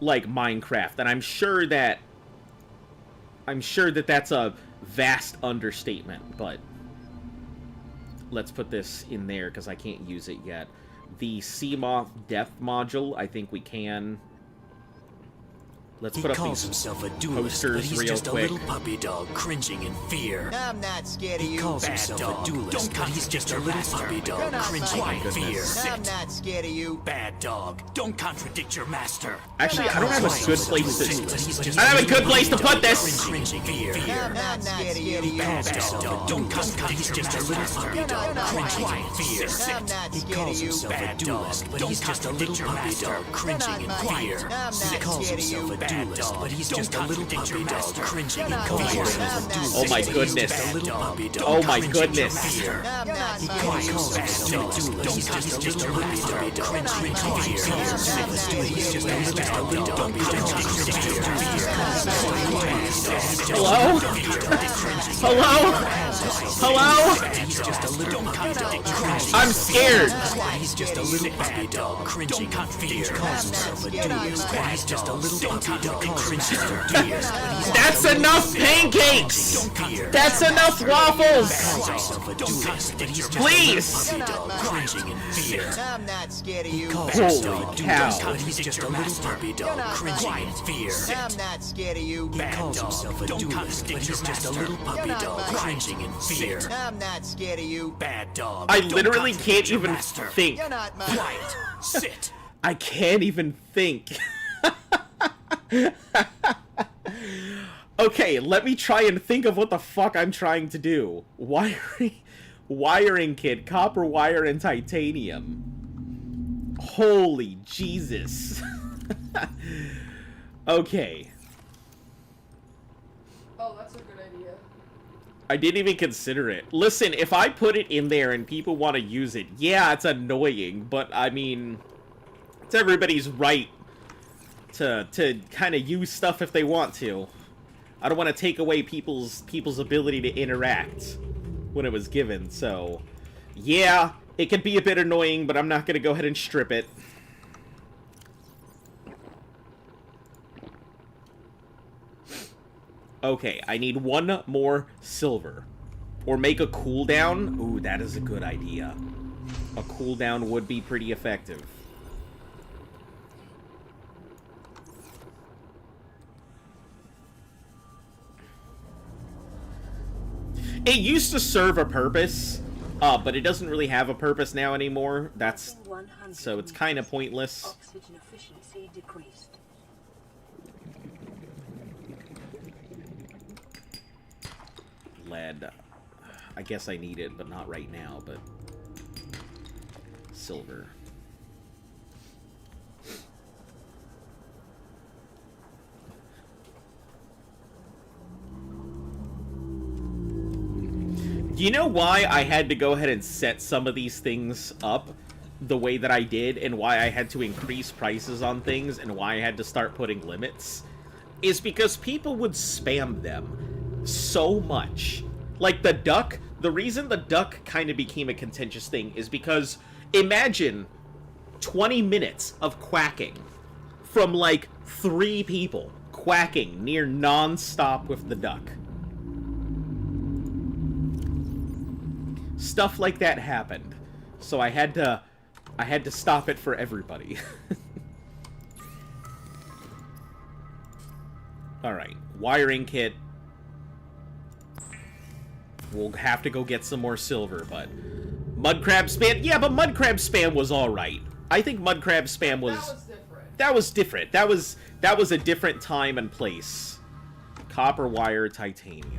Minecraft. And I'm sure that that's a vast understatement, but let's put this in there because I can't use it yet. The Seamoth Death module, I think we can. Let's put up these himself a duelist, posters but he's real just quick. a little puppy dog cringing in fear. I'm not scared of He you. calls Bad himself dog. a duelist, but he's just a little puppy You're dog not cringing my in fear. I'm not scared of you. Bad dog, don't contradict your master. Actually, I don't have a good place to. I I have a good place to put this. Cringing in fear. I'm not scared of you. Bad dog, don't contradict your master. He's just a little puppy dog cringing in fear. I'm not He scared of calls you. himself a duelist, but he's just a little puppy dog cringing in fear. He calls himself a duelist, but he's just a little puppy dog cringing in fear. Oh my goodness. Oh my goodness. I'm not He scared of you. calls himself a duelist. He's just a little puppy dog cringing in fear. He's just a little puppy dog cringing in fear. Hello? Hello? Hello? He's just a little puppy dog cringing. I'm scared. He's just a little puppy dog cringing in fear. He calls himself a duelist. He's just a little puppy dog cringing in fear. That's enough pancakes. That's enough waffles. Please. I'm not scared of you. Holy cow. He's just a little puppy dog cringing in fear. I'm not scared of you. He calls himself a duelist, but he's just a little puppy dog cringing in fear. I'm not scared of you. Bad dog. I literally can't even think. You're not my. Quiet. Sit. I can't even think. Okay, let me try and think of what the fuck I'm trying to do. Wiring kit, copper wire and titanium. Holy Jesus. Okay. Oh, that's a good idea. I didn't even consider it. Listen, if I put it in there and people want to use it, yeah, it's annoying, but I mean, it's everybody's right to kind of use stuff if they want to. I don't want to take away people's ability to interact when it was given, so yeah, it can be a bit annoying, but I'm not going to go ahead and strip it. Okay, I need one more silver. Or make a cooldown. Ooh, that is a good idea. A cooldown would be pretty effective. It used to serve a purpose, but it doesn't really have a purpose now anymore. That's so it's kind of pointless. Oxygen efficiency decreased. Lead. I guess I need it, but not right now, but silver. Do you know why I had to go ahead and set some of these things up the way that I did, and why I had to increase prices on things, and why I had to start putting limits? Is because people would spam them so much. Like the duck, the reason the duck kind of became a contentious thing is because imagine 20 minutes of quacking from like 3 people quacking near non-stop with the duck. Stuff like that happened, so I had to stop it for everybody. All right, wiring kit. We'll have to go get some more silver, but mud crab spam. Yeah, but mud crab spam was all right. I think mud crab spam was. That was different. That was a different time and place. Copper wire, titanium.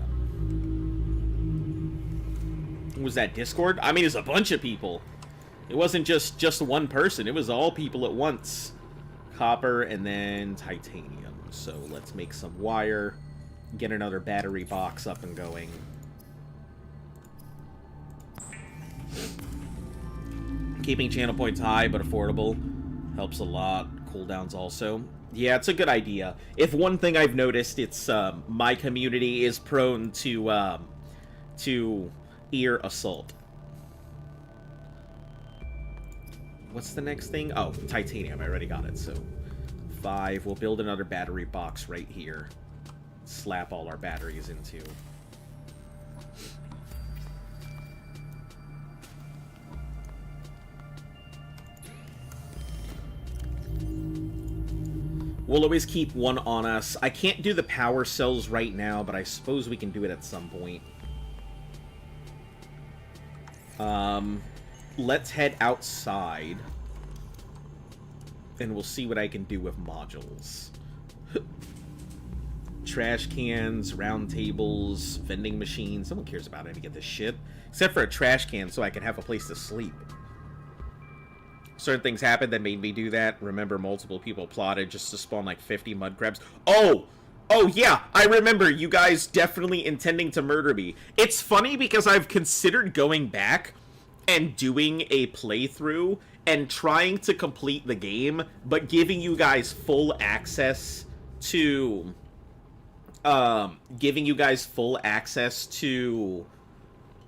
Was that Discord? I mean, it's a bunch of people. It wasn't just one person. It was all people at once. Copper and then titanium. So let's make some wire. Get another battery box up and going. Keeping channel points high but affordable helps a lot. Cooldowns also. Yeah, it's a good idea. If one thing I've noticed, it's my community is prone to ear assault. What's the next thing? Oh, titanium. I already got it. So 5. We'll build another battery box right here. Slap all our batteries into. We'll always keep one on us. I can't do the power cells right now, but I suppose we can do it at some point. Let's head outside. And we'll see what I can do with modules. Trash cans, round tables, vending machines. Someone cares about any of this shit. Except for a trash can so I can have a place to sleep. Certain things happened that made me do that. Remember, multiple people plotted just to spawn like 50 mud crabs. Oh! Oh, yeah, I remember you guys definitely intending to murder me. It's funny because I've considered going back and doing a playthrough and trying to complete the game, but giving you guys full access to... giving you guys full access to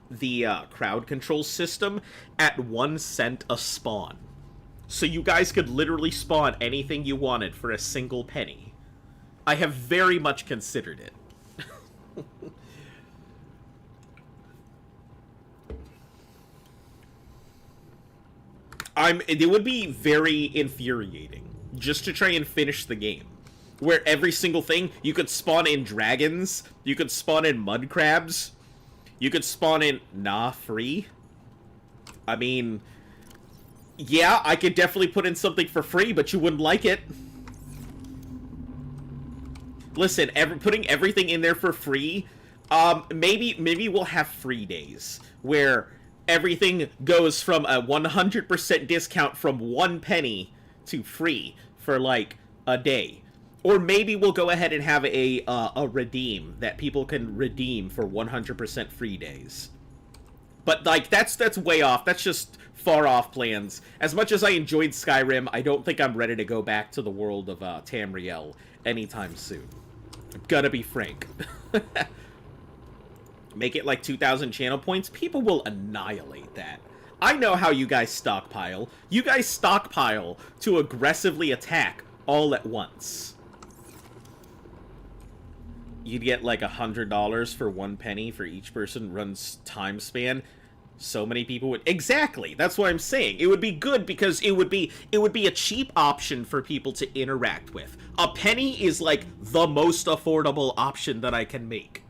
the crowd control system at 1 cent a spawn. So you guys could literally spawn anything you wanted for a single penny. I have very much considered it. It would be very infuriating just to try and finish the game. Where every single thing, you could spawn in dragons, you could spawn in mud crabs, you could spawn in... Nah, free? I mean... Yeah, I could definitely put in something for free, but you wouldn't like it. Listen, putting everything in there for free, maybe we'll have free days, where everything goes from a 100% discount from 1 penny to free for, like, a day. Or maybe we'll go ahead and have a redeem that people can redeem for 100% free days. But, like, that's way off. That's just far off plans. As much as I enjoyed Skyrim, I don't think I'm ready to go back to the world of Tamriel anytime soon. I'm gonna be frank. Make it like 2,000 channel points? People will annihilate that. I know how you guys stockpile. You guys stockpile to aggressively attack all at once. you'd get like $100 for 1 penny for each person runs time span. So many people would... Exactly! That's what I'm saying. It would be good because it would be a cheap option for people to interact with. A penny is like the most affordable option that I can make.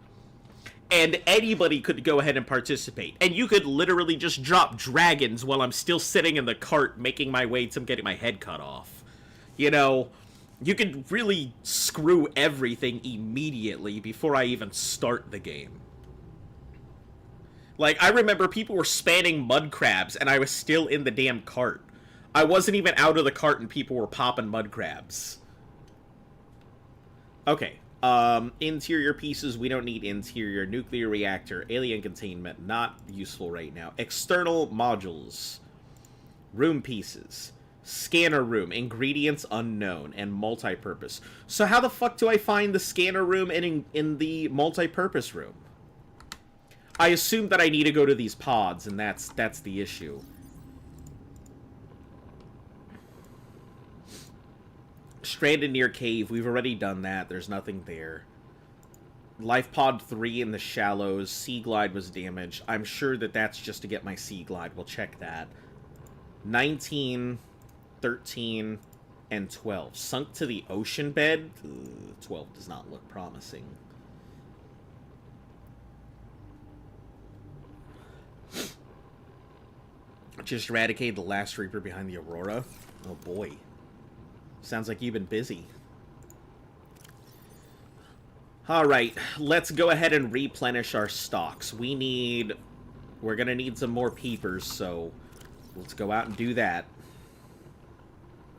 And anybody could go ahead and participate. And you could literally just drop dragons while I'm still sitting in the cart making my way to getting my head cut off. You know, you could really screw everything immediately before I even start the game. Like, I remember people were spanning mud crabs, and I was still in the damn cart. I wasn't even out of the cart, and people were popping mud crabs. Okay. Interior pieces, we don't need interior. Nuclear reactor, alien containment, not useful right now. External modules. Room pieces. Scanner room, ingredients unknown, and multi-purpose. So how the fuck do I find the scanner room and in the multi-purpose room? I assume that I need to go to these pods, and that's the issue. Stranded near cave, we've already done that. There's nothing there. Life pod 3 in the shallows. Sea glide was damaged. I'm sure that that's just to get my sea glide. We'll check that. 19, 13, and 12. Sunk to the ocean bed. 12 does not look promising. Just eradicated the last Reaper behind the Aurora. Oh boy. Sounds like you've been busy. Alright, let's go ahead and replenish our stocks. We're gonna need some more peepers, so let's go out and do that.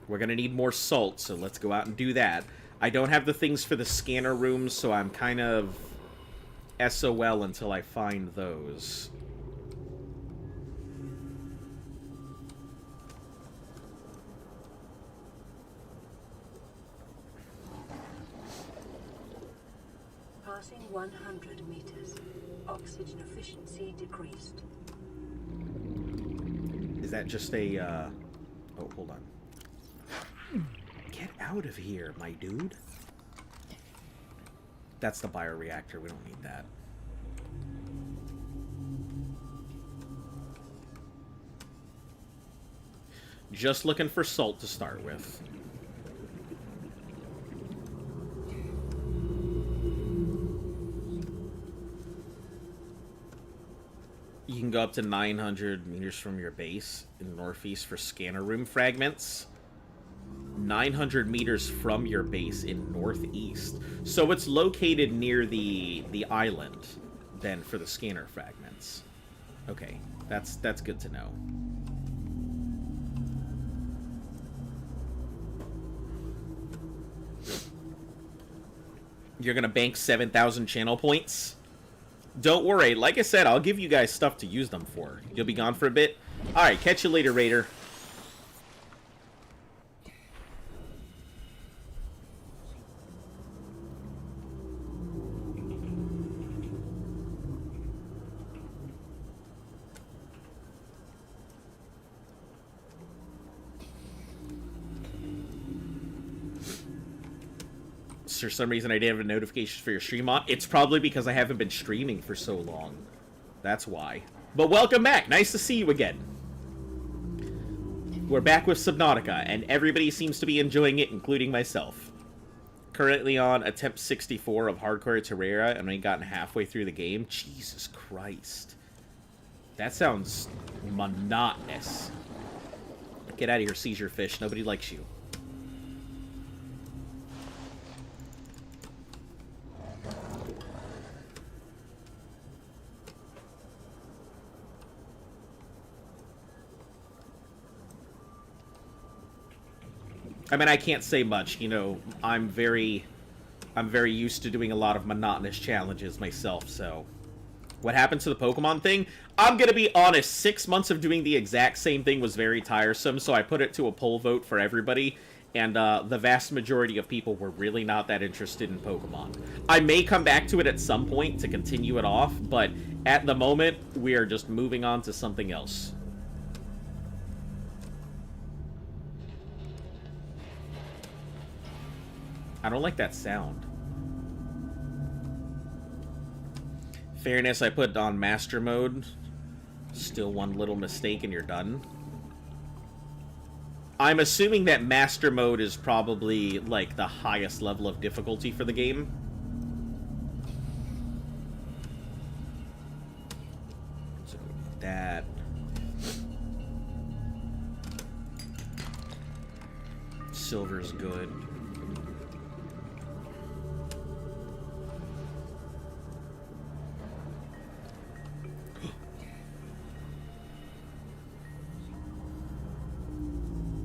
We're gonna need more salt, so let's go out and do that. I don't have the things for the scanner rooms, so I'm kind of SOL until I find those. Passing 100 meters. Oxygen efficiency decreased. Is that just a, Oh, hold on. Get out of here, my dude. That's the bioreactor. We don't need that. Just looking for salt to start with. You can go up to 900 meters from your base in the northeast for scanner room fragments. 900 meters from your base in northeast. So it's located near the island, then, for the scanner fragments. Okay, that's good to know. You're gonna bank 7,000 channel points? Don't worry, like I said, I'll give you guys stuff to use them for. You'll be gone for a bit? Alright, catch you later, Raider. For some reason I didn't have a notification for your stream on. It's probably because I haven't been streaming for so long. That's why. But welcome back. Nice to see you again. We're back with Subnautica, and everybody seems to be enjoying it, including myself. Currently on attempt 64 of Hardcore Terraria, and I've gotten halfway through the game. Jesus Christ. That sounds monotonous. Get out of here, seizure fish. Nobody likes you. I mean, I can't say much, you know, I'm very used to doing a lot of monotonous challenges myself, so... What happened to the Pokemon thing? I'm gonna be honest, 6 months of doing the exact same thing was very tiresome, so I put it to a poll vote for everybody, and the vast majority of people were really not that interested in Pokemon. I may come back to it at some point to continue it off, but at the moment, we are just moving on to something else. I don't like that sound. fairness, I put on master mode. Still one little mistake and you're done. I'm assuming that master mode is probably, like, the highest level of difficulty for the game. So, that... Silver's good.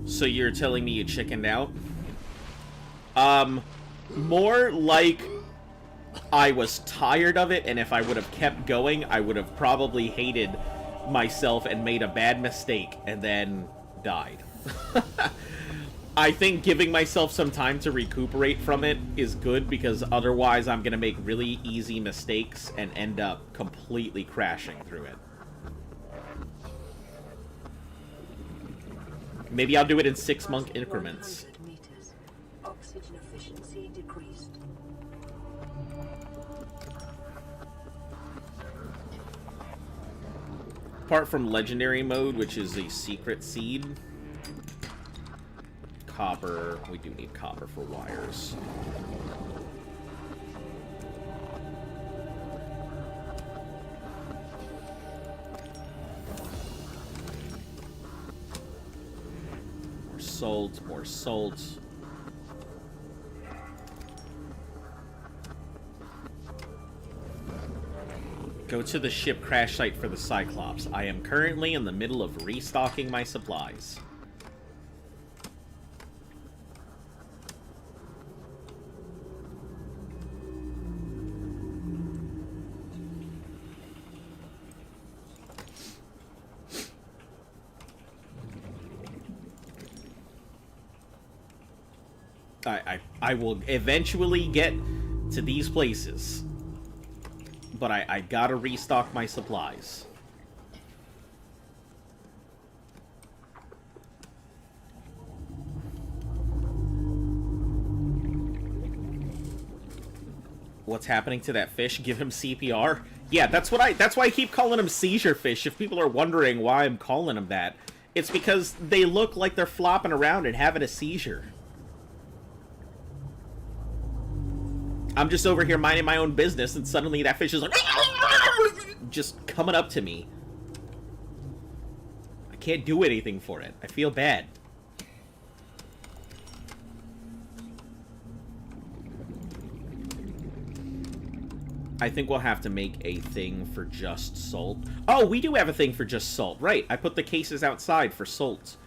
So you're telling me you chickened out? More like I was tired of it, and if I would have kept going, I would have probably hated myself and made a bad mistake, and then died. I think giving myself some time to recuperate from it is good, because otherwise I'm going to make really easy mistakes and end up completely crashing through it. Maybe I'll do it in 6-month increments. 100 meters. Oxygen efficiency decreased. Apart from legendary mode, which is a secret seed. Copper. We do need copper for wires. More salt, more salt. Go to the ship crash site for the Cyclops. I am currently in the middle of restocking my supplies. I will eventually get to these places. But I gotta restock my supplies. What's happening to that fish? Give him CPR? Yeah, that's why I keep calling him seizure fish. If people are wondering why I'm calling them that, it's because they look like they're flopping around and having a seizure. I'm just over here minding my own business, and suddenly that fish is like... just coming up to me. I can't do anything for it. I feel bad. I think we'll have to make a thing for just salt. Oh, we do have a thing for just salt. Right, I put the cases outside for salt.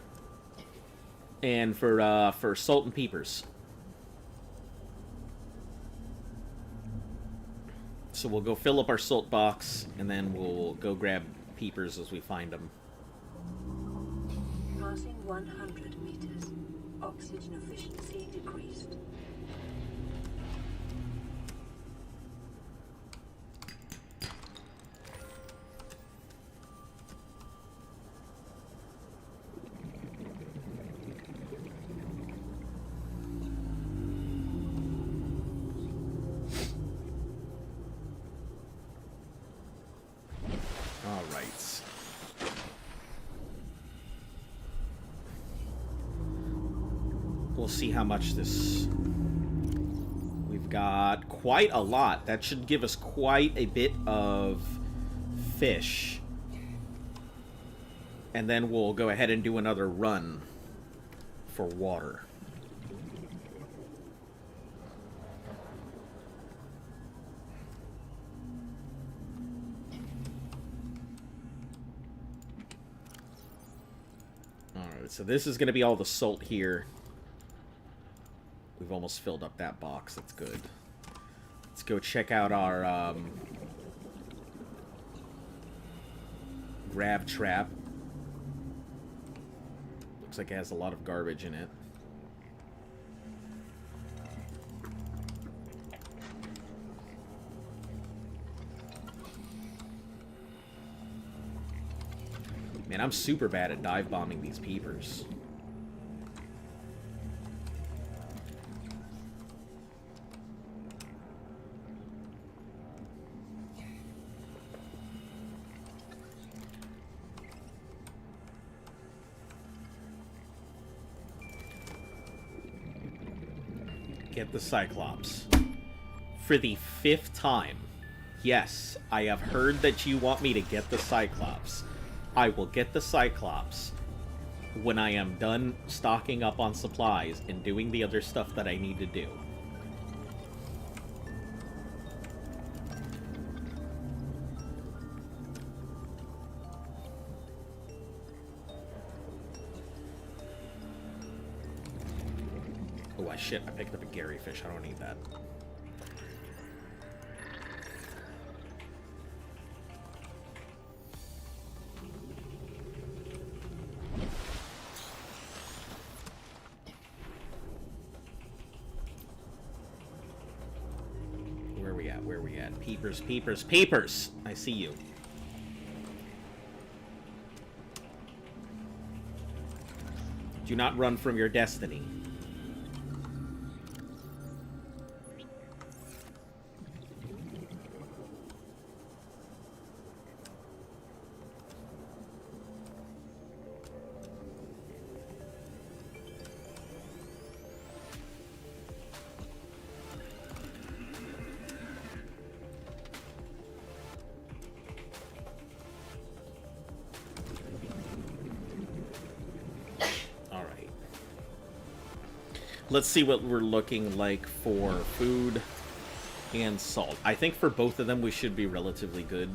And for salt and peepers. So we'll go fill up our salt box, and then we'll go grab peepers as we find them. Passing 100 meters. Oxygen efficiency decreased. Alright. We'll see how much this... We've got quite a lot. That should give us quite a bit of fish. And then we'll go ahead and do another run for water. Alright, so this is going to be all the salt here. We've almost filled up that box. That's good. Let's go check out our grab trap. Looks like it has a lot of garbage in it. Man, I'm super bad at dive bombing these peepers. Get the Cyclops. For the 5th time. Yes, I have heard that you want me to get the Cyclops. I will get the Cyclops when I am done stocking up on supplies and doing the other stuff that I need to do. Oh, shit, I picked up a Gary fish. I don't need that. Where we at? Peepers, peepers, peepers! I see you. Do not run from your destiny. Let's see what we're looking like for food and salt. I think for both of them we should be relatively good.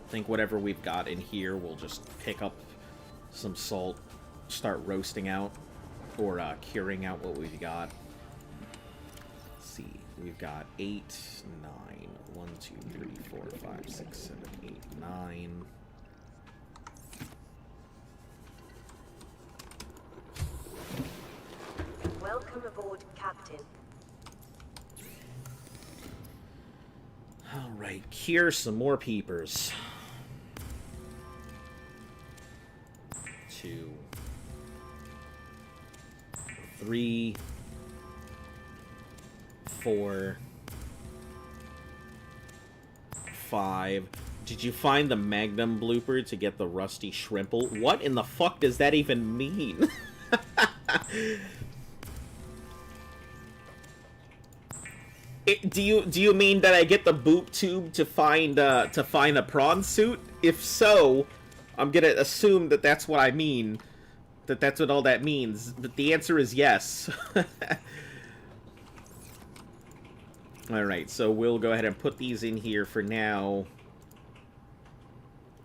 I think whatever we've got in here, we'll just pick up some salt, start roasting out, or curing out what we've got. Let's see, we've got 8, 9, 1, 2, 3, 4, 5, 6, 7, 8, 9. Welcome aboard, Captain. Alright, cure some more peepers. 2, 3, 4, 5. Did you find the Magnum blooper to get the rusty shrimple? What in the fuck does that even mean? Do you mean that I get the boop tube to find a prawn suit? If so, I'm gonna assume that that's what I mean. That's what all that means. But the answer is yes. Alright, so we'll go ahead and put these in here for now.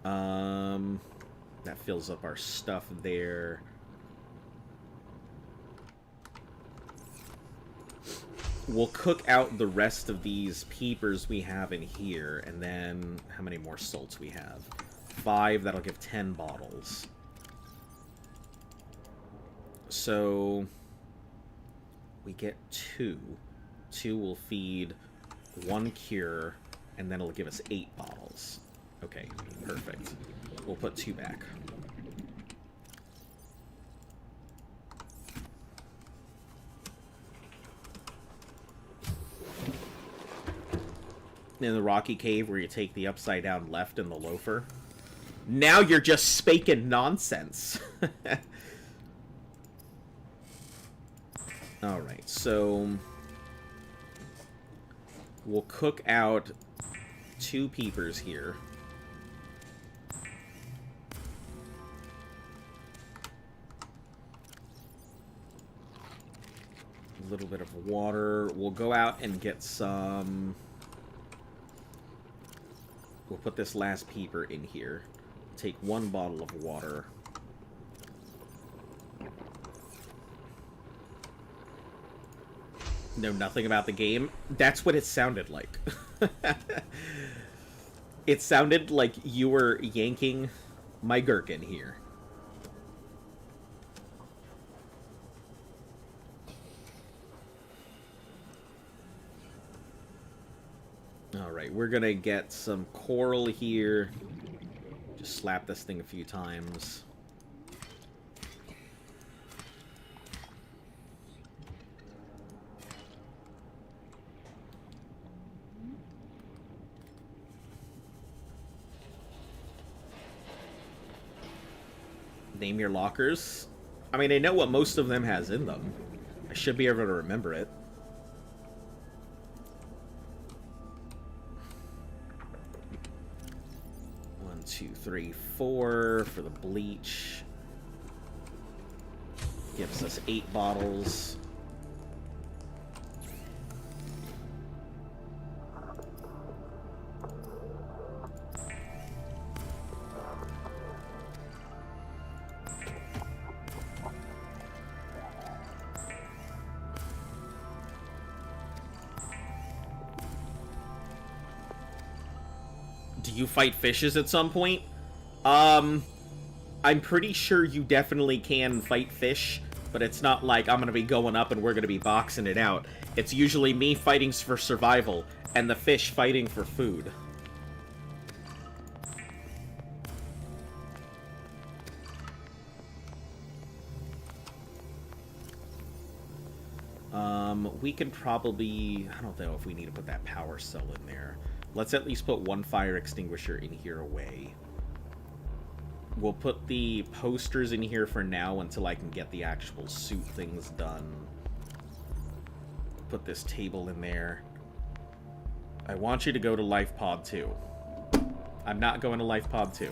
That fills up our stuff there. We'll cook out the rest of these peepers we have in here, and then how many more salts we have? 5, that'll give 10 bottles. So we get 2. 2 will feed 1 cure, and then it'll give us 8 bottles. Okay, perfect. We'll put 2 back. In the rocky cave where you take the upside down left in the loafer. Now you're just spaking nonsense. Alright, so we'll cook out 2 peepers here. A little bit of water. We'll go out and get some... We'll put this last peeper in here. Take 1 bottle of water. Know nothing about the game? That's what it sounded like. It sounded like you were yanking my gherkin here. Alright, we're gonna get some coral here. Just slap this thing a few times. Name your lockers. I mean, I know what most of them has in them. I should be able to remember it. One, two, three, four for the bleach. Gives us 8 bottles. Do you fight fishes at some point? I'm pretty sure you definitely can fight fish, but it's not like I'm gonna be going up and we're gonna be boxing it out. It's usually me fighting for survival, and the fish fighting for food. We can probably... I don't know if we need to put that power cell in there. Let's at least put one fire extinguisher in here away. We'll put the posters in here for now until I can get the actual suit things done. Put this table in there. I want you to go to Life Pod 2. I'm not going to Life Pod 2.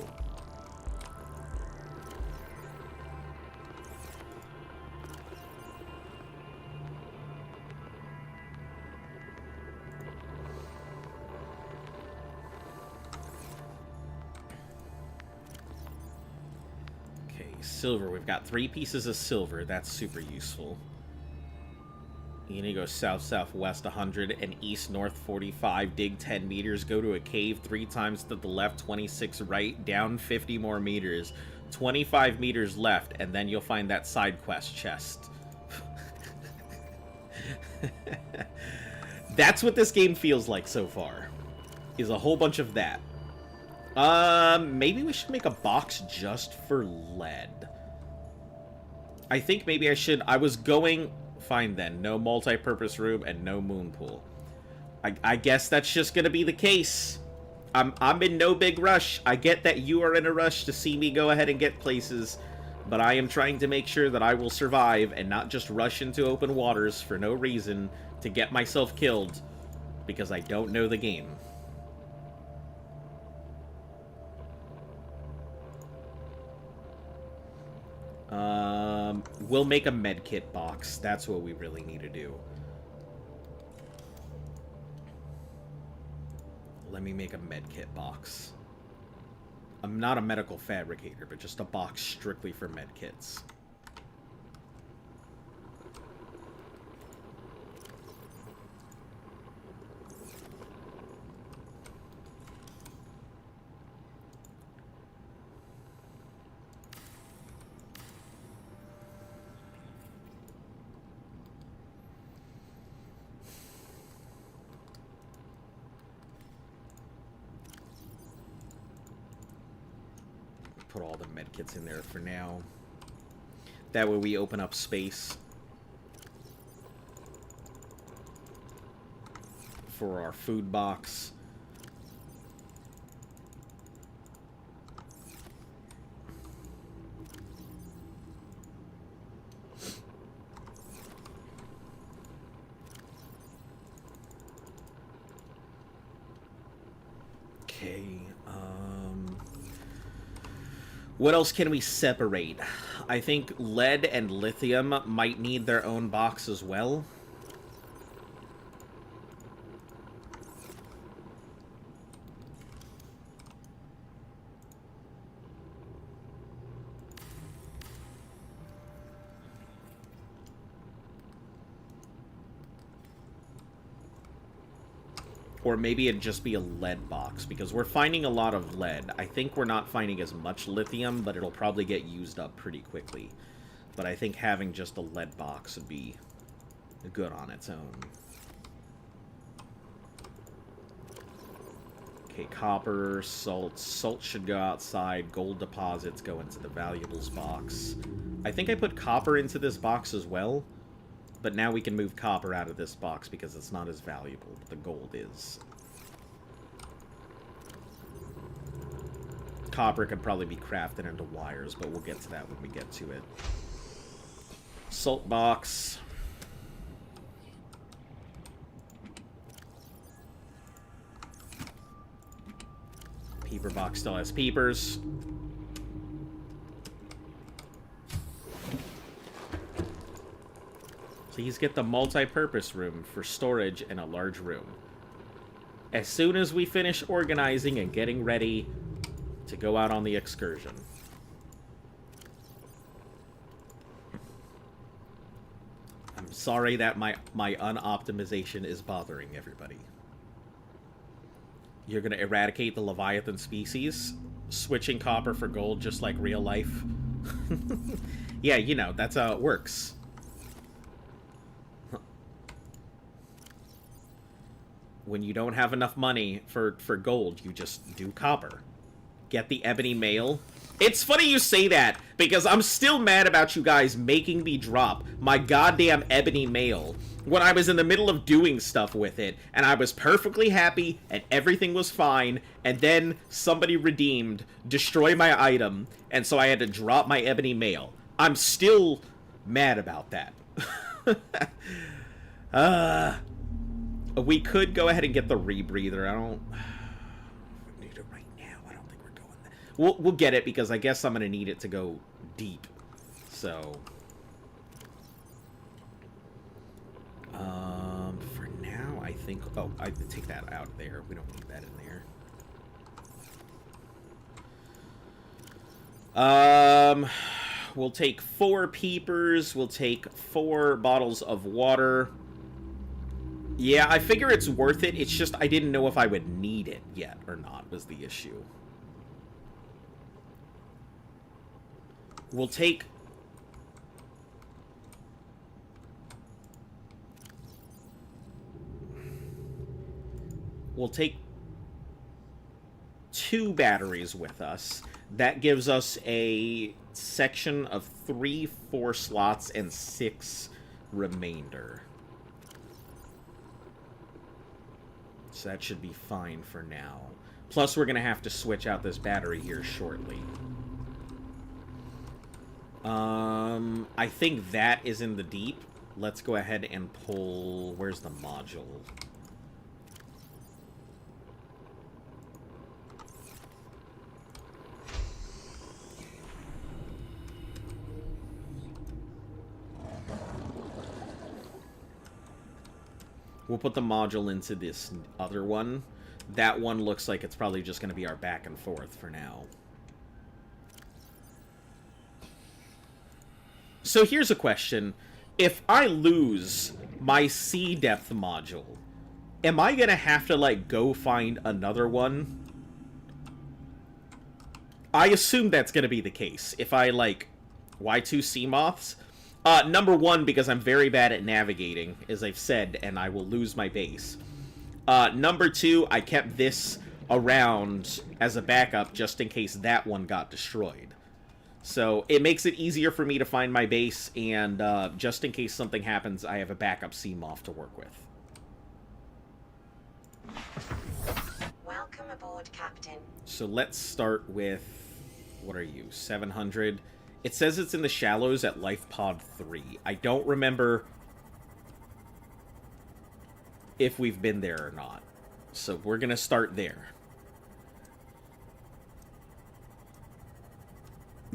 Silver. We've got 3 pieces of silver. That's super useful. You need to go south-southwest 100 and east-north 45. Dig 10 meters. Go to a cave 3 times to the left, 26 right. Down 50 more meters. 25 meters left, and then you'll find that side quest chest. That's what this game feels like so far. Is a whole bunch of that. Maybe we should make a box just for lead. I think maybe I should... I was going... Fine then. No multi-purpose room and no moon pool. I guess that's just gonna be the case. I'm in no big rush. I get that you are in a rush to see me go ahead and get places, but I am trying to make sure that I will survive and not just rush into open waters for no reason to get myself killed because I don't know the game. We'll make a medkit box. That's what we really need to do. Let me make a medkit box. I'm not a medical fabricator, but just a box strictly for medkits. Put all the medkits in there for now. That way we open up space for our food box. Okay, what else can we separate? I think lead and lithium might need their own box as well. Or maybe it'd just be a lead box, because we're finding a lot of lead. I think we're not finding as much lithium, but it'll probably get used up pretty quickly. But I think having just a lead box would be good on its own. Okay, copper, salt. Salt should go outside. Gold deposits go into the valuables box. I think I put copper into this box as well. But now we can move copper out of this box because it's not as valuable, but the gold is. copper could probably be crafted into wires, but we'll get to that when we get to it. Salt box. Peeper box still has peepers. Please get the multi-purpose room for storage in a large room. As soon as we finish organizing and getting ready to go out on the excursion. I'm sorry that my unoptimization is bothering everybody. You're gonna eradicate the Leviathan species, switching copper for gold just like real life. Yeah, you know, that's how it works. When you don't have enough money for gold, you just do copper. Get the ebony mail. It's funny you say that, because I'm still mad about you guys making me drop my goddamn ebony mail when I was in the middle of doing stuff with it, and I was perfectly happy, and everything was fine, and then somebody redeemed, destroyed my item, and so I had to drop my ebony mail. I'm still mad about that. We could go ahead and get the rebreather. I don't need it right now. I don't think we're going there. We'll get it because I guess I'm gonna need it to go deep. So, for now, I think. Oh, I take that out there. We don't need that in there. We'll take 4 peepers. We'll take 4 bottles of water. Yeah, I figure it's worth it. It's just I didn't know if I would need it yet or not was the issue. We'll take... We'll take 2 batteries with us. That gives us a section of 3 4 slots and 6 remainder. So that should be fine for now. Plus, we're going to have to switch out this battery here shortly. I think that is in the deep. Let's go ahead and pull... Where's the module? We'll put the module into this other one. That one looks like it's probably just going to be our back and forth for now. So here's a question. If I lose my sea depth module, am I going to have to, like, go find another one? I assume that's going to be the case. If I, like, Y2 sea moths... number 1, because I'm very bad at navigating, as I've said, and I will lose my base. Number 2, I kept this around as a backup just in case that one got destroyed. So it makes it easier for me to find my base, and just in case something happens, I have a backup sea moth to work with. Welcome aboard, Captain. So let's start with... What are you? 700... It says it's in the shallows at Life Pod 3. I don't remember if we've been there or not. So we're going to start there.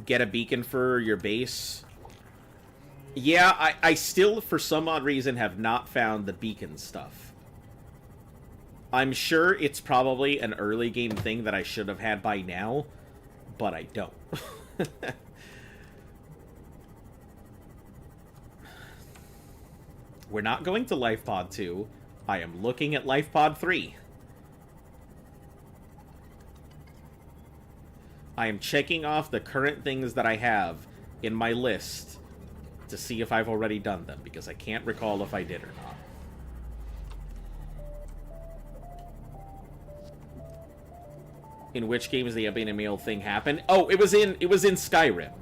Get a beacon for your base. Yeah, I still, for some odd reason, have not found the beacon stuff. I'm sure it's probably an early game thing that I should have had by now, but I don't. We're not going to Life Pod 2. I am looking at Life Pod 3. I am checking off the current things that I have in my list to see if I've already done them, because I can't recall if I did or not. In which game is the ebony mail thing happen? Oh, it was in Skyrim.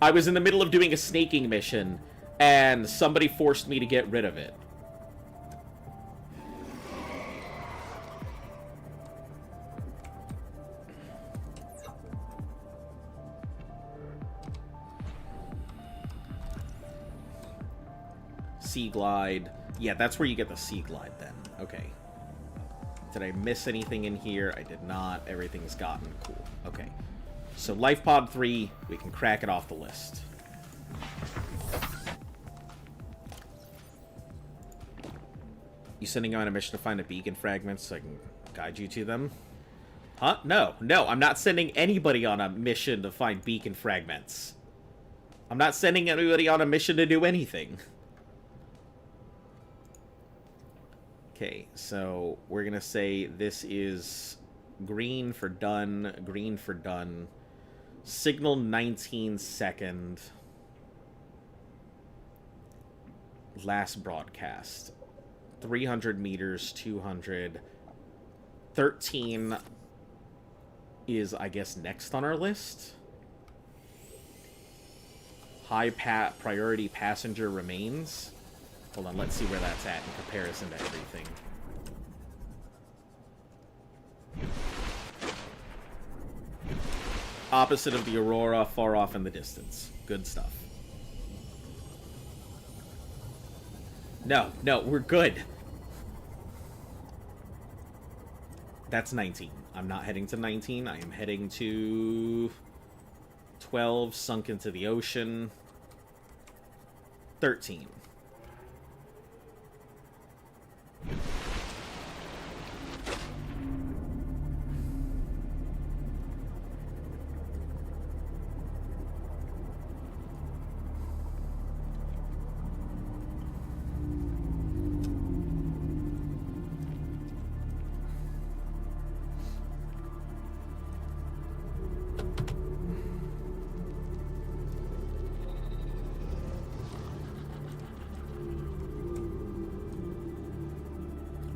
I was in the middle of doing a snaking mission, and somebody forced me to get rid of it. Sea Glide. Yeah, that's where you get the Sea Glide then. Okay. Did I miss anything in here? I did not. Everything's gotten cool. Okay. So Life Pod 3, we can crack it off the list. You sending on a mission to find a beacon fragment so I can guide you to them? Huh? No. No, I'm not sending anybody on a mission to find beacon fragments. I'm not sending anybody on a mission to do anything. Okay, so we're gonna say this is green for done, green for done. Signal 19 second. Last broadcast. 300 meters, 200. 13 is, I guess, next on our list. High priority passenger remains. Hold on, let's see where that's at in comparison to everything. Opposite of the Aurora, far off in the distance. Good stuff. No, no, we're good. That's 19. I'm not heading to 19. I am heading to 12, sunk into the ocean. 13.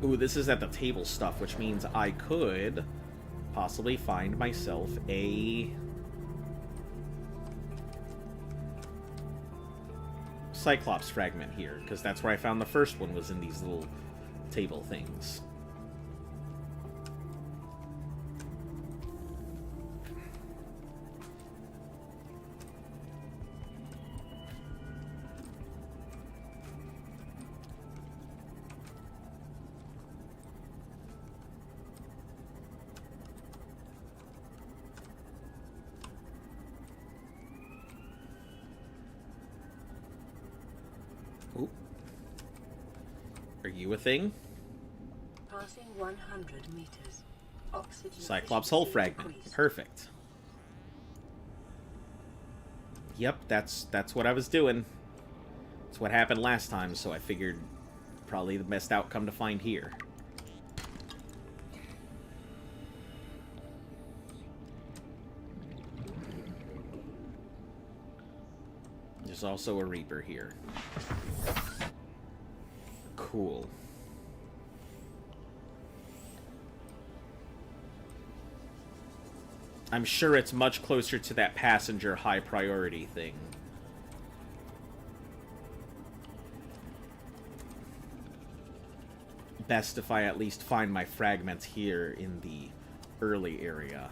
Ooh, this is at the table stuff, which means I could possibly find myself a Cyclops fragment here, because that's where I found the first one, was in these little table things. Are you a thing? Passing 100 meters. Oxygen Cyclops hull efficiency fragment. increased. Perfect. Yep, that's what I was doing. That's what happened last time, so I figured probably the best outcome to find here. There's also a Reaper here. Cool. I'm sure it's much closer to that passenger high priority thing. Best if I at least find my fragments here in the early area.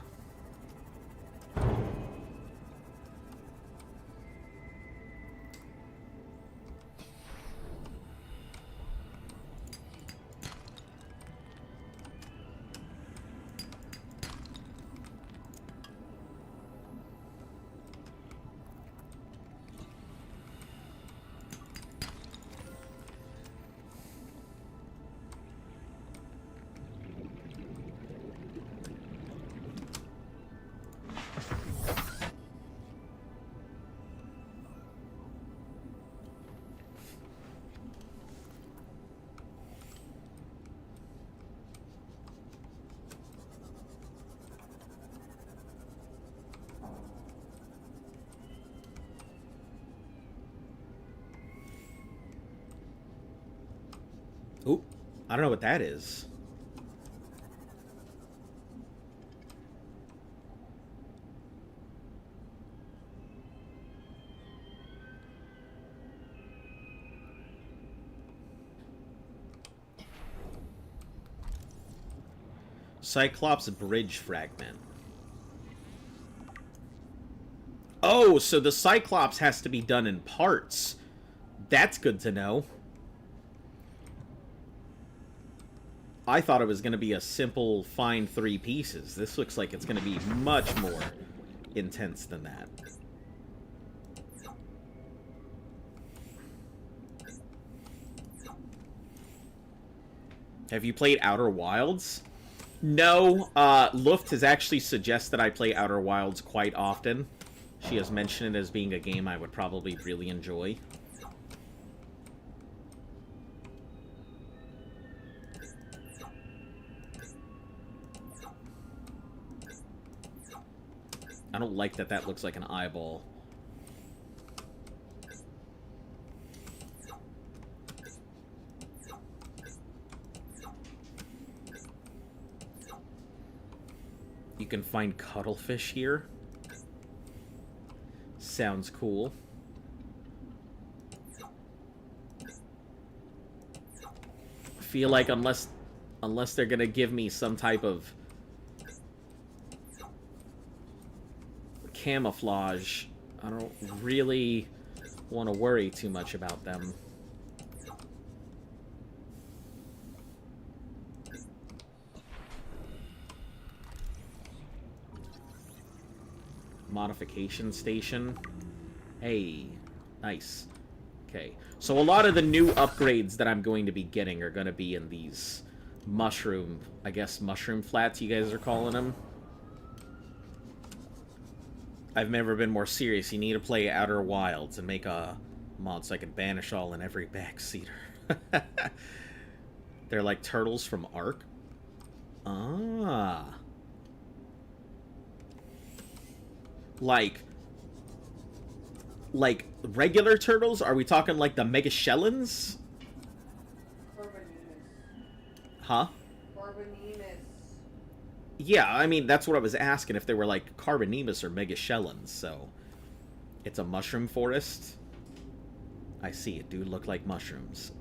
Ooh, I don't know what that is. Cyclops bridge fragment. Oh, so the Cyclops has to be done in parts. That's good to know. I thought it was going to be a simple find 3 pieces. This looks like it's going to be much more intense than that. Have you played Outer Wilds? No, Luft has actually suggested I play Outer Wilds quite often. She has mentioned it as being a game I would probably really enjoy. I don't like that that looks like an eyeball. You can find cuttlefish here. Sounds cool. I feel like unless they're gonna give me some type of camouflage, I don't really want to worry too much about them. Modification station. Hey, nice. Okay, so a lot of the new upgrades that I'm going to be getting are going to be in these mushroom, I guess mushroom flats you guys are calling them. I've never been more serious. You need to play Outer Wilds and make a mod so I can banish all and every backseater. They're like turtles from Ark. Ah. Like regular turtles? Are we talking like the Mega Shellens? Huh? Yeah, I mean, that's what I was asking, if they were like Carbonemus or Mega Shellens, so... It's a mushroom forest? I see, it do look like mushrooms.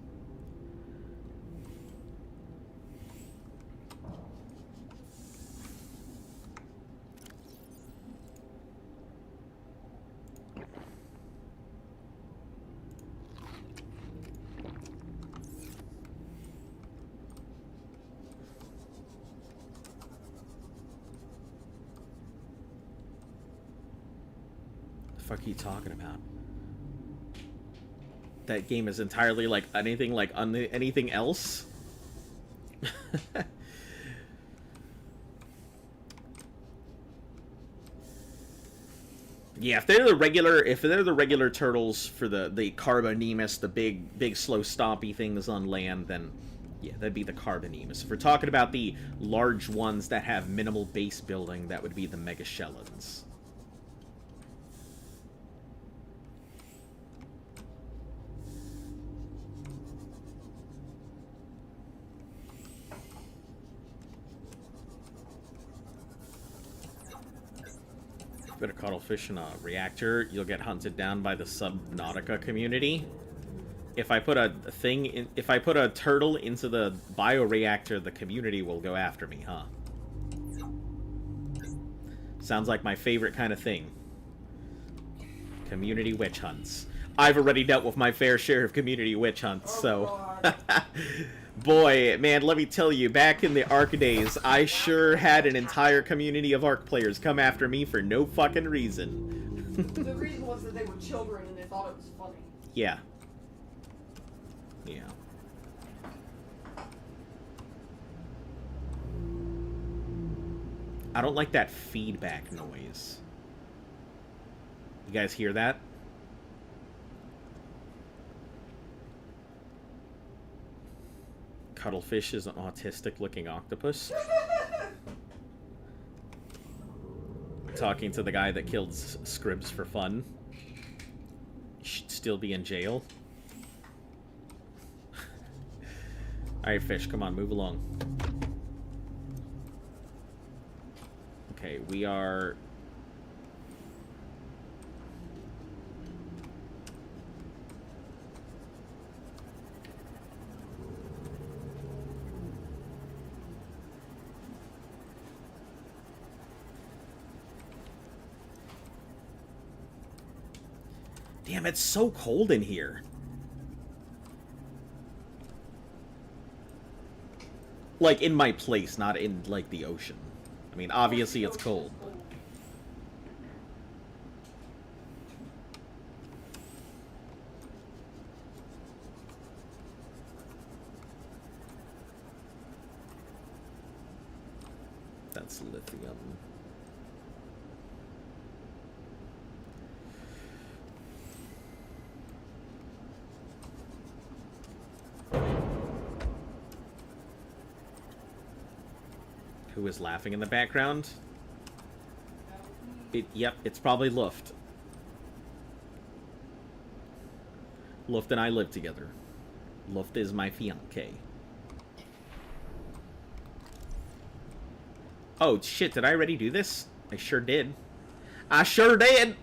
The fuck are you talking about? That game is entirely like anything else? Yeah, if they're the regular turtles for the Carbonemus, the big slow stompy things on land, then yeah, that'd be the Carbonemus. If we're talking about the large ones that have minimal base building, that would be the Mega Shellens. Put a cuttlefish in a reactor, you'll get hunted down by the Subnautica community. If I put a turtle into the bioreactor, the community will go after me, huh? Sounds like my favorite kind of thing. Community witch hunts. I've already dealt with my fair share of community witch hunts, so... Boy, man, let me tell you, back in the Ark days, I sure had an entire community of Ark players come after me for no fucking reason. The reason was that they were children and they thought it was funny. Yeah. Yeah. I don't like that feedback noise. You guys hear that? Cuttlefish is an autistic-looking octopus. Talking to the guy that killed Scribs for fun. He should still be in jail. Alright, fish, come on, move along. Okay, we are... Damn, it's so cold in here. Like, in my place, not in, like, the ocean. I mean, obviously it's cold. That's lithium. Who is laughing in the background? Yep, it's probably Luft. Luft and I live together. Luft is my fiancé. Oh, shit, did I already do this? I sure did. I sure did!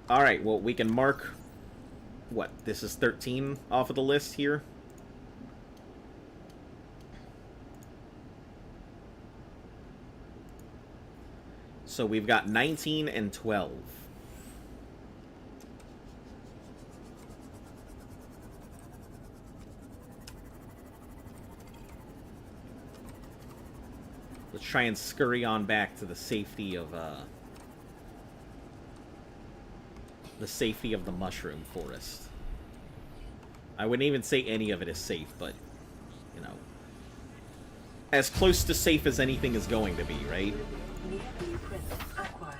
Alright, well, we can mark... What, this is 13 off of the list here? So we've got 19 and 12. Let's try and scurry on back to the safety of the mushroom forest. I wouldn't even say any of it is safe, but, you know, as close to safe as anything is going to be, right? New blueprint acquired.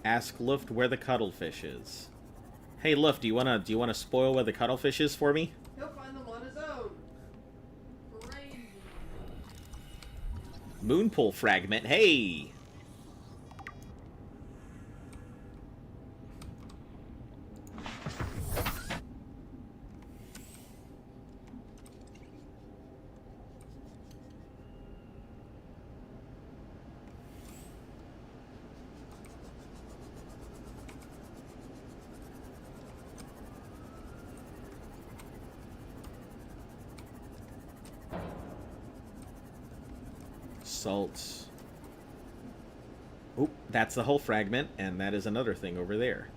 Ask Luft where the cuttlefish is. Hey Luft, do you wanna spoil where the cuttlefish is for me? He'll find them on his own. Crazy. Moonpool fragment, hey! Salt. Oop, that's the whole fragment, and that is another thing over there.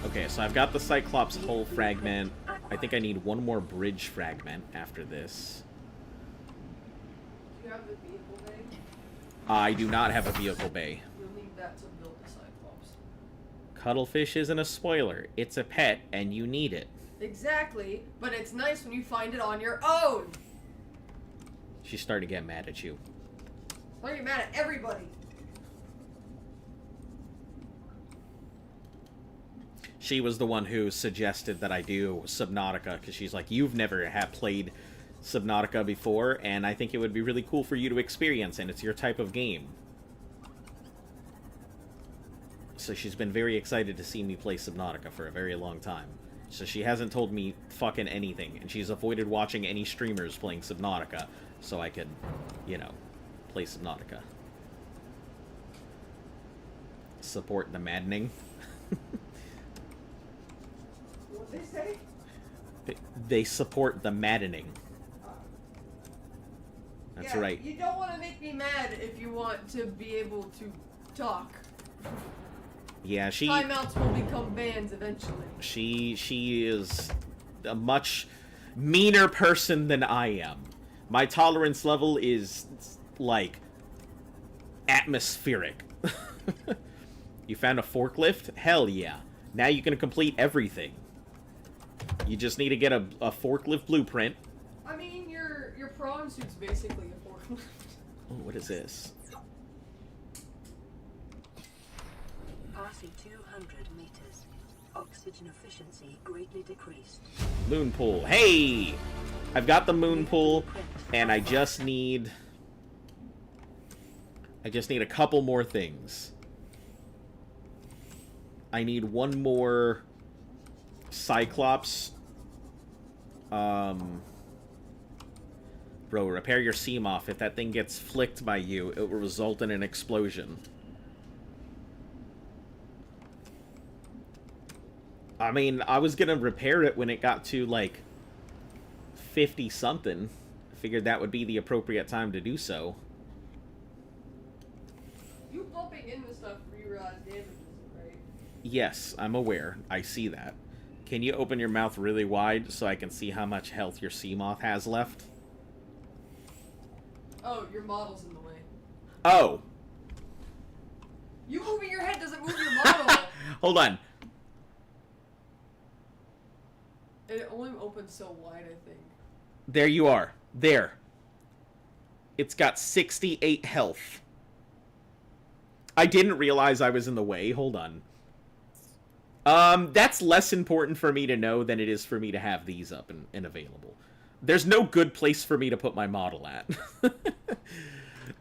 Okay, so I've got the Cyclops hull fragment. I think I need one more bridge fragment after this. Do you have the vehicle bay? I do not have a vehicle bay. You'll need that to build the Cyclops. Cuttlefish isn't a spoiler. It's a pet, and you need it. Exactly, but it's nice when you find it on your own. She's starting to get mad at you. Why are you mad at everybody? She was the one who suggested that I do Subnautica, because she's like, you've never played Subnautica before, and I think it would be really cool for you to experience, and it's your type of game. So she's been very excited to see me play Subnautica for a very long time. So she hasn't told me fucking anything, and she's avoided watching any streamers playing Subnautica, so I could, you know, play Subnautica. Support the maddening. What did they say? They support the maddening. That's yeah, right. You don't want to make me mad if you want to be able to talk. Yeah, she... Timeouts will become bans eventually. She is a much meaner person than I am. My tolerance level is, like, atmospheric. You found a forklift? Hell yeah. Now you can complete everything. You just need to get a forklift blueprint. I mean, your prawn suit's basically a forklift. Oh, what is this? Passing 200 meters. Oxygen efficiency greatly decreased. Moon pool. Hey! I've got the moon pool, and I just need a couple more things. I need one more Cyclops. Bro, repair your Seamoth. If that thing gets flicked by you, it will result in an explosion. I mean, I was gonna repair it when it got to, like, 50-something. Figured that would be the appropriate time to do so. You bumping into stuff damages it, right? Yes, I'm aware. I see that. Can you open your mouth really wide so I can see how much health your Seamoth has left? Oh, your model's in the way. Oh! You moving your head doesn't move your model! Hold on. It only opens so wide, I think. There you are. There. It's got 68 health. I didn't realize I was in the way. Hold on. That's less important for me to know than it is for me to have these up and available. There's no good place for me to put my model at.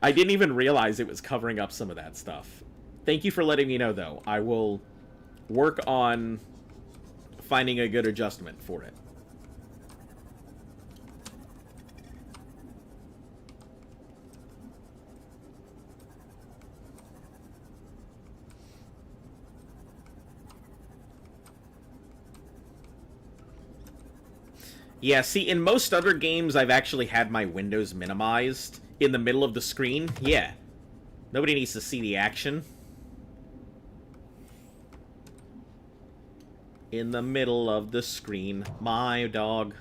I didn't even realize it was covering up some of that stuff. Thank you for letting me know, though. I will work on finding a good adjustment for it. Yeah, see, in most other games, I've actually had my windows minimized in the middle of the screen. Yeah. Nobody needs to see the action. In the middle of the screen, my dog.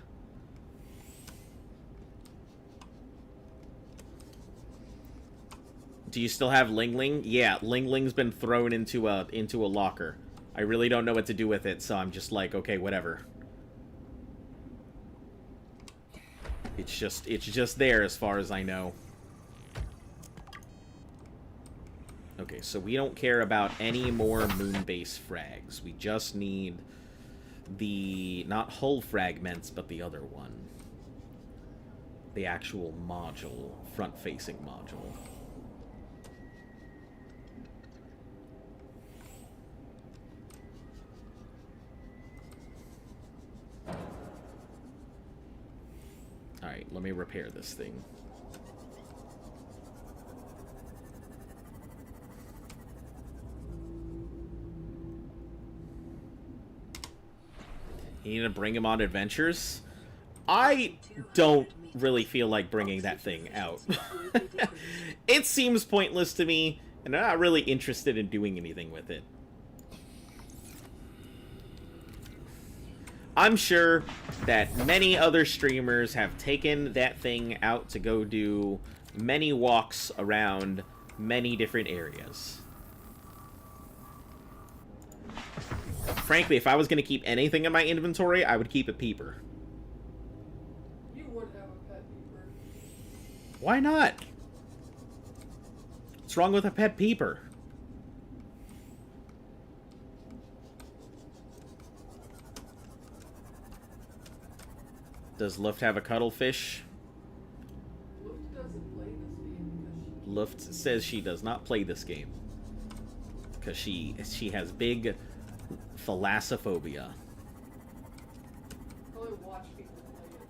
Do you still have Ling Ling? Yeah, Ling Ling's been thrown into a locker. I really don't know what to do with it, so I'm just like, okay, whatever. It's just there as far as I know. Okay, so we don't care about any more moon-based frags. We just need the, not hull fragments, but the other one. The actual module, front-facing module. Alright, let me repair this thing. You need to bring him on adventures? I don't really feel like bringing that thing out. It seems pointless to me, and I'm not really interested in doing anything with it. I'm sure that many other streamers have taken that thing out to go do many walks around many different areas. Frankly, if I was going to keep anything in my inventory, I would keep a peeper. You would have a pet peeper. Why not? What's wrong with a pet peeper? Does Luft have a cuttlefish? Luft doesn't play this game because Luft says she does not play this game. Because she has big thalassophobia. probably watch people play it.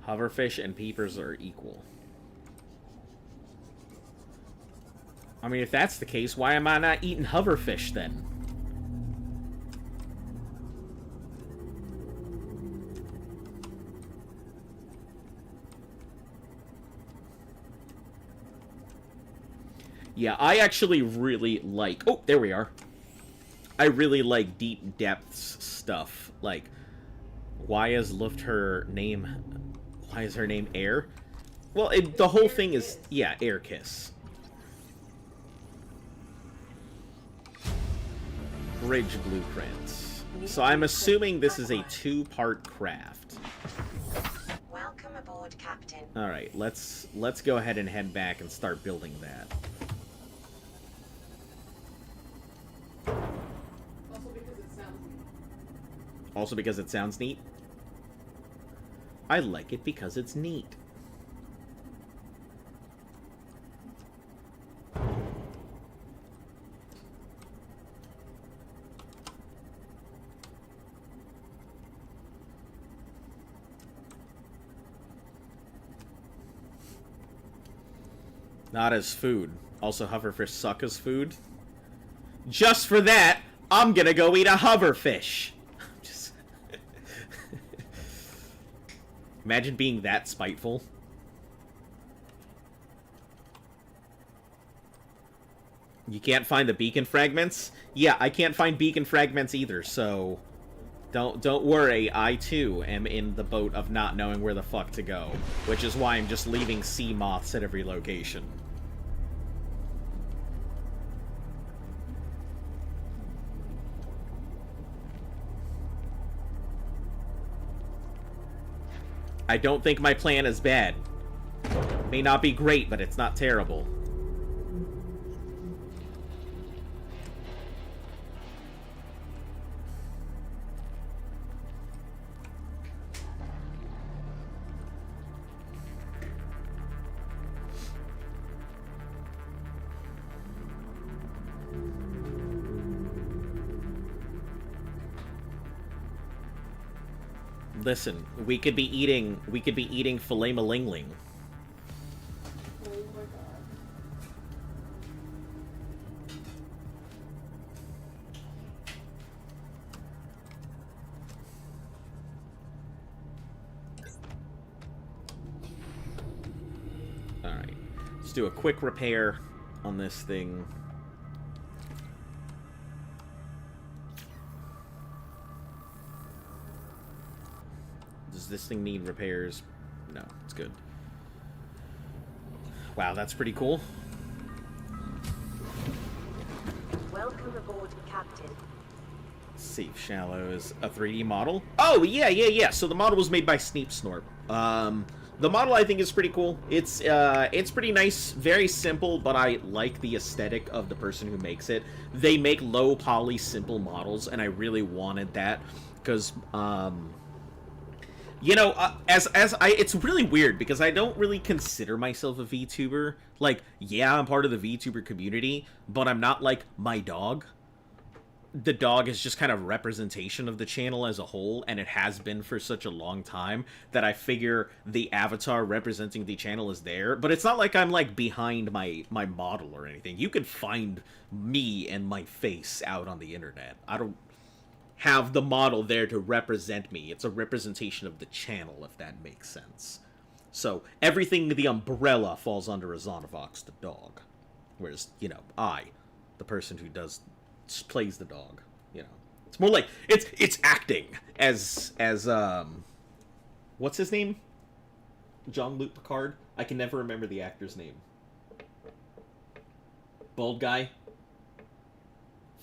Hoverfish and peepers are equal. I mean, if that's the case, why am I not eating hoverfish then? Yeah, I actually really like... Oh, there we are. I really like deep depths stuff. Like, why is her name Air? Well, the whole thing is, yeah, Air Kiss. Bridge blueprints. So I'm assuming this is a 2-part craft. Welcome aboard, Captain. All right, let's go ahead and head back and start building that. Also because it sounds neat. I like it because it's neat. Not as food. Also, hoverfish suck as food. Just for that, I'm gonna go eat a hoverfish. Just imagine being that spiteful. You can't find the beacon fragments? Yeah, I can't find beacon fragments either, so don't worry, I too am in the boat of not knowing where the fuck to go, which is why I'm just leaving sea moths at every location. I don't think my plan is bad. It may not be great, but it's not terrible. Listen, we could be eating filet malingling. Oh my god. Alright. Let's do a quick repair on this thing. Does this thing need repairs? No, it's good. Wow, that's pretty cool. Welcome aboard, Captain. Safe Shallows, a 3D model. Oh, yeah. So the model was made by Sneep Snorp. The model I think is pretty cool. It's pretty nice, very simple, but I like the aesthetic of the person who makes it. They make low poly, simple models, and I really wanted that because, you know, it's really weird because I don't really consider myself a VTuber. Like, yeah, I'm part of the VTuber community, but I'm not like my dog. The dog is just kind of representation of the channel as a whole, and it has been for such a long time that I figure the avatar representing the channel is there. But it's not like I'm like behind my model or anything. You can find me and my face out on the internet. I don't have the model there to represent me. It's a representation of the channel, if that makes sense. So everything the umbrella falls under Azanovox the dog, whereas, you know, I, the person who plays the dog, you know, it's more like it's acting as what's his name? Jean-Luc Picard. I can never remember the actor's name. Bald guy,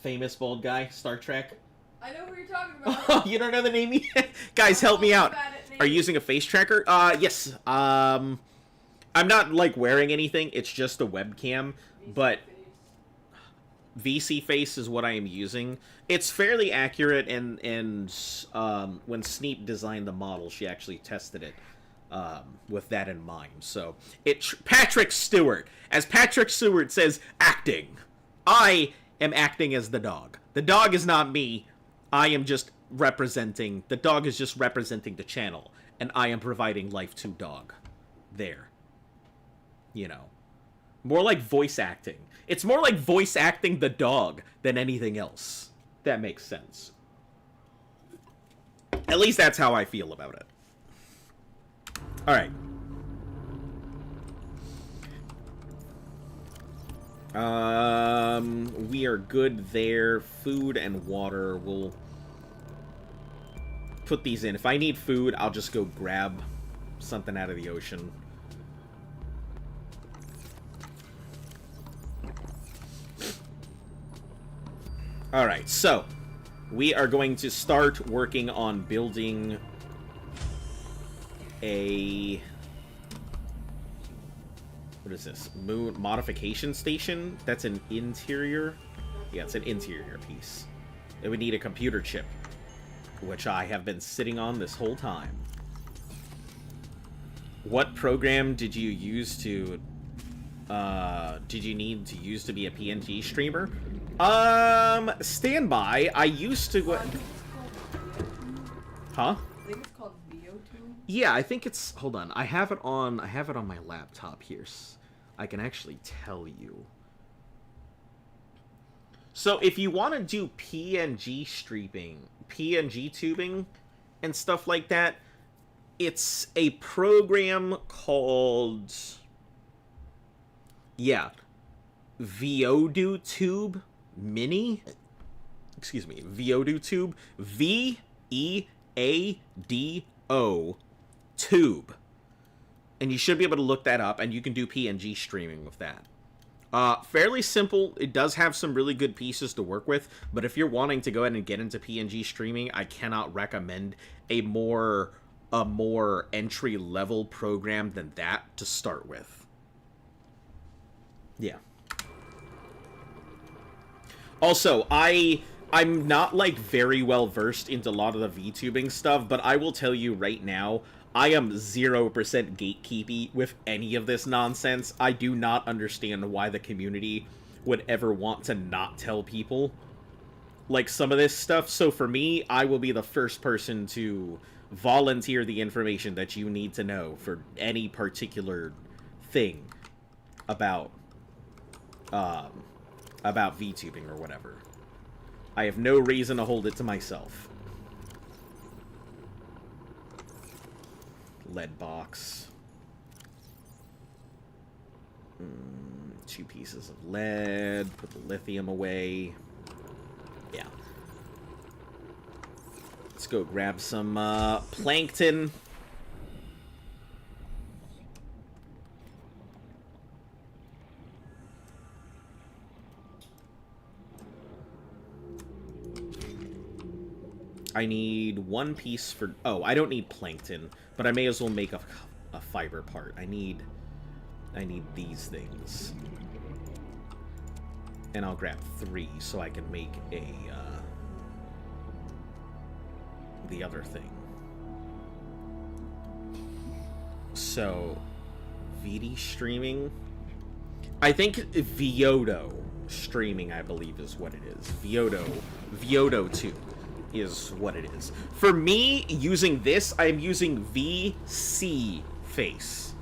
famous bald guy, Star Trek. I know who you're talking about. Oh, you don't know the name yet? Guys, help me out. Are you using a face tracker? Yes. I'm not, like, wearing anything. It's just a webcam. But VC Face is what I am using. It's fairly accurate, and when Sneep designed the model, she actually tested it with that in mind. So, Patrick Stewart. As Patrick Stewart says, acting. I am acting as the dog. The dog is not me. I am just representing... The dog is just representing the channel, and I am providing life to dog. There. You know. More like voice acting. It's more like voice acting the dog than anything else. That makes sense. At least that's how I feel about it. Alright. We are good there. Food and water. We'll put these in. If I need food, I'll just go grab something out of the ocean. Alright, so we are going to start working on building a... What is this? Moon modification station? That's an interior? Yeah, it's an interior piece. It would need a computer chip, which I have been sitting on this whole time. What program did you use to... did you need to use to be a PNG streamer? Standby. I used to... Huh? I think it's called VO2. Yeah, I think it's... Hold on. I have it on my laptop here. I can actually tell you. So if you want to do PNG streaming, PNG tubing, and stuff like that, it's a program called... Yeah. VODO Mini? Excuse me. VODO VEADO Tube. And you should be able to look that up, and you can do PNG streaming with that. Fairly simple. It does have some really good pieces to work with, but if you're wanting to go ahead and get into PNG streaming, I cannot recommend a more entry-level program than that to start with. Yeah. Also, I'm not, like, very well versed into a lot of the VTubing stuff, but I will tell you right now, I am 0% gatekeepy with any of this nonsense. I do not understand why the community would ever want to not tell people, like, some of this stuff. So for me, I will be the first person to volunteer the information that you need to know for any particular thing about VTubing or whatever. I have no reason to hold it to myself. Lead box. 2 pieces of lead. Put the lithium away. Yeah. Let's go grab some plankton. I need 1 piece for... Oh, I don't need plankton, but I may as well make a fiber part. I need these things. And I'll grab 3 so I can make a, the other thing. So, VD streaming? I think VODO streaming, I believe, is what it is. VODO 2. Is what it is. For me, using this, I'm using VC face,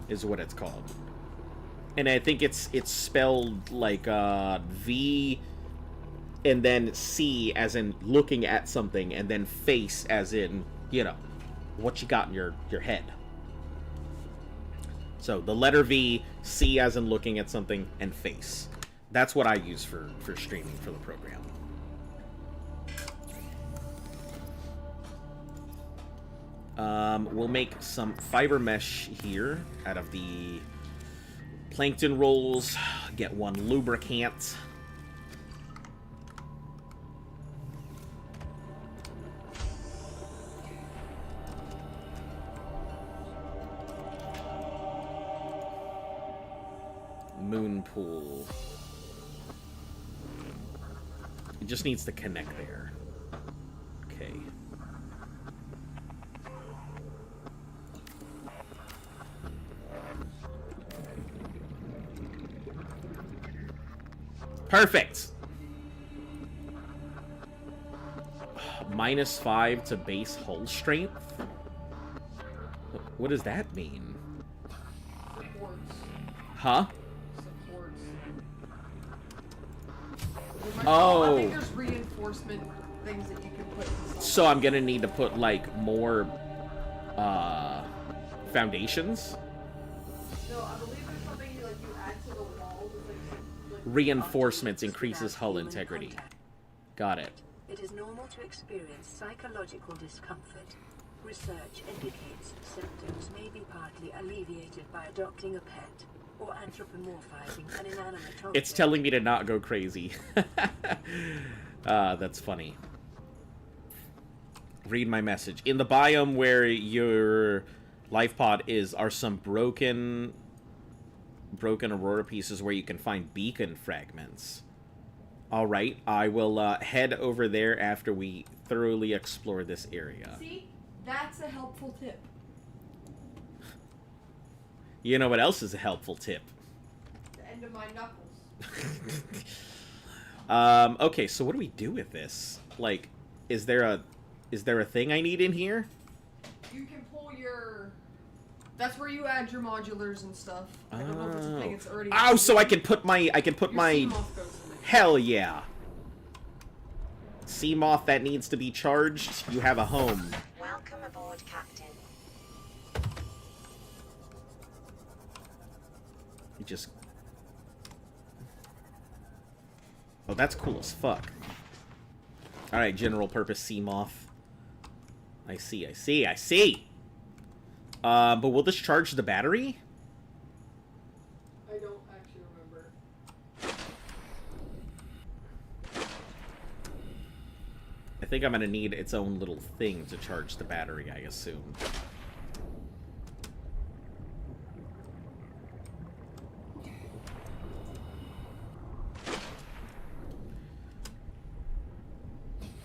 is what it's called. And I think it's spelled like V and then C as in looking at something, and then face as in, you know, what you got in your head. So the letter V, C as in looking at something, and face. That's what I use for streaming for the program. We'll make some fiber mesh here out of the plankton rolls. Get 1 lubricant. Moon pool. It just needs to connect there. Okay. Perfect. -5 to base hull strength? What does that mean? Supports. Huh? Supports. Oh. I think there's reinforcement things that you can put inside. So I'm gonna need to put, like, more, foundations? No, I believe there's something like you add to the walls. It's like Reinforcements Objects increases without hull human integrity. contact. Got it. It is normal to experience psychological discomfort. Research indicates symptoms may be partly alleviated by adopting a pet or anthropomorphizing an inanimate object. It's telling me to not go crazy. That's funny. Read my message. In the biome where your life pod is are some broken Aurora pieces where you can find beacon fragments. All right, I will head over there after we thoroughly explore this area. See? That's a helpful tip. You know what else is a helpful tip? The end of my knuckles. Okay, so what do we do with this? Like, is there a thing I need in here? You can pull your... That's where you add your modulars and stuff. I don't know if it's a thing, it's already... Oh, so I can put my... Your sea moth goes in there. Hell yeah. Sea moth that needs to be charged, you have a home. Welcome aboard, Captain. You just... Oh, that's cool as fuck. Alright, general purpose sea moth. I see, I see, I see! But will this charge the battery? I don't actually remember. I think I'm gonna need its own little thing to charge the battery, I assume.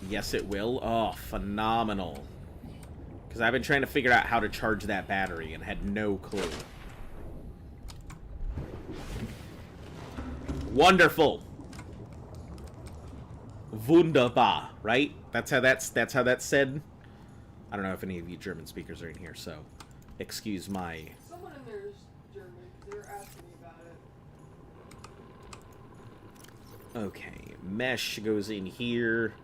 Yes, it will. Oh, phenomenal. Because I've been trying to figure out how to charge that battery and had no clue. Wonderful. Wunderbar, right? That's how that's said. I don't know if any of you German speakers are in here, so excuse my... Someone in there is German, because they were asking me about it. Okay, mesh goes in here.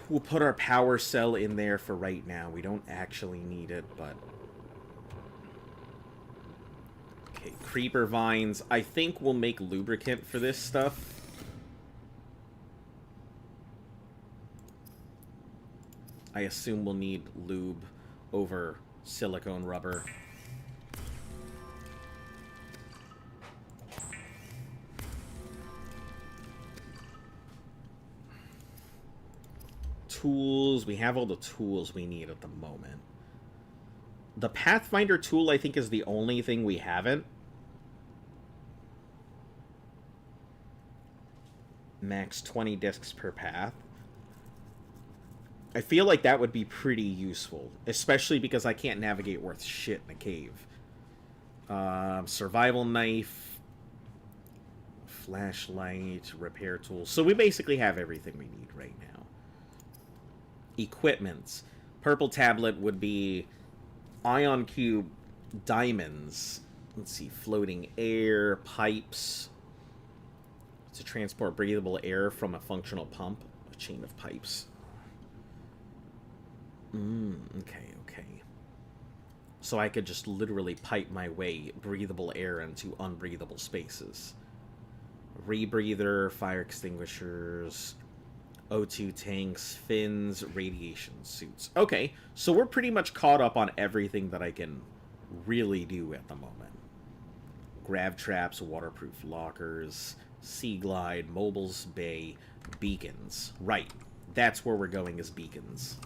We'll put our power cell in there for right now. We don't actually need it, but... Okay, creeper vines. I think we'll make lubricant for this stuff. I assume we'll need lube over silicone rubber. Tools. We have all the tools we need at the moment. The Pathfinder tool, I think, is the only thing we haven't. Max 20 discs per path. I feel like that would be pretty useful, especially because I can't navigate worth shit in a cave. Survival knife, flashlight, repair tools. So we basically have everything we need right now. Equipments. Purple tablet would be ion cube, diamonds. Let's see, floating air, pipes. To transport breathable air from a functional pump. A chain of pipes. Okay. So I could just literally pipe my way breathable air into unbreathable spaces. Rebreather, fire extinguishers, O2 tanks, fins, radiation suits. Okay, so we're pretty much caught up on everything that I can really do at the moment. Grav traps, waterproof lockers, sea glide, mobiles bay, beacons. Right, that's where we're going, as beacons.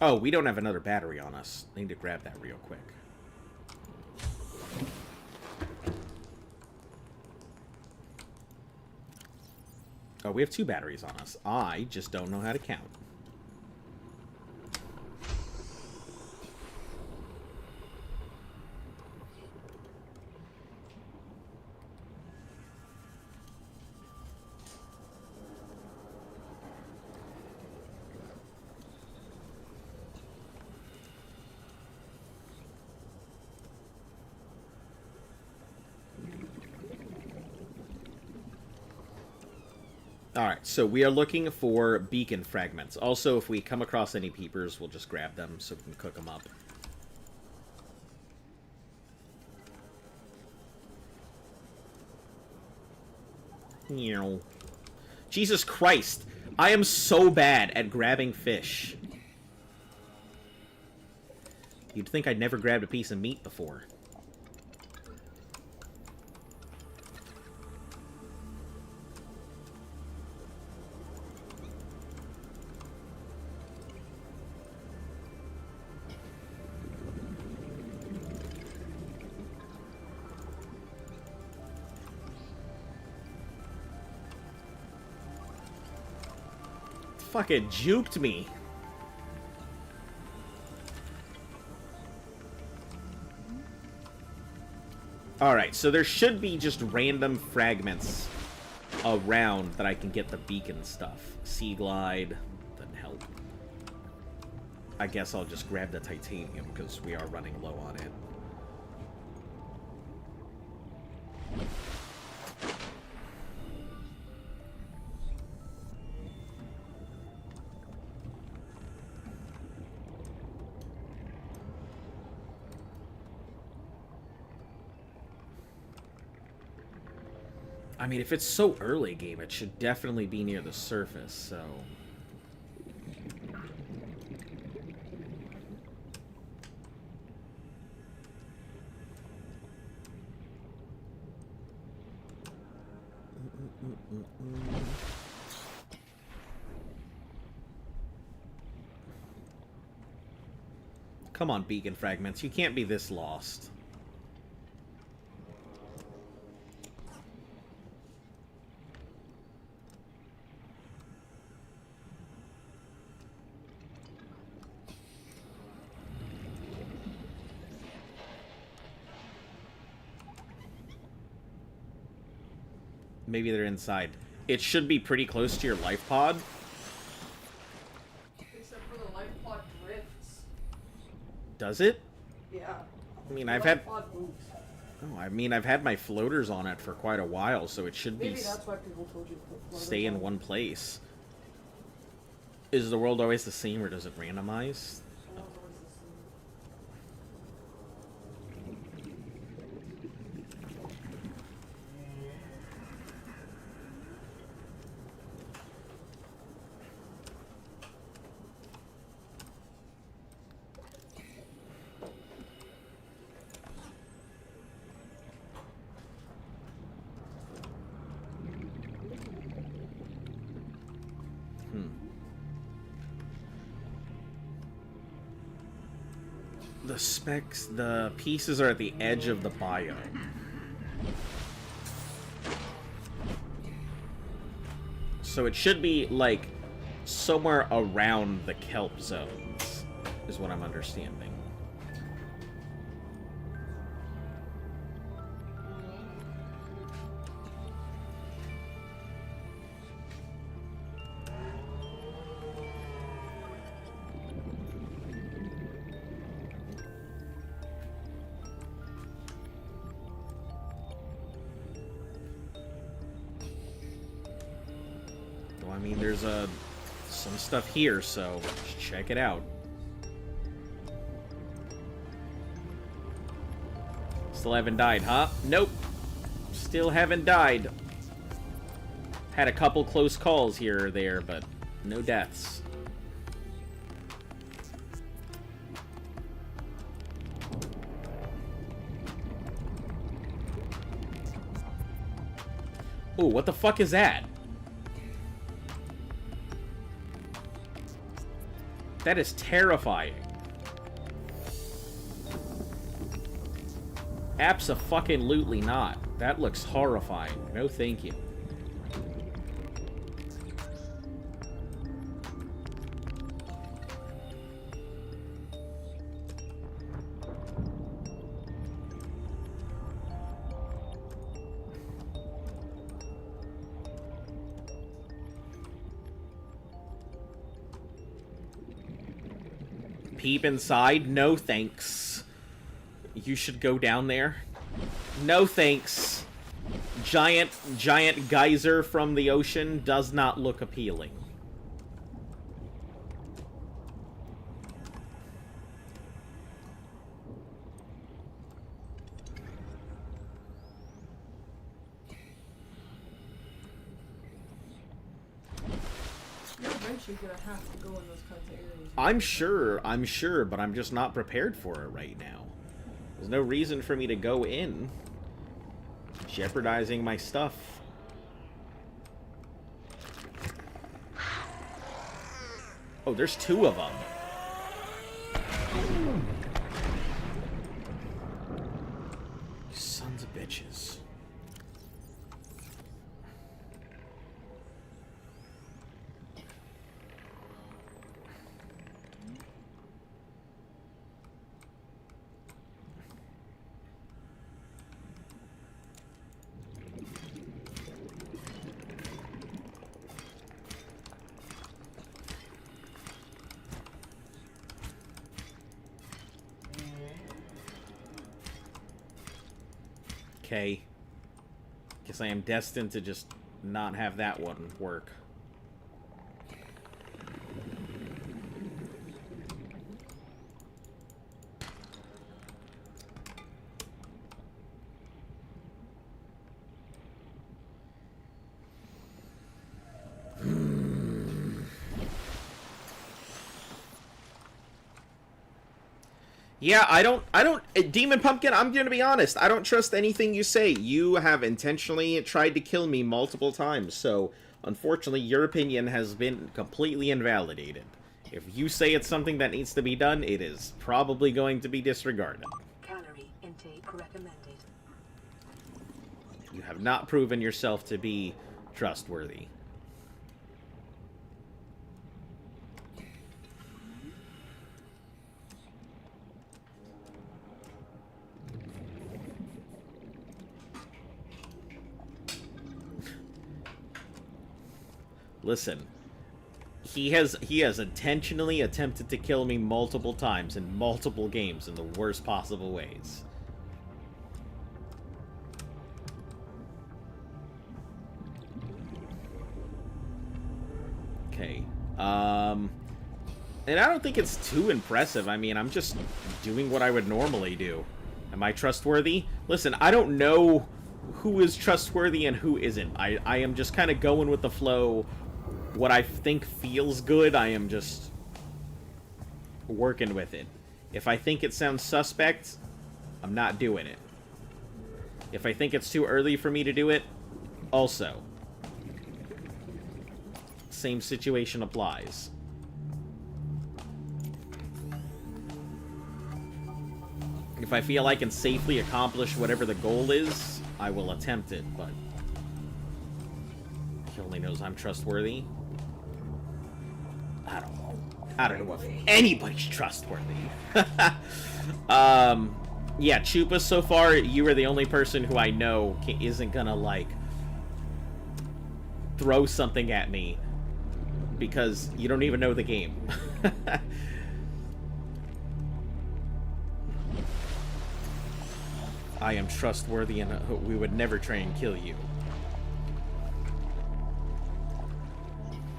Oh, we don't have another battery on us. I need to grab that real quick. Oh, we have 2 batteries on us. I just don't know how to count. Alright, so we are looking for beacon fragments. Also, if we come across any peepers, we'll just grab them so we can cook them up. Jesus Christ! I am so bad at grabbing fish. You'd think I'd never grabbed a piece of meat before. Fucking juked me. Alright, so there should be just random fragments around that I can get the beacon stuff. Sea glide doesn't help. I guess I'll just grab the titanium because we are running low on it. I mean, if it's so early game, it should definitely be near the surface, so... Come on, beacon fragments. You can't be this lost. Maybe they're inside. It should be pretty close to your life pod. Except for the life pod drifts. Does it? Yeah. I mean, The I've life had... pod moves. Oh, I mean, I've had my floaters on it for quite a while, so it should be Maybe that's why people told you to put floaters stay in on. one place. Is the world always the same, or does it randomize? The specs, the pieces are at the edge of the biome. So it should be, like, somewhere around the kelp zones, is what I'm understanding. I mean, there's some stuff here, so just check it out. Still haven't died, huh? Nope. Still haven't died. Had a couple close calls here or there, but no deaths. Ooh, what the fuck is that? That is terrifying. Abso-fucking-lutely not. That looks horrifying. No thank you. Peep inside? No thanks. You should go down there. No thanks. giant geyser from the ocean does not look appealing. You're eventually gonna have to go in those kinds of areas. I'm sure, but I'm just not prepared for it right now. There's no reason for me to go in, jeopardizing my stuff. Oh, there's 2 of them. You sons of bitches. Okay. Guess I am destined to just not have that one work. Yeah, I don't, Demon Pumpkin, I'm gonna be honest, I don't trust anything you say. You have intentionally tried to kill me multiple times, so, unfortunately, your opinion has been completely invalidated. If you say it's something that needs to be done, it is probably going to be disregarded. Calorie intake recommended. You have not proven yourself to be trustworthy. Listen, he has intentionally attempted to kill me multiple times in multiple games in the worst possible ways. Okay. And I don't think it's too impressive. I mean, I'm just doing what I would normally do. Am I trustworthy? Listen, I don't know who is trustworthy and who isn't. I am just kind of going with the flow. What I think feels good, I am just working with it. If I think it sounds suspect, I'm not doing it. If I think it's too early for me to do it, also. Same situation applies. If I feel I can safely accomplish whatever the goal is, I will attempt it, but he only knows I'm trustworthy. I don't know. I don't know if anybody's trustworthy. Yeah, Chupa, so far, you are the only person who I know isn't gonna, like, throw something at me because you don't even know the game. I am trustworthy and we would never try and kill you.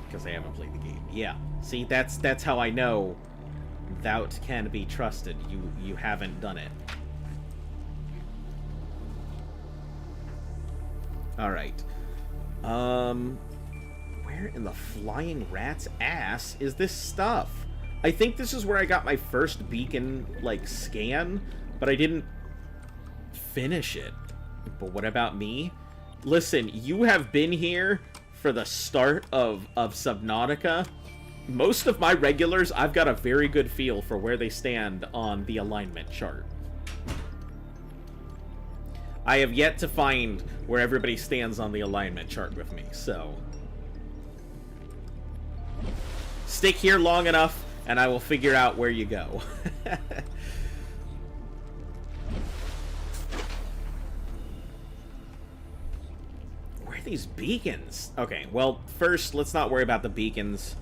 Because I haven't played the game. Yeah. See, that's how I know thou can be trusted. You haven't done it. Alright. Where in the flying rat's ass is this stuff? I think this is where I got my first beacon, like, scan, but I didn't finish it. But what about me? Listen, you have been here for the start of Subnautica. Most of my regulars, I've got a very good feel for where they stand on the alignment chart. I have yet to find where everybody stands on the alignment chart with me, so stick here long enough and I will figure out where you go. These beacons. Okay, well, first, let's not worry about the beacons.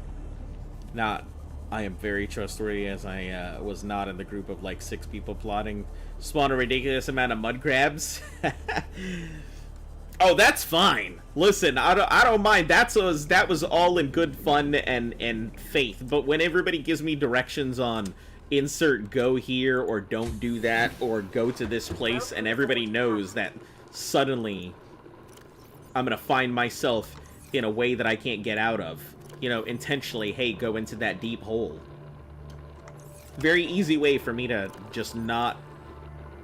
I am very trustworthy, as I was not in the group of like 6 people plotting spawn a ridiculous amount of mud crabs. Oh, that's fine. Listen, I don't mind. That was all in good fun and faith. But when everybody gives me directions on insert go here or don't do that or go to this place, and everybody knows that suddenly I'm gonna find myself in a way that I can't get out of. You know, intentionally, hey, go into that deep hole. Very easy way for me to just not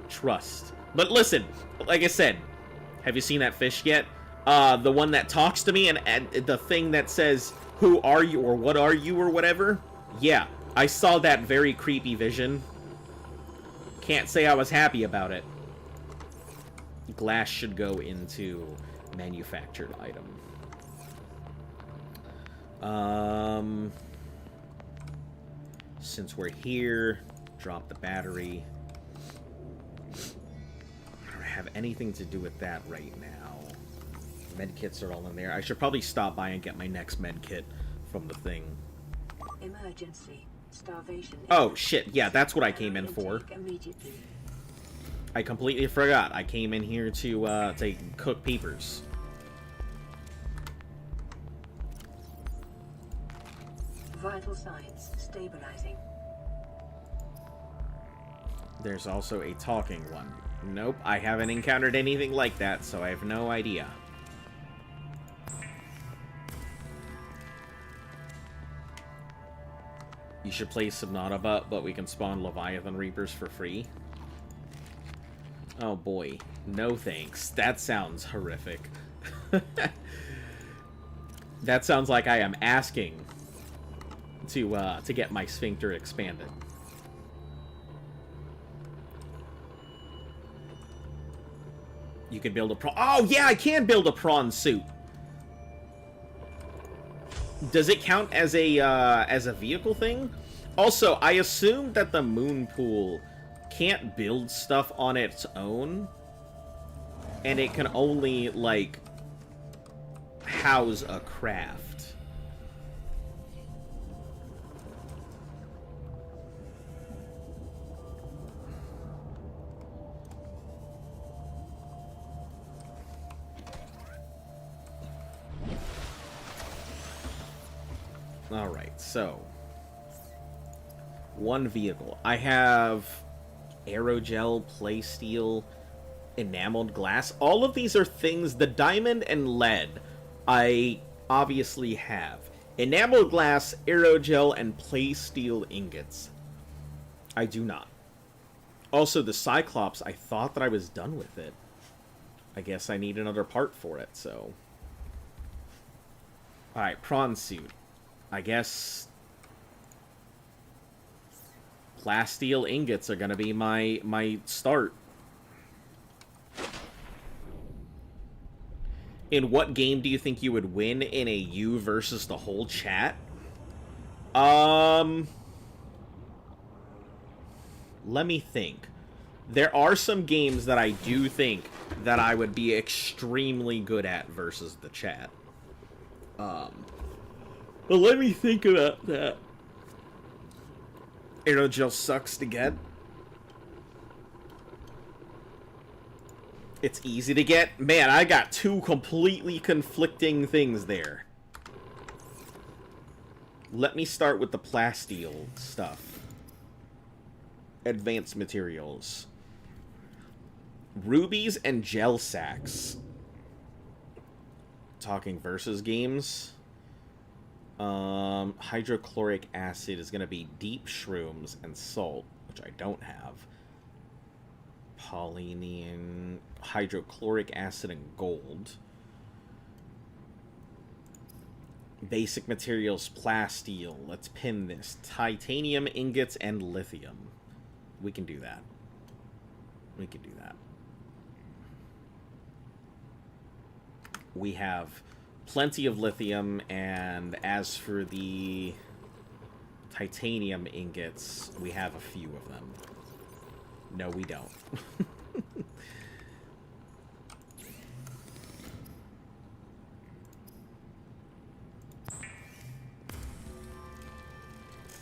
trust. But listen, like I said, have you seen that fish yet? The one that talks to me and the thing that says, who are you or what are you or whatever? Yeah, I saw that very creepy vision. Can't say I was happy about it. Glass should go into manufactured item. Since we're here, drop the battery. I don't have anything to do with that right now. Medkits are all in there. I should probably stop by and get my next medkit from the thing. Emergency. Starvation. Oh, shit. Yeah, that's what I came in for. Immediately. I completely forgot. I came in here to cook peepers. Vital signs stabilizing. There's also a talking one. Nope, I haven't encountered anything like that, so I have no idea. You should play Subnautica, but we can spawn Leviathan Reapers for free. Oh boy, no thanks. That sounds horrific. That sounds like I am asking to get my sphincter expanded. You can build a prawn. Oh yeah, I can build a prawn suit. Does it count as a vehicle thing? Also, I assume that the moon pool can't build stuff on its own, and it can only like house a craft. Alright, so one vehicle. I have aerogel, playsteel, enameled glass. All of these are things, the diamond and lead, I obviously have. Enameled glass, aerogel, and playsteel ingots. I do not. Also, the Cyclops, I thought that I was done with it. I guess I need another part for it, so. Alright, prawn suit. I guess plasteel ingots are gonna be my start. In what game do you think you would win in a you versus the whole chat? Let me think. There are some games that I do think that I would be extremely good at versus the chat. But let me think about that. Aerogel sucks to get. It's easy to get. Man, I got two completely conflicting things there. Let me start with the plasteel stuff. Advanced materials. Rubies and gel sacks. Talking versus games. Hydrochloric acid is going to be deep shrooms and salt, which I don't have. Polynesian, hydrochloric acid and gold. Basic materials, plasteel. Let's pin this. Titanium ingots and lithium. We can do that. We can do that. We have plenty of lithium, and as for the titanium ingots, we have a few of them. No, we don't.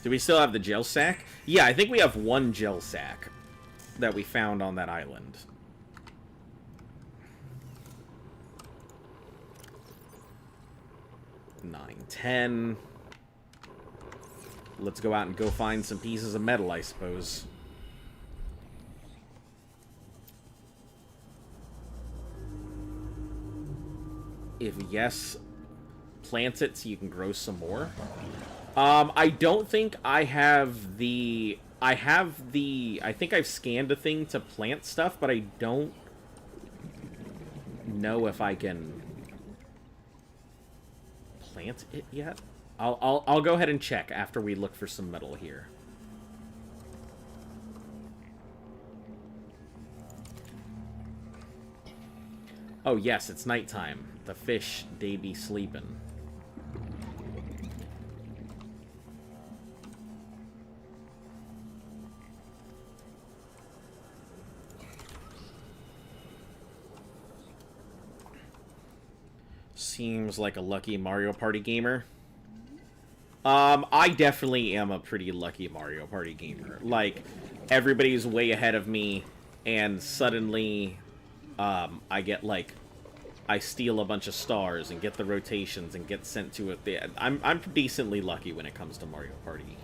Do we still have the gel sack? Yeah, I think we have one gel sack that we found on that island. 9, 10. Let's go out and go find some pieces of metal, I suppose. If yes, plant it so you can grow some more. I don't think I have the... I think I've scanned a thing to plant stuff, but I don't know if I can plant it yet. I'll go ahead and check after we look for some metal here. Oh yes, it's nighttime. The fish, they be sleeping. Seems like a lucky Mario Party gamer. I definitely am a pretty lucky Mario Party gamer. Like, everybody's way ahead of me, and suddenly, I get, like, I steal a bunch of stars and get the rotations and get sent to it. I'm decently lucky when it comes to Mario Party.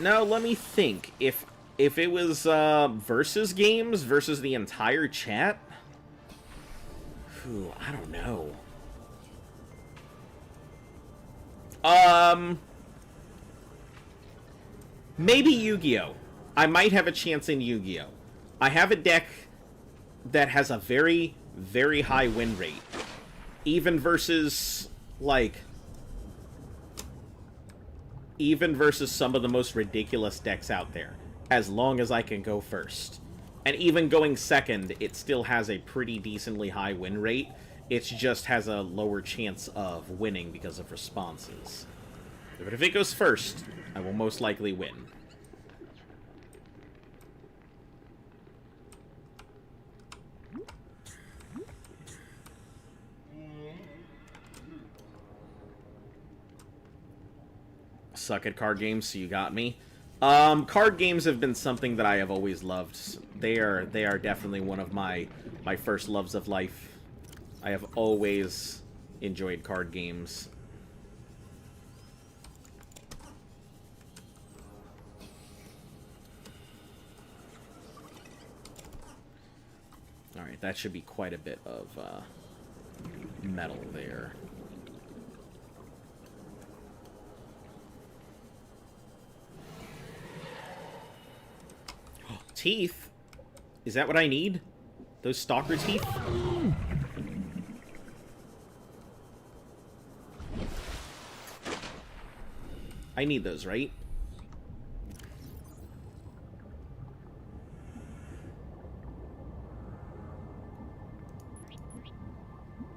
Now, let me think. If it was, versus games versus the entire chat? Whew, I don't know. Maybe Yu-Gi-Oh! I might have a chance in Yu-Gi-Oh! I have a deck that has a very, very high win rate. Even versus, like... Even versus some of the most ridiculous decks out there. As long as I can go first. And even going second, it still has a pretty decently high win rate. It just has a lower chance of winning because of responses. But if it goes first, I will most likely win. Suck at card games, so you got me. Card games have been something that I have always loved. They are definitely one of my first loves of life. I have always enjoyed card games. Alright, that should be quite a bit of metal there. Teeth? Is that what I need? Those stalker teeth? I need those, right?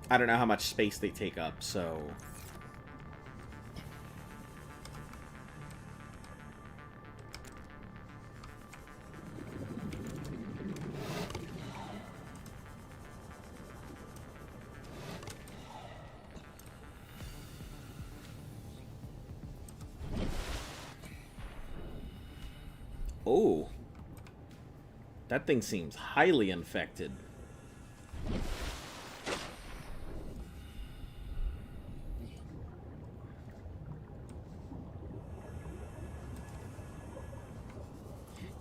I don't know how much space they take up, so... Oh. That thing seems highly infected.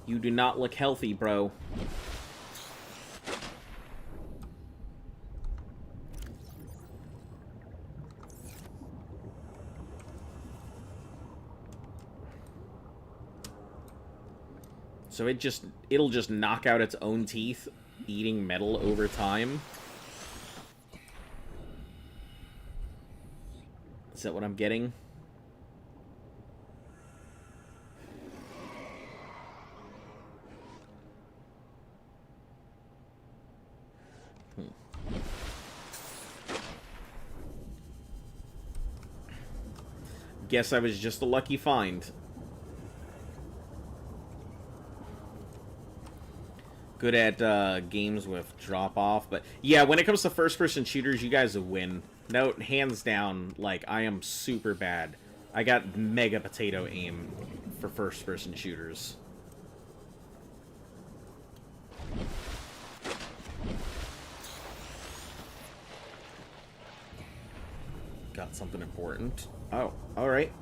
You do not look healthy, bro. So it'll just knock out its own teeth, eating metal over time. Is that what I'm getting? Guess I was just a lucky find. Good at games with drop-off, but yeah, when it comes to first-person shooters, you guys win. No, hands down, like, I am super bad. I got mega potato aim for first-person shooters. got something important. Oh, alright.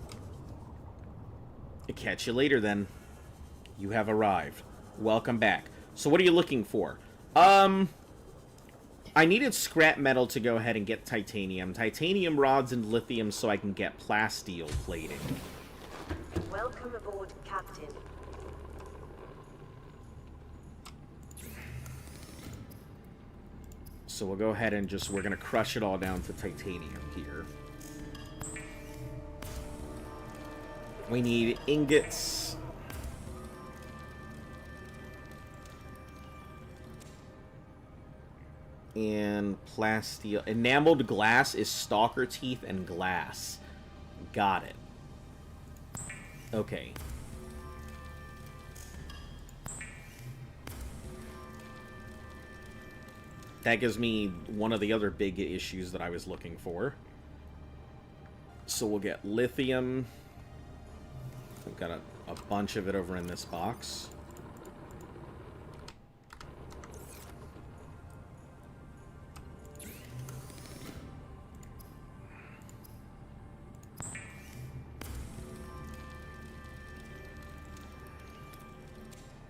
Catch you later, then. You have arrived. Welcome back. So what are you looking for? I needed scrap metal to go ahead and get titanium. Titanium rods and lithium so I can get plasteel plating. Welcome aboard, Captain. So we'll go ahead and we're gonna crush it all down to titanium here. We need ingots. And plasteel. Enameled glass is stalker teeth and glass. Got it. Okay. That gives me one of the other big issues that I was looking for. So we'll get lithium. We've got a bunch of it over in this box.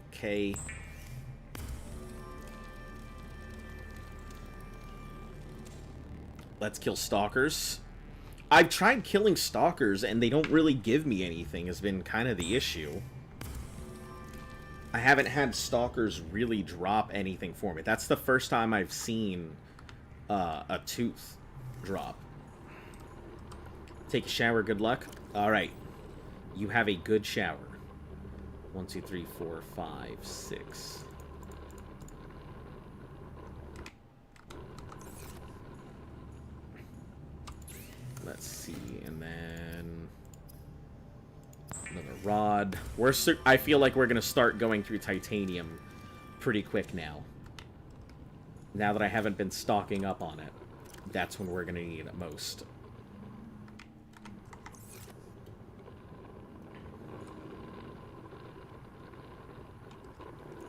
Okay. Let's kill stalkers. I've tried killing stalkers, and they don't really give me anything, has been kind of the issue. I haven't had stalkers really drop anything for me. That's the first time I've seen a tooth drop. Take a shower, good luck. Alright. You have a good shower. 1, 2, 3, 4, 5, 6. Let's see, and then another rod. I feel like we're gonna start going through titanium pretty quick now. Now that I haven't been stocking up on it, that's when we're gonna need it most.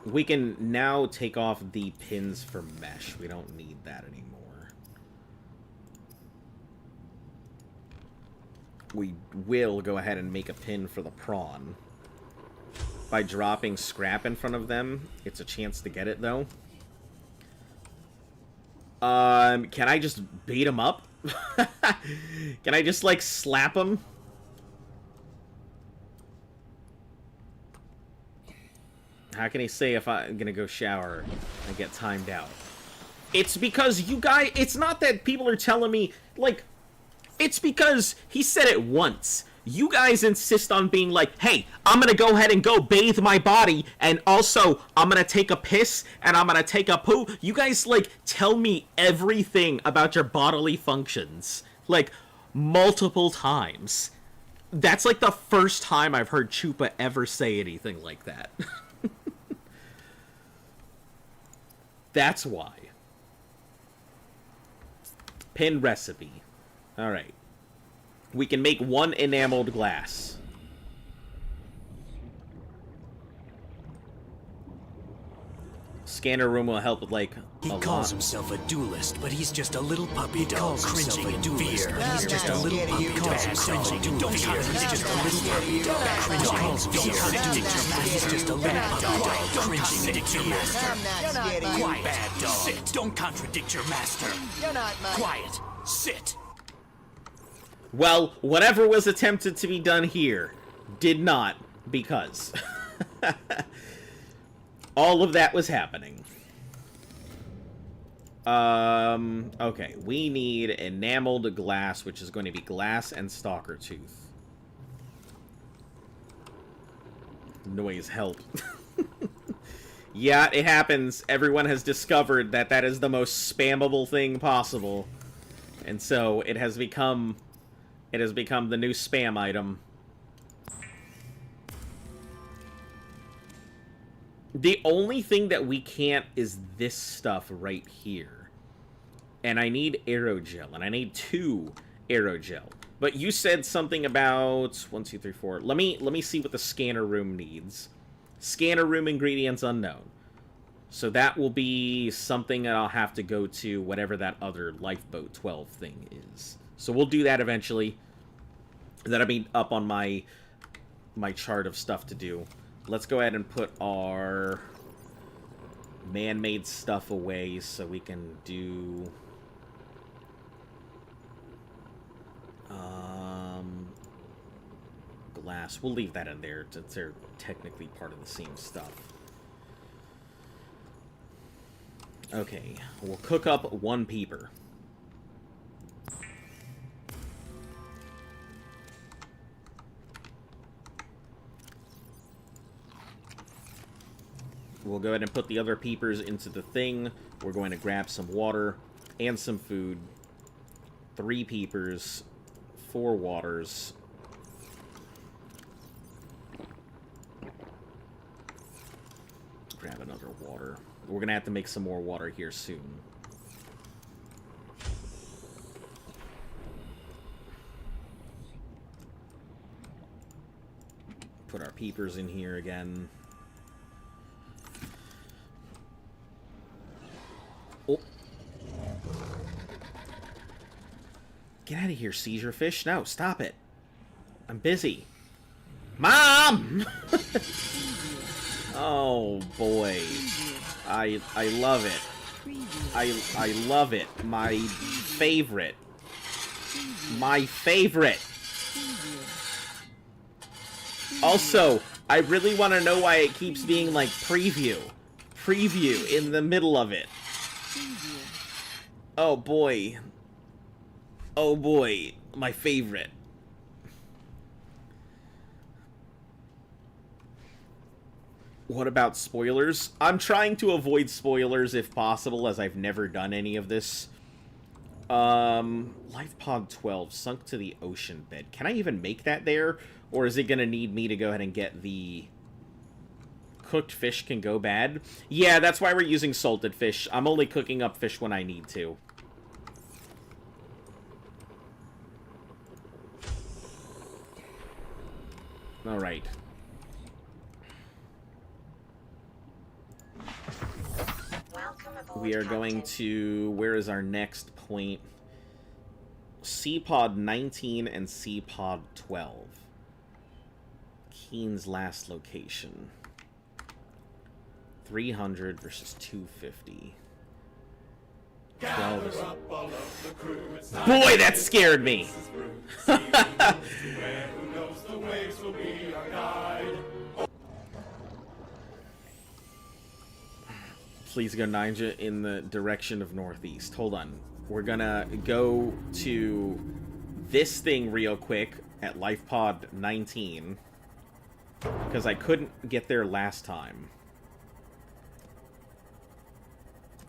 We can now take off the pins for mesh. We don't need that anymore. We will go ahead and make a pin for the prawn. By dropping scrap in front of them, it's a chance to get it, though. Can I just beat him up? Can I just, like, slap him? How can he say if I'm gonna go shower and get timed out? It's because you guys... It's not that people are telling me, like... It's because he said it once. You guys insist on being like, hey, I'm gonna go ahead and go bathe my body, and also, I'm gonna take a piss, and I'm gonna take a poo. You guys, like, tell me everything about your bodily functions. Like, multiple times. That's, like, the first time I've heard Chupa ever say anything like that. That's why. Pin recipe. Alright. We can make one enameled glass. Scanner room will help with, like, He calls himself a duelist, but he's just a little puppy dog cringing in fear. He's just a little puppy dog cringing in fear. He's just a little puppy dog cringing in fear. He's just a little puppy dog cringing in fear. Quiet, bad dog. Sit. Don't contradict your master. You're not mine. Quiet. Sit. Well, whatever was attempted to be done here did not, because all of that was happening. Okay, we need enameled glass, which is going to be glass and stalker tooth. Noise help. Yeah, it happens. Everyone has discovered that that is the most spammable thing possible. And so it has become the new spam item. The only thing that we can't is this stuff right here. And I need aerogel, and I need 2 aerogel. But you said something about 1, 2, 3, 4. Let me see what the scanner room needs. Scanner room ingredients unknown. So that will be something that I'll have to go to whatever that other Lifeboat 12 thing is. So we'll do that eventually. That'll be up on my chart of stuff to do. Let's go ahead and put our man-made stuff away so we can do... glass. We'll leave that in there since they're technically part of the same stuff. Okay, we'll cook up one peeper. We'll go ahead and put the other peepers into the thing. We're going to grab some water and some food. 3 peepers, 4 waters. Grab another water. We're going to have to make some more water here soon. Put our peepers in here again. Oh. Get out of here, seizure fish. No, stop it. I'm busy. Mom! Oh, boy. I love it. I love it. My favorite. My favorite. Also, I really want to know why it keeps being like preview. Preview in the middle of it. Oh boy. Oh boy. My favorite. What about spoilers? I'm trying to avoid spoilers if possible, as I've never done any of this. Life Pod 12, sunk to the ocean bed. Can I even make that there? Or is it going to need me to go ahead and get the... Cooked fish can go bad? Yeah, that's why we're using salted fish. I'm only cooking up fish when I need to. Alright. We are going to... Where is our next point? C-Pod 19 and C-Pod 12. Keen's last location. 300 versus 250. 12 is... Boy, that scared me! Please go ninja in the direction of northeast. Hold on. We're gonna go to this thing real quick at LifePod 19. Because I couldn't get there last time.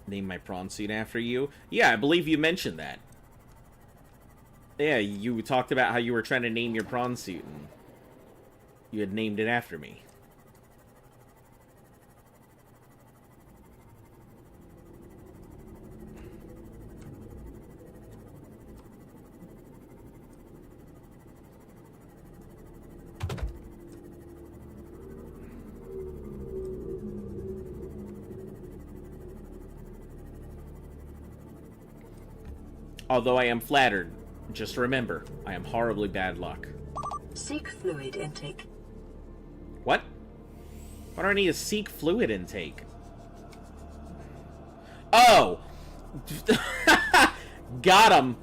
Name my prawn suit after you? Yeah, I believe you mentioned that. Yeah, you talked about how you were trying to name your prawn suit, and you had named it after me. Although I am flattered, just remember, I am horribly bad luck. Seek fluid intake. What? Why do I need to seek fluid intake? Oh! Got him!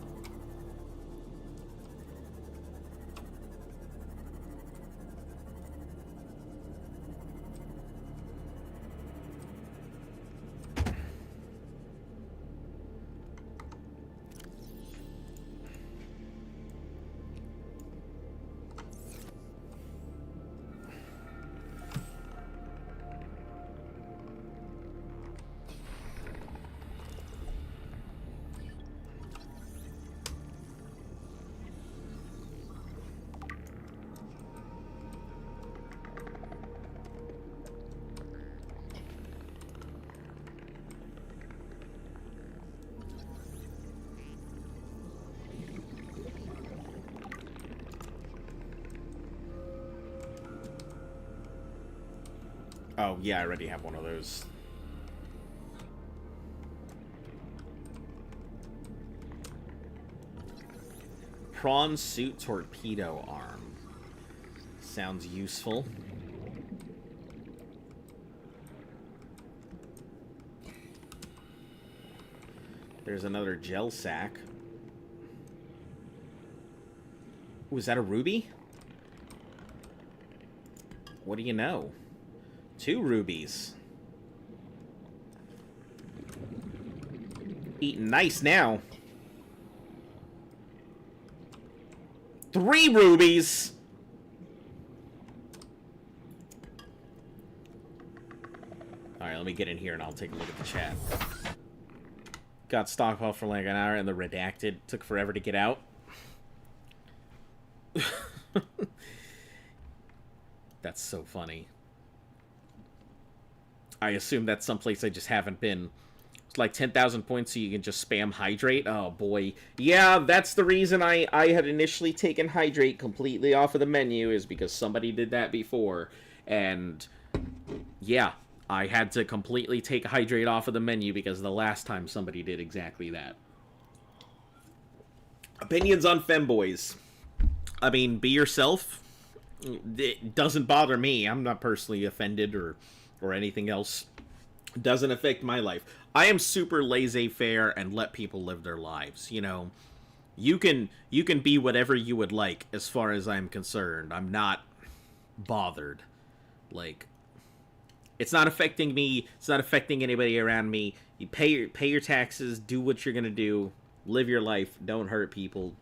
Oh, yeah, I already have one of those. prawn suit torpedo arm. Sounds useful. There's another gel sack. Was that a ruby? What do you know? 2 rubies. Eating nice now. 3 rubies! Alright, let me get in here and I'll take a look at the chat. Got stockpiled for like an hour and the redacted took forever to get out. That's so funny. I assume that's someplace I just haven't been. It's like 10,000 points so you can just spam hydrate. Oh boy. Yeah, that's the reason I had initially taken hydrate completely off of the menu, is because somebody did that before. And yeah, I had to completely take hydrate off of the menu because the last time somebody did exactly that. Opinions on femboys. I mean, be yourself. It doesn't bother me. I'm not personally offended or anything else. It doesn't affect my life. I am super laissez-faire and let people live their lives. You know, you can be whatever you would like as far as I'm concerned. I'm not bothered. Like, it's not affecting me. It's not affecting anybody around me. You pay your taxes. Do what you're gonna do. Live your life. Don't hurt people.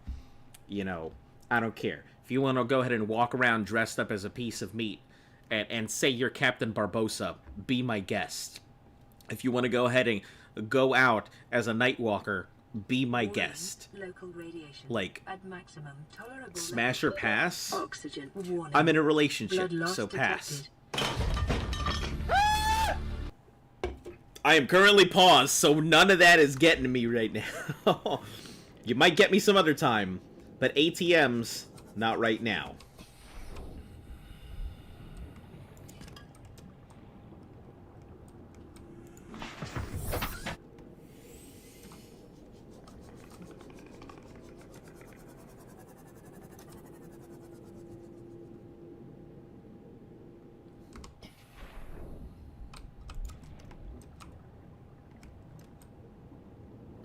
You know, I don't care. If you want to go ahead and walk around dressed up as a piece of meat and say you're Captain Barbossa, be my guest. If you want to go ahead and go out as a night walker, be my guest. Local radiation like, at maximum tolerable smash or pass? Oxygen. Warning. I'm in a relationship, Blood loss so pass. detected. I am currently paused, so none of that is getting to me right now. You might get me some other time, but ATMs, not right now.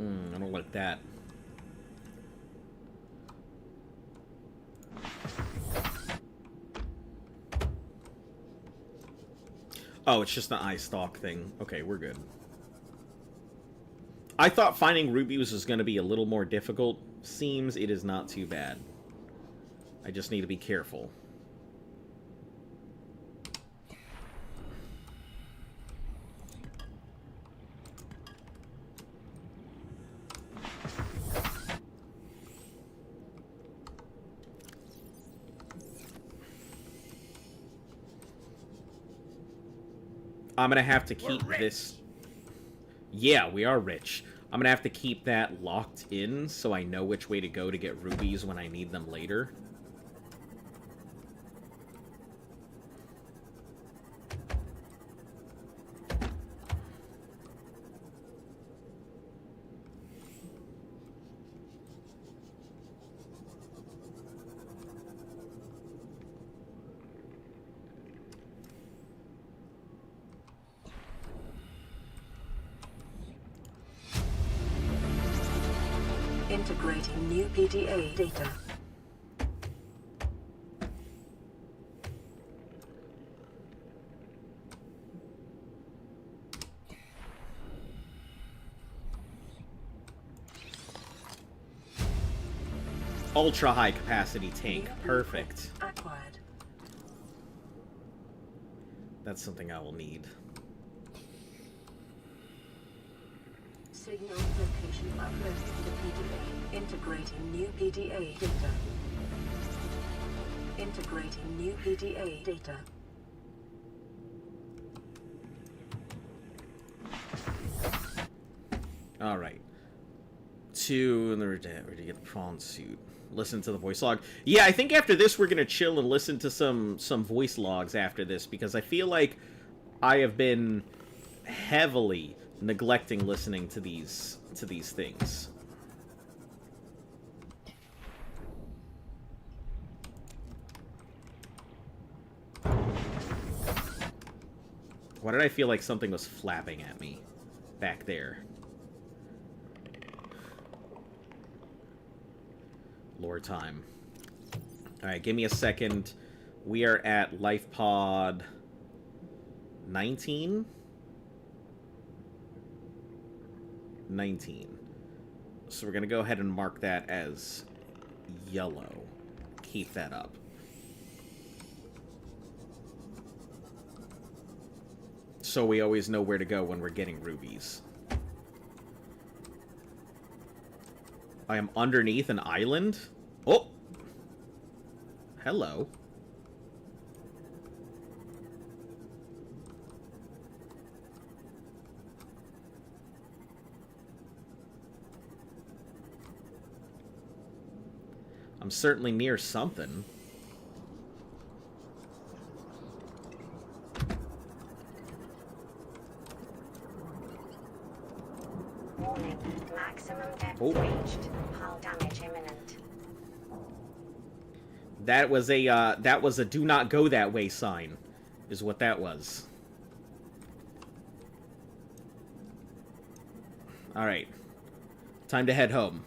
I don't like that. Oh, it's just an eye stalk thing. Okay, we're good. I thought finding rubies was going to be a little more difficult. Seems it is not too bad. I just need to be careful. I'm gonna have to keep this... Yeah, we are rich. I'm gonna have to keep that locked in so I know which way to go to get rubies when I need them later. Integrating new PDA data. Ultra high capacity tank. Perfect. Acquired. That's something I will need. Signal location uploaded to PDA. Integrating new PDA data. Integrating new PDA data. Alright. Where to get the prawn suit. Listen to the voice log. Yeah, I think after this we're gonna chill and listen to some voice logs after this, because I feel like I have been heavily neglecting listening to these things. Why did I feel like something was flapping at me back there? Lore time. Alright, give me a second. We are at life pod 19? 19. So we're going to go ahead and mark that as yellow. Keep that up. So we always know where to go when we're getting rubies. I am underneath an island? Oh! Hello. I'm certainly near something. Warning. Maximum depth Oh. reached. Hull damage imminent. That was a do not go that way sign, is what that was. Alright. Time to head home.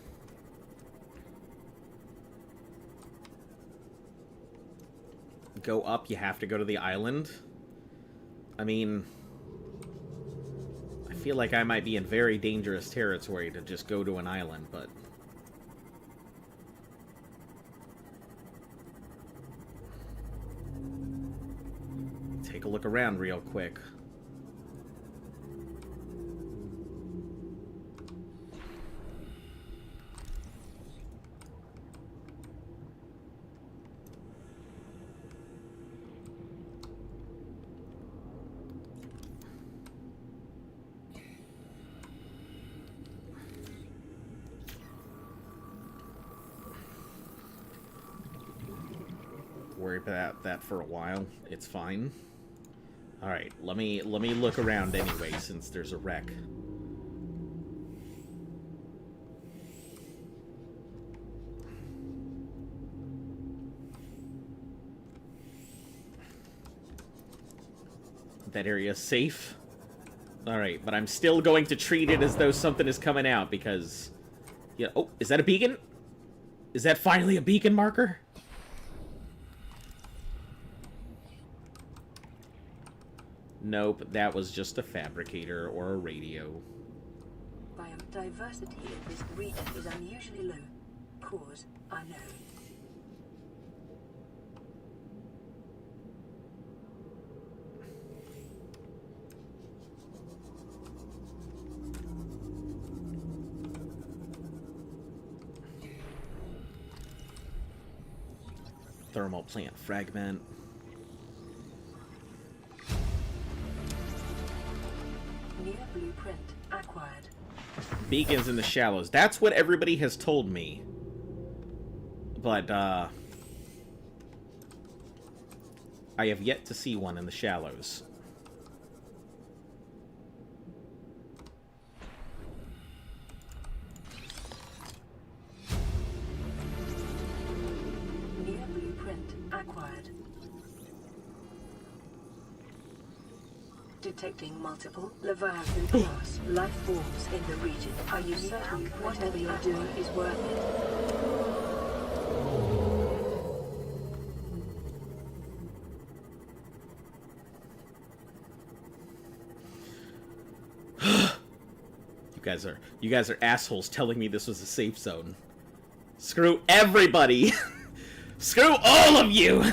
Go up, you have to go to the island. I mean, I feel like I might be in very dangerous territory to just go to an island, but... Take a look around real quick. Worry about that for a while. It's fine. Alright, let me look around anyway, since there's a wreck. That area is safe. Alright, but I'm still going to treat it as though something is coming out, because... Yeah, oh, is that a beacon? Is that finally a beacon marker? Nope, that was just a fabricator or a radio. Biodiversity in this region is unusually low. Cause unknown. Thermal plant fragment. New blueprint acquired. Beacons in the shallows. That's what everybody has told me. But, I have yet to see one in the shallows. New blueprint acquired. Detecting multiple Leviathan class life forms in the region. Are you certain whatever you're doing is worth it? You guys are assholes telling me this was a safe zone. Screw everybody! Screw all of you!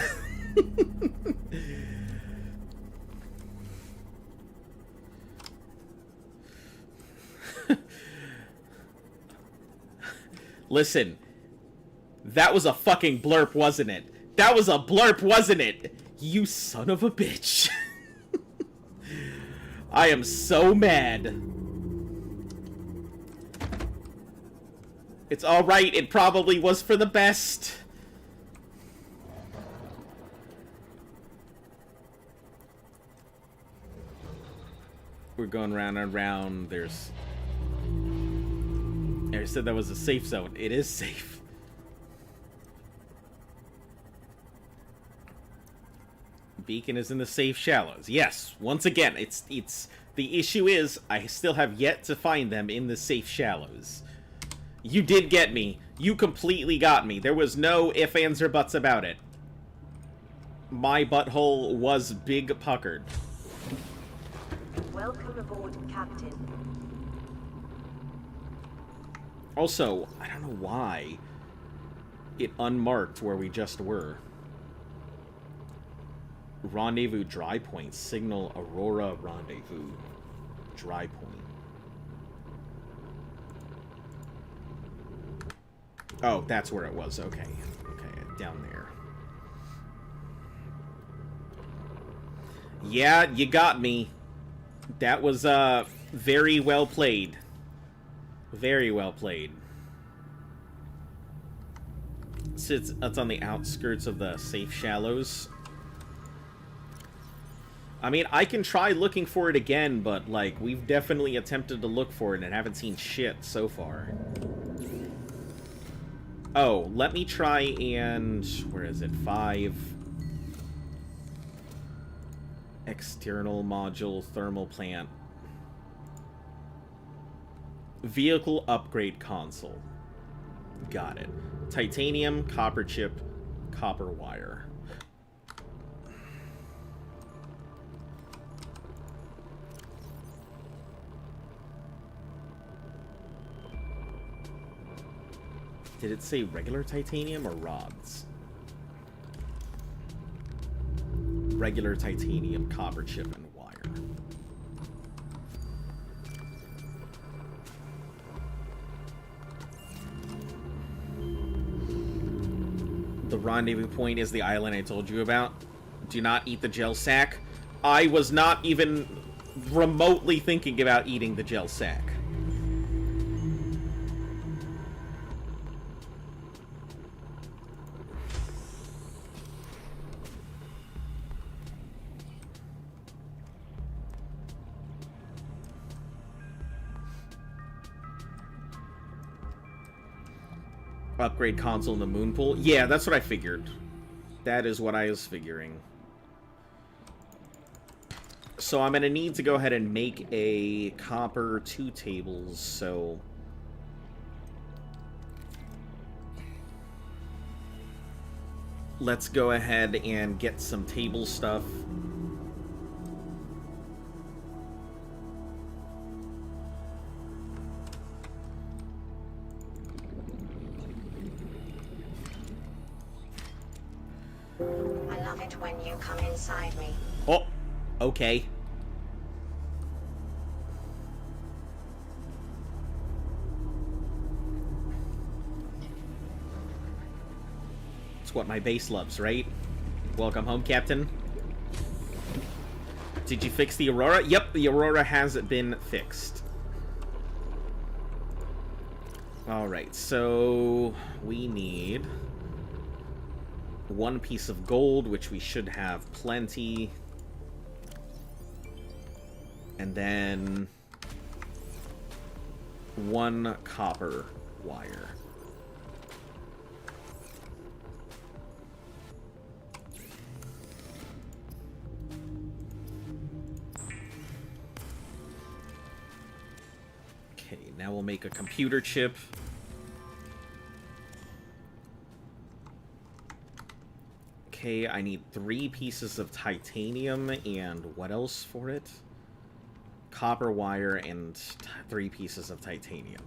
Listen, that was a fucking blurp, wasn't it? That was a blurp, wasn't it? You son of a bitch. I am so mad. It's alright, it probably was for the best. We're going round and round. There's... I said that was a safe zone. It is safe. beacon is in the safe shallows. Yes, once again, it's the issue is I still have yet to find them in the safe shallows. You did get me. You completely got me. There was no ifs, ands, or buts about it. My butthole was big puckered. Welcome aboard, Captain. Also, I don't know why it unmarked where we just were. Rendezvous dry point. Signal Aurora rendezvous. Dry point. Oh, that's where it was. Okay. Okay, down there. Yeah, you got me. That was, very well played. Very well played. It's on the outskirts of the safe shallows. I mean, I can try looking for it again, but, like, we've definitely attempted to look for it and haven't seen shit so far. Oh, let me try and... where is it? 5... External module, thermal plant. Vehicle upgrade console. Got it. Titanium, copper chip, copper wire. Did it say regular titanium or rods? Regular titanium, copper chip, and wire. The rendezvous point is the island I told you about. Do not eat the gel sack. I was not even remotely thinking about eating the gel sack. Upgrade console in the moon pool. Yeah, that's what I figured. That is what I was figuring. So I'm going to need to go ahead and make a copper 2 tables, so... let's go ahead and get some table stuff. I love it when you come inside me. Oh, okay. It's what my base loves, right? Welcome home, Captain. Did you fix the Aurora? Yep, the Aurora has been fixed. Alright, so we need 1 piece of gold, which we should have plenty. And then 1 copper wire. Okay, now we'll make a computer chip. Okay, I need 3 pieces of titanium and what else for it? Copper wire and 3 pieces of titanium.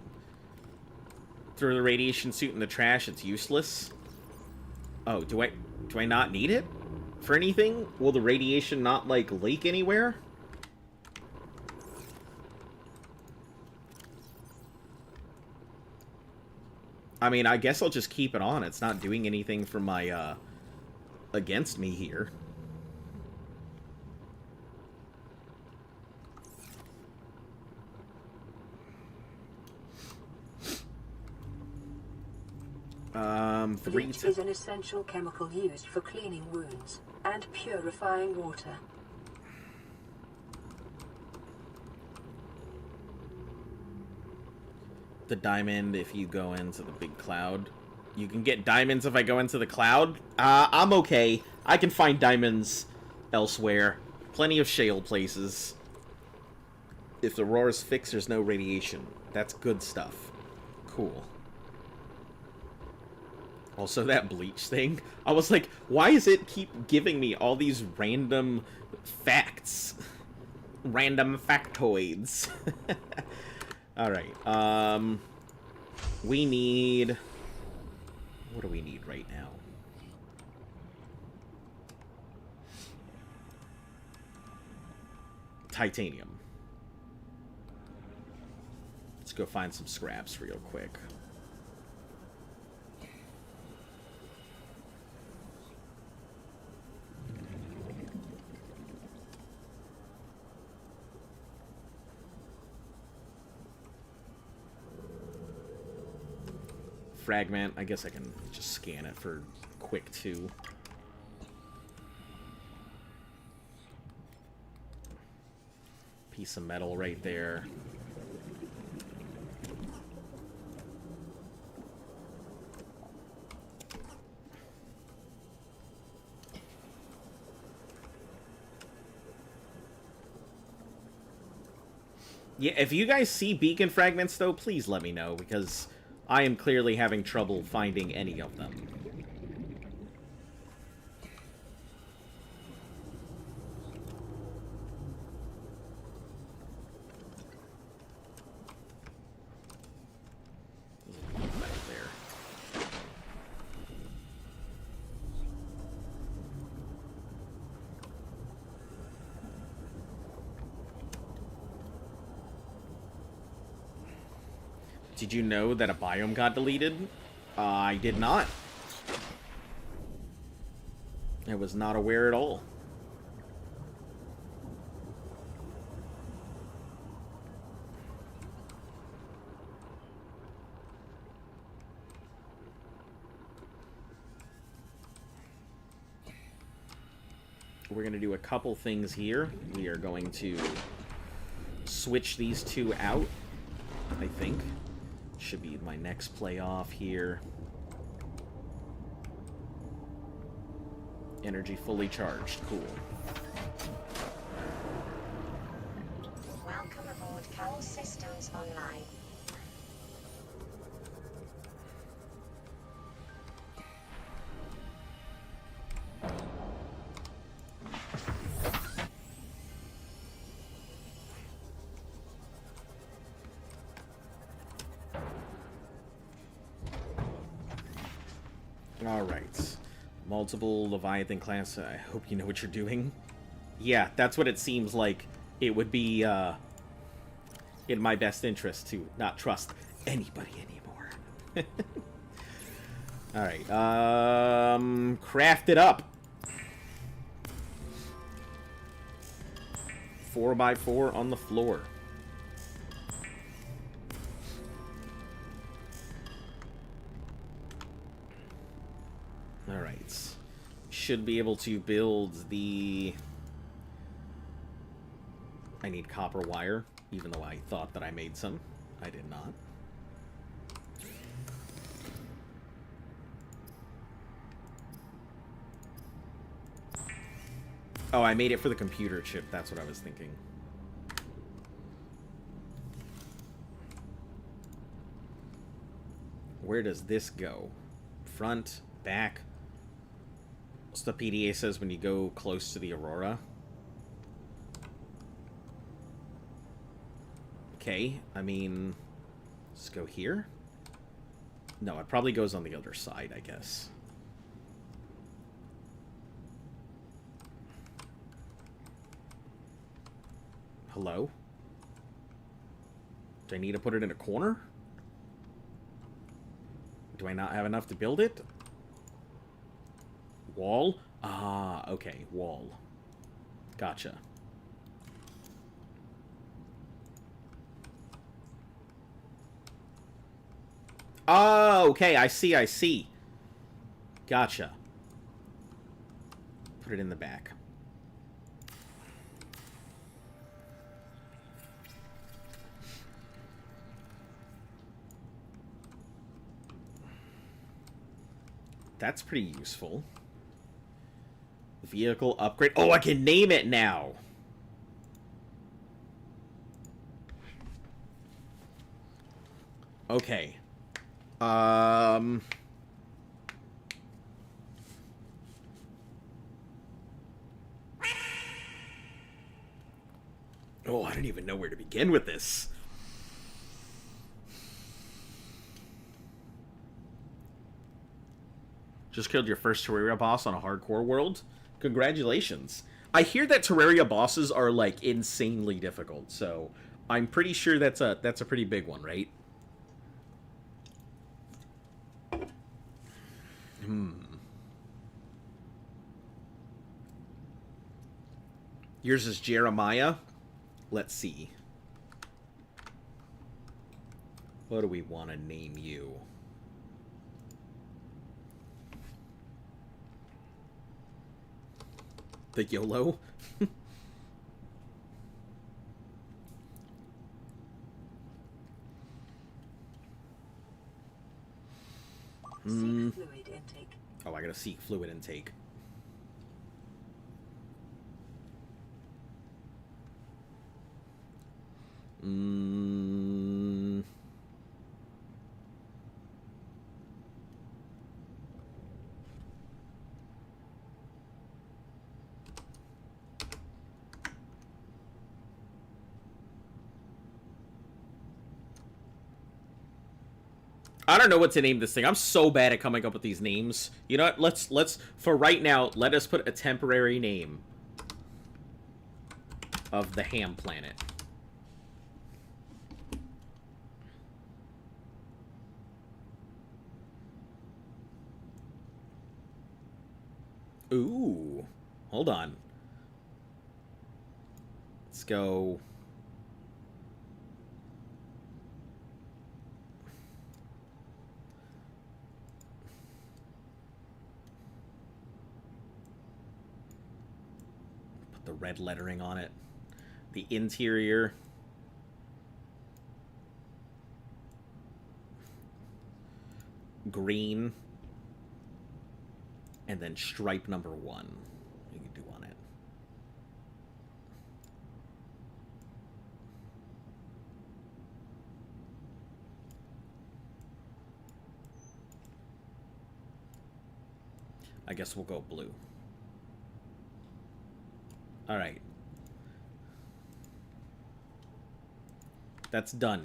Throw the radiation suit in the trash, it's useless. Oh, do I not need it for anything? Will the radiation not, like, leak anywhere? I mean, I guess I'll just keep it on. It's not doing anything for my, against me here. Bleach is an essential chemical used for cleaning wounds and purifying water. The diamond if you go into the big cloud. You can get diamonds if I go into the cloud? I'm okay. I can find diamonds elsewhere. Plenty of shale places. If the Aurora's fixed, there's no radiation. That's good stuff. Cool. Also, that bleach thing. I was like, why does it keep giving me all these random facts? Random factoids. Alright, we need... What do we need right now? Titanium. Let's go find some scraps real quick. Fragment. I guess I can just scan it for quick, too. Piece of metal right there. Yeah, if you guys see beacon fragments, though, please let me know, because I am clearly having trouble finding any of them. Back there. Did you know that a biome got deleted? I did not. I was not aware at all. We're going to do a couple things here. We are going to switch these two out, I think. Should be my next play off here. Energy fully charged. Cool. Welcome aboard Carol Systems Online. Alright. Multiple Leviathan class. I hope you know what you're doing. Yeah, that's what it seems like. It would be, in my best interest to not trust anybody anymore. Alright, craft it up. 4x4 on the floor. Alright. Should be able to build the... I need copper wire, even though I thought that I made some. I did not. Oh, I made it for the computer chip. That's what I was thinking. Where does this go? Front, back? What's the PDA says when you go close to the Aurora? Okay, I mean... Let's go here? No, it probably goes on the other side, I guess. Hello? Do I need to put it in a corner? Do I not have enough to build it? Wall? Ah, okay, wall. Gotcha. Oh, okay, I see. Gotcha. Put it in the back. That's pretty useful. Vehicle upgrade. Oh, I can name it now. Okay. Oh, I don't even know where to begin with this. Just killed your first Terraria boss on a hardcore world? Congratulations. I hear that Terraria bosses are, like, insanely difficult, so I'm pretty sure that's a pretty big one, right? Yours is Jeremiah? Let's see. What do we want to name you? The YOLO? Seek fluid intake. Oh, I gotta seek fluid intake. I don't know what to name this thing. I'm so bad at coming up with these names. You know what? Let's for right now, let us put a temporary name of the ham planet. Ooh. Hold on. Let's go. Put the red lettering on it. The interior. Green. And then stripe number 1. You can do on it. I guess we'll go blue. Alright. That's done.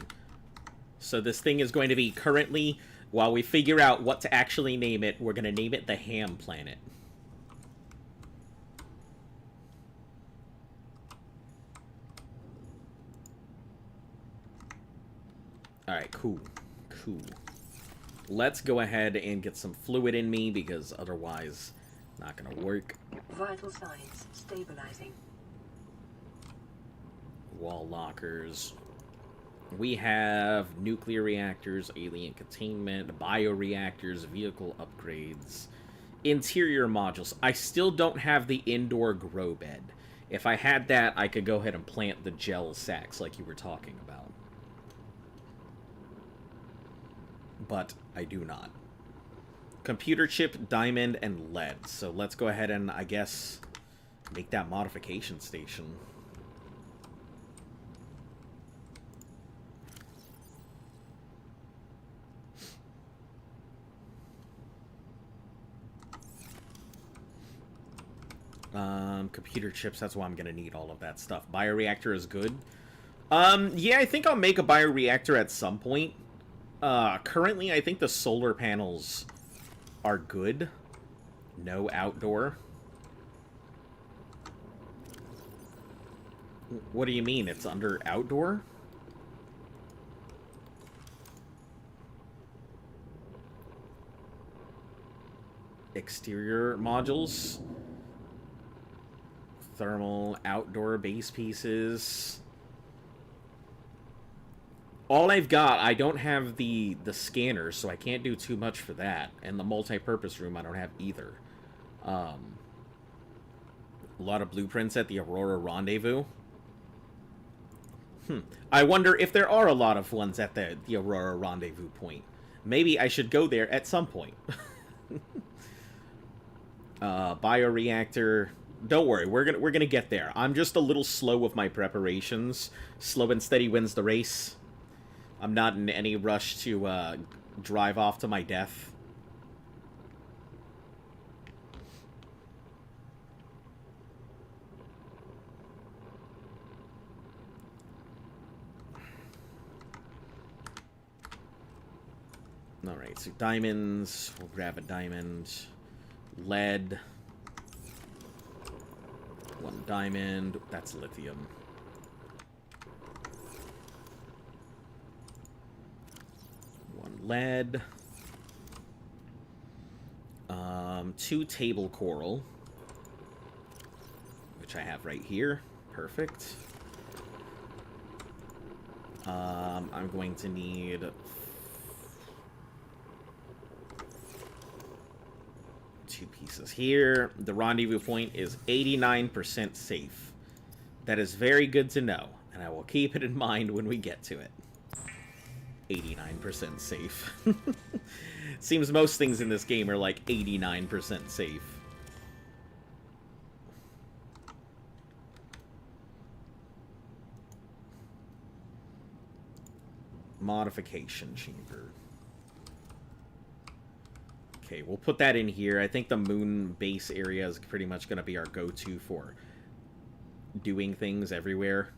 So this thing is going to be currently, while we figure out what to actually name it, we're going to name it the Ham Planet. Alright, cool. Cool. Let's go ahead and get some fluid in me, because otherwise, not going to work. Vital signs stabilizing. Wall lockers. We have nuclear reactors, alien containment, bioreactors, vehicle upgrades, interior modules. I still don't have the indoor grow bed. If I had that, I could go ahead and plant the gel sacks like you were talking about. But I do not. Computer chip, diamond, and lead. So let's go ahead and, I guess, make that modification station. Computer chips, that's why I'm gonna need all of that stuff. Bioreactor is good. Yeah, I think I'll make a bioreactor at some point. Currently, I think the solar panels are good. No outdoor. What do you mean? It's under outdoor? Exterior modules. Thermal, outdoor base pieces. All I've got, I don't have the scanner, so I can't do too much for that. And the multi-purpose room, I don't have either. A lot of blueprints at the Aurora Rendezvous. I wonder if there are a lot of ones at the Aurora Rendezvous point. Maybe I should go there at some point. Bioreactor. Don't worry, we're gonna get there. I'm just a little slow with my preparations. Slow and steady wins the race. I'm not in any rush to drive off to my death. Alright, so diamonds. We'll grab a diamond. Lead. 1 diamond. That's lithium. 1 lead. 2 table coral. Which I have right here. Perfect. I'm going to need 2 pieces here. The rendezvous point is 89% safe. That is very good to know, and I will keep it in mind when we get to it. 89% safe. Seems most things in this game are like 89% safe. Modification chamber. Okay, we'll put that in here. I think the moon base area is pretty much going to be our go-to for doing things everywhere.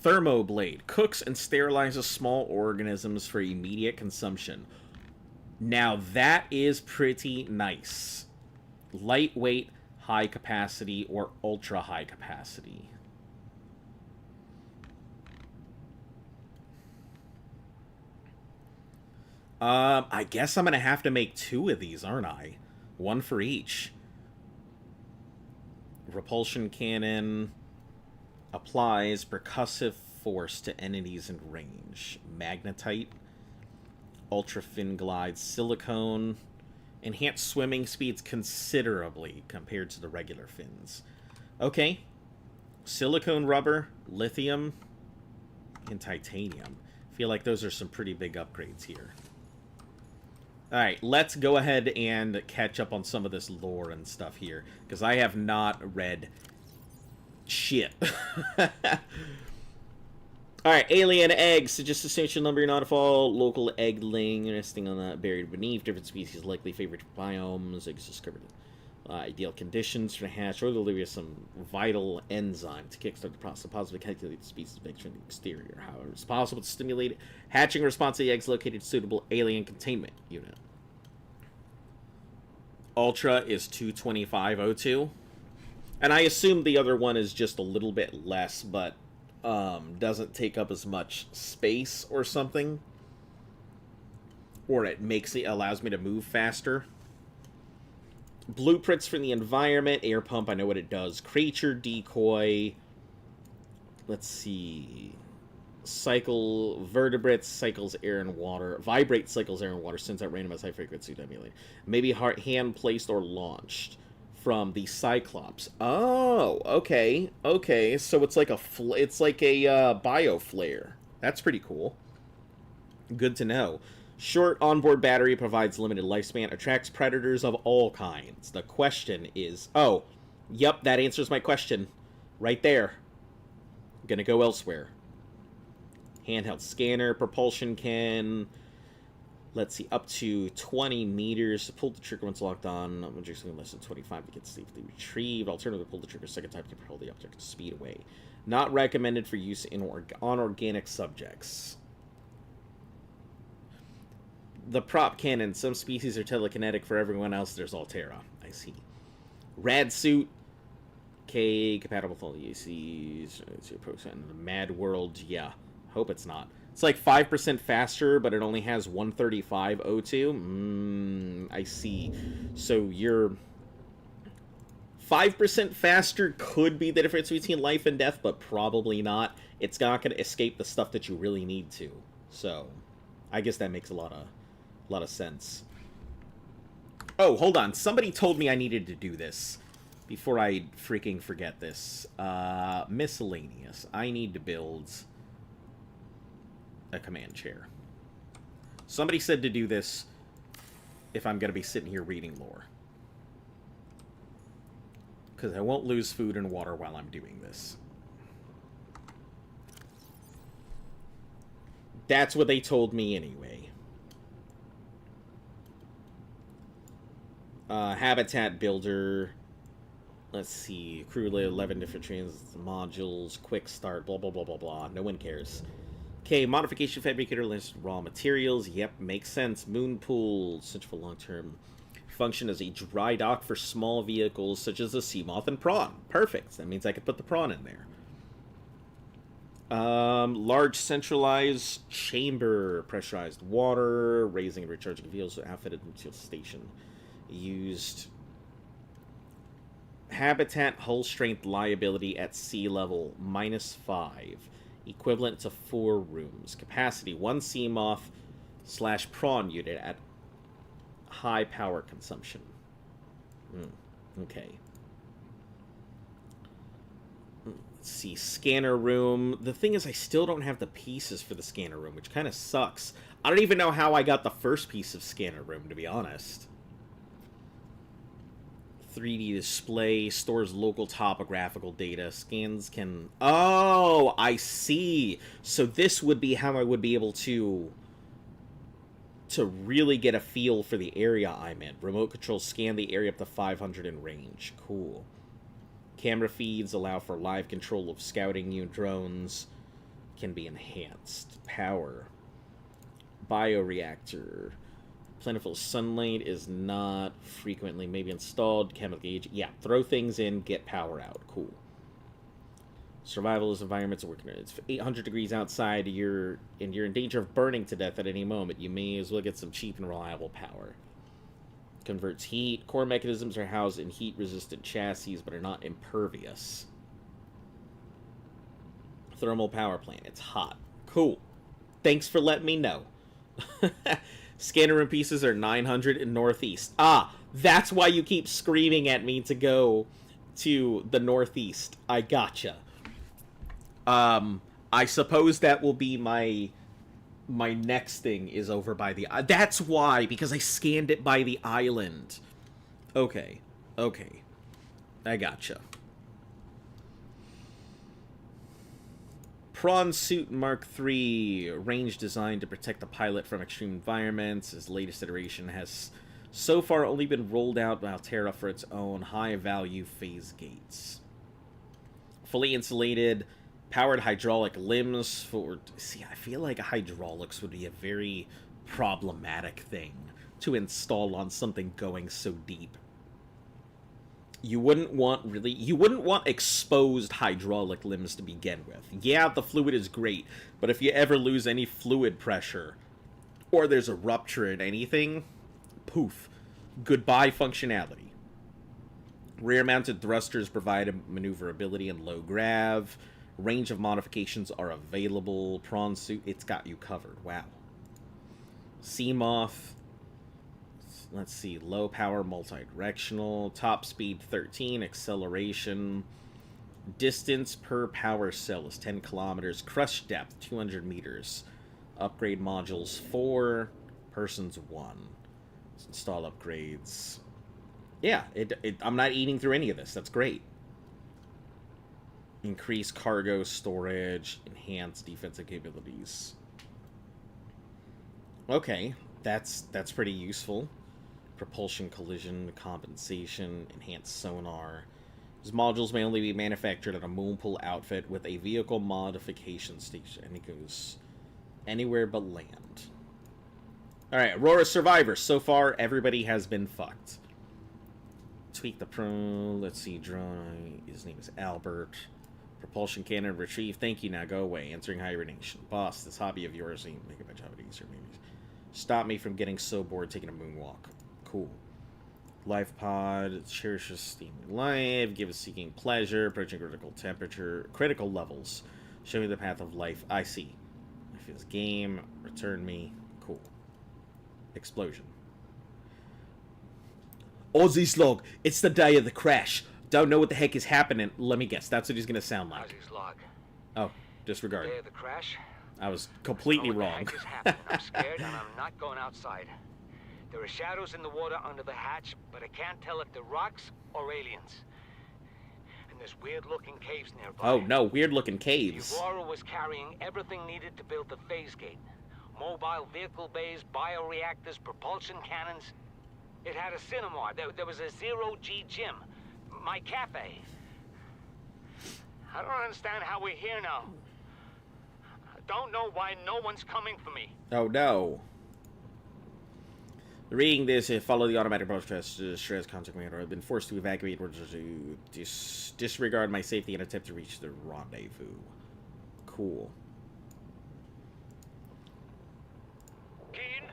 Thermoblade. Cooks and sterilizes small organisms for immediate consumption. Now that is pretty nice. Lightweight, high capacity, or ultra high capacity. I guess I'm gonna have to make 2 of these, aren't I? 1 for each. Repulsion cannon applies percussive force to entities in range. Magnetite, ultra fin glide, silicone. Enhanced swimming speeds considerably compared to the regular fins. Okay. Silicone rubber, lithium, and titanium. I feel like those are some pretty big upgrades here. Alright, let's go ahead and catch up on some of this lore and stuff here, because I have not read shit. Alright, alien eggs. Suggest essential number not to fall. Local egg laying resting on that buried beneath. Different species likely favorite biomes. Eggs discovered in ideal conditions for hatch or deliver some vital enzyme to kickstart the process. Possibly calculate the species of eggs from the exterior. However, it's possible to stimulate hatching response to the eggs located suitable alien containment unit. Ultra is 225O2. And I assume the other one is just a little bit less, but doesn't take up as much space or something. Or it allows me to move faster. Blueprints for the environment. Air pump, I know what it does. Creature decoy. Let's see. Cycle vertebrates, cycles air and water. Vibrate cycles air and water, sends out randomized high frequency to emulate. Maybe hand placed or launched from the Cyclops. Oh, okay, okay. So it's like a bio flare. That's pretty cool. Good to know. Short onboard battery provides limited lifespan. Attracts predators of all kinds. The question is, oh, yep, that answers my question, right there. I'm gonna go elsewhere. Handheld scanner, propulsion can. Let's see, up to 20 meters. Pull the trigger once locked on. I'm just less than 25 to get safely retrieved. Alternatively, pull the trigger second time to propel the object to speed away. Not recommended for use on organic subjects. The prop cannon. Some species are telekinetic. For everyone else, there's Altera. I see. Rad suit. K, compatible with all the ACs. The Mad World, yeah. Hope it's not. It's like 5% faster, but it only has 135 O2. I see. So you're 5% faster could be the difference between life and death, but probably not. It's not going to escape the stuff that you really need to. So I guess that makes a lot of sense. Oh, hold on. Somebody told me I needed to do this. before I freaking forget this. Miscellaneous. I need to build a command chair. Somebody said to do this if I'm going to be sitting here reading lore. Because I won't lose food and water while I'm doing this. That's what they told me anyway. Habitat builder. Let's see. Crew 11 different trains, modules, quick start, blah, blah, blah, blah, blah. No one cares. Okay, modification fabricator list raw materials. Yep, makes sense. Moon pool, central long-term. Function as a dry dock for small vehicles such as the sea moth and prawn. Perfect. That means I could put the prawn in there. Large centralized chamber, pressurized water, raising and recharging vehicles, outfitted material station. Used habitat hull strength liability at sea level -5, equivalent to 4 rooms. Capacity 1 sea moth / prawn unit at high power consumption. Okay. Let's see, scanner room. The thing is, I still don't have the pieces for the scanner room, which kind of sucks. I don't even know how I got the first piece of scanner room, to be honest. 3D display, stores local topographical data, scans can... Oh, I see! So this would be how I would be able to really get a feel for the area I'm in. Remote control scan the area up to 500 in range. Cool. Camera feeds allow for live control of scouting unit drones. Can be enhanced. Power. Bioreactor. Plentiful sunlight is not frequently maybe installed. Chemical gauge. Yeah, throw things in, get power out. Cool. Survivalist environments are working. It's 800 degrees outside. You're in danger of burning to death at any moment. You may as well get some cheap and reliable power. Converts heat. Core mechanisms are housed in heat-resistant chassis, but are not impervious. Thermal power plant. It's hot. Cool. Thanks for letting me know. Scanner room pieces are 900 in northeast. Ah, that's why you keep screaming at me to go to the northeast. I gotcha. I suppose that will be my next thing is over by the... That's why, because I scanned it by the island. Okay. Okay. I gotcha. Prawn Suit Mark III. Range designed to protect the pilot from extreme environments. Its latest iteration has so far only been rolled out by Altera for its own high-value phase gates. Fully insulated... Powered hydraulic limbs for... See, I feel like hydraulics would be a very problematic thing to install on something going so deep. You wouldn't want exposed hydraulic limbs to begin with. Yeah, the fluid is great, but if you ever lose any fluid pressure, or there's a rupture in anything, poof. Goodbye functionality. Rear-mounted thrusters provide maneuverability and low grav. Range of modifications are available. Prawn suit, it's got you covered. Wow. Sea moth. Let's see. Low power, multi-directional. Top speed 13. Acceleration. Distance per power cell is 10 kilometers. Crush depth 200 meters. Upgrade modules 4. Persons 1. Let's install upgrades. Yeah, I'm not eating through any of this. That's great. Increase cargo storage, enhance defensive capabilities. Okay, that's pretty useful. Propulsion, collision, compensation, enhanced sonar. These modules may only be manufactured at a moonpool outfit with a vehicle modification station, and it goes anywhere but land. Alright, Aurora Survivor. So far, everybody has been fucked. Tweak the pro. Let's see, drone. His name is Albert. Propulsion cannon retrieve. Thank you, now go away. Answering hibernation. Boss, this hobby of yours ain't make a bunch of it easier. Maybe stop me from getting so bored taking a moonwalk. Cool. Life pod. Cherishes steaming life. Give us seeking pleasure. Approaching critical temperature. Critical levels. Show me the path of life. I see. Life is game. Return me. Cool. Explosion. Aussie's log. It's the day of the crash. Don't know what the heck is happening. Let me guess. That's what he's gonna sound How's like. his log? Oh, disregard. Day of the crash? I was completely I don't know wrong. what the heck is happening. I'm scared and I'm not going outside. There are shadows in the water under the hatch, but I can't tell if they're rocks or aliens. And there's weird-looking caves nearby. Oh no, weird-looking The caves. Aurora was carrying everything needed to build the phase gate. Mobile vehicle bays, bioreactors, propulsion cannons. It had a cinema. There was a zero-G gym. My cafe. I don't understand how we're here now. I don't know why no one's coming for me. Oh no. Reading this, follow the automatic broadcast stress contact me. I've been forced to evacuate or to disregard my safety and attempt to reach the rendezvous. Cool. Keen,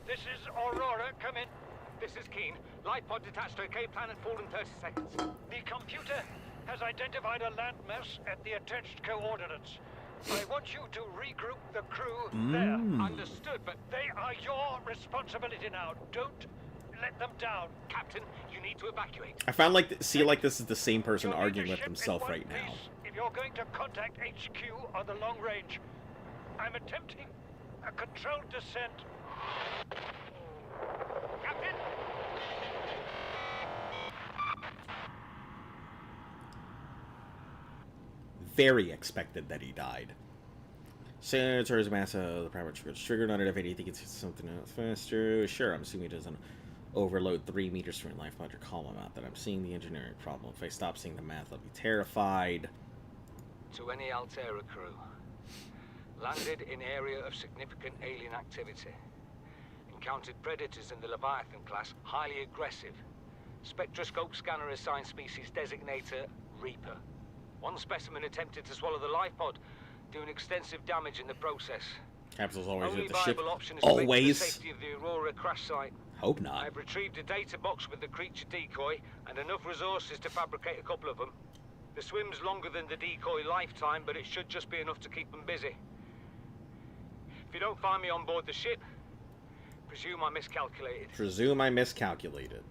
this is Aurora. Come in. This is Keen. Light pod detached to a K planet fall in 30 seconds. The computer has identified a landmass at the attached coordinates. I want you to regroup the crew there. Understood, but They are your responsibility now. Don't let them down. Captain, you need to evacuate. I found like this is the same person You'll need arguing to with ship in himself one right now. piece if you're going to contact HQ on the long range. I'm attempting a controlled descent. Captain! Very expected that he died. Senators massa the primary triggered on it. If anything, it's something else faster. Sure, I'm assuming it doesn't overload 3 meters from your life pod. Your column out that I'm seeing the engineering problem. If I stop seeing the math, I'll be terrified. To any Altera crew. Landed in area of significant alien activity. Encountered predators in the Leviathan class, highly aggressive. Spectroscope scanner assigned species designator Reaper. One specimen attempted to swallow the life pod, doing extensive damage in the process. Capsule's always Only at the ship. viable option is to make for the Always. safety of the Aurora crash site. Hope not. I've retrieved a data box with the creature decoy and enough resources to fabricate a couple of them. The swim's longer than the decoy lifetime, but it should just be enough to keep them busy. If you don't find me on board the ship, presume I miscalculated. Presume I miscalculated.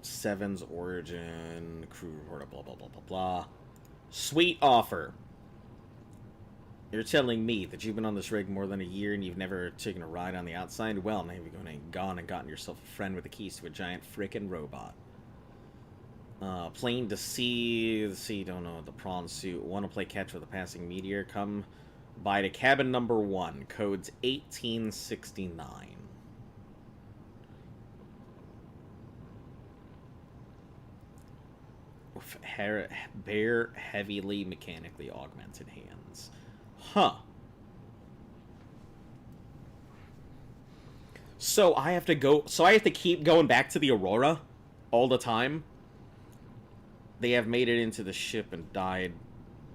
Seven's origin, crew report, blah, blah, blah, blah, blah. Sweet offer. You're telling me that you've been on this rig more than a year and you've never taken a ride on the outside? Well, now you've gone and gotten yourself a friend with the keys to a giant frickin' robot. Plain to see, don't know, the prawn suit. Want to play catch with a passing meteor? Come by to cabin number 1. Code's 1869. Bare, heavily mechanically augmented hands. Huh. So I have to keep going back to the Aurora all the time. They have made it into the ship and died.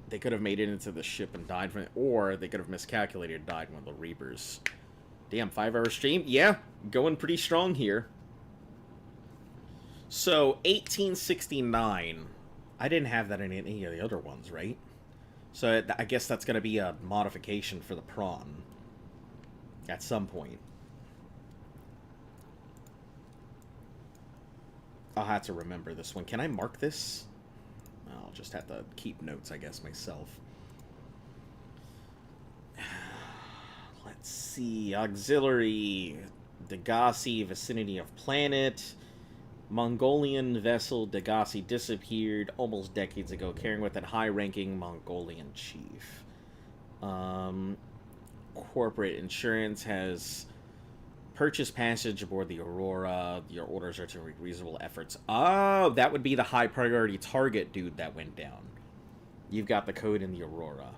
They could have made it into the ship and died from it, or they could have miscalculated and died one of the Reapers. Damn, 5-hour stream? Yeah, going pretty strong here. So, 1869. I didn't have that in any of the other ones, right? So, I guess that's going to be a modification for the prawn. At some point. I'll have to remember this one. Can I mark this? I'll just have to keep notes, I guess, myself. Let's see. Auxiliary. Degassi, vicinity of planet. Mongolian vessel Degassi disappeared almost decades ago, carrying with it high-ranking Mongolian chief. Corporate insurance has purchased passage aboard the Aurora. Your orders are to make reasonable efforts. Oh, that would be the high-priority target dude that went down. You've got the code in the Aurora.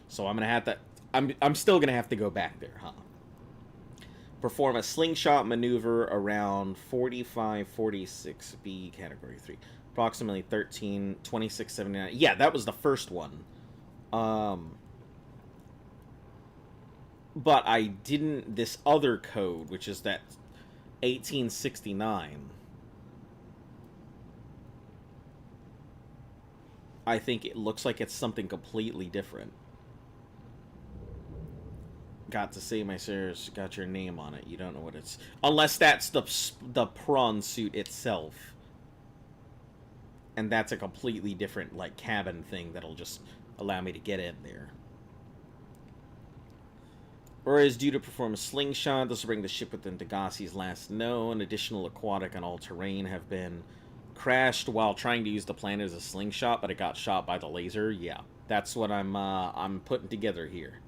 So I'm gonna have to. I'm still gonna have to go back there, huh? Perform a slingshot maneuver around 4546B, Category 3. Approximately 132679. Yeah, that was the first one. But I didn't... This other code, which is that 1869... I think it looks like it's something completely different. Got to say my serious, got your name on it. You don't know what it's... Unless that's the prawn suit itself. And that's a completely different, like, cabin thing that'll just allow me to get in there. Aurora is due to perform a slingshot. This will bring the ship within Degassi's last known. Additional aquatic and all-terrain have been crashed while trying to use the planet as a slingshot, but it got shot by the laser. Yeah, that's what I'm putting together here.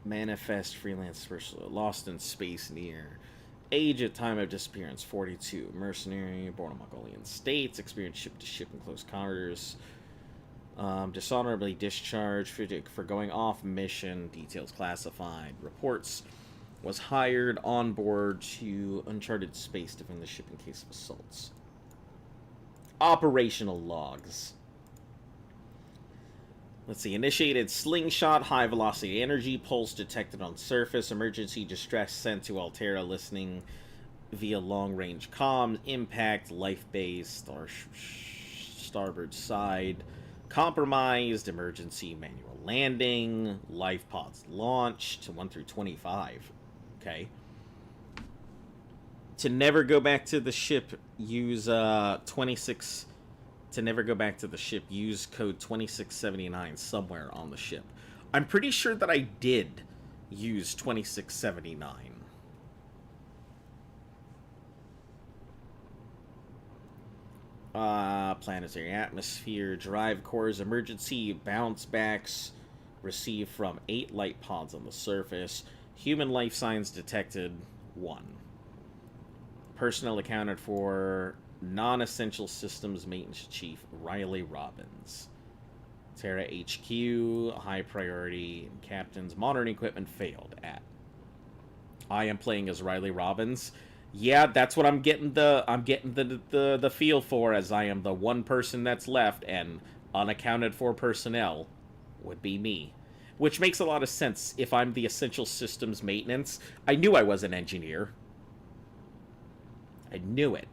Manifest freelance specialist, lost in space near. Age at time of disappearance 42. Mercenary, born in Mongolian states. Experience ship to ship in close quarters. Dishonorably discharged for going off mission. Details classified. Reports. Was hired on board to uncharted space to defend the ship in case of assaults. Operational logs. Let's see. Initiated slingshot, high velocity energy, pulse detected on surface, emergency distress sent to Altera, listening via long-range comms, impact, life base, starboard side, compromised, emergency manual landing, life pods launched, 1 through 25. Okay. To never go back to the ship, use 26... To never go back to the ship, use code 2679 somewhere on the ship. I'm pretty sure that I did use 2679. Planetary atmosphere, drive cores, emergency bounce backs received from 8 light pods on the surface. Human life signs detected, 1. Personnel accounted for... Non-essential systems maintenance chief Riley Robbins. Terra HQ, high priority, captains. Modern equipment failed at. I am playing as Riley Robbins. Yeah, that's what I'm getting the feel for, as I am the one person that's left, and unaccounted for personnel would be me. Which makes a lot of sense if I'm the essential systems maintenance. I knew I was an engineer. I knew it.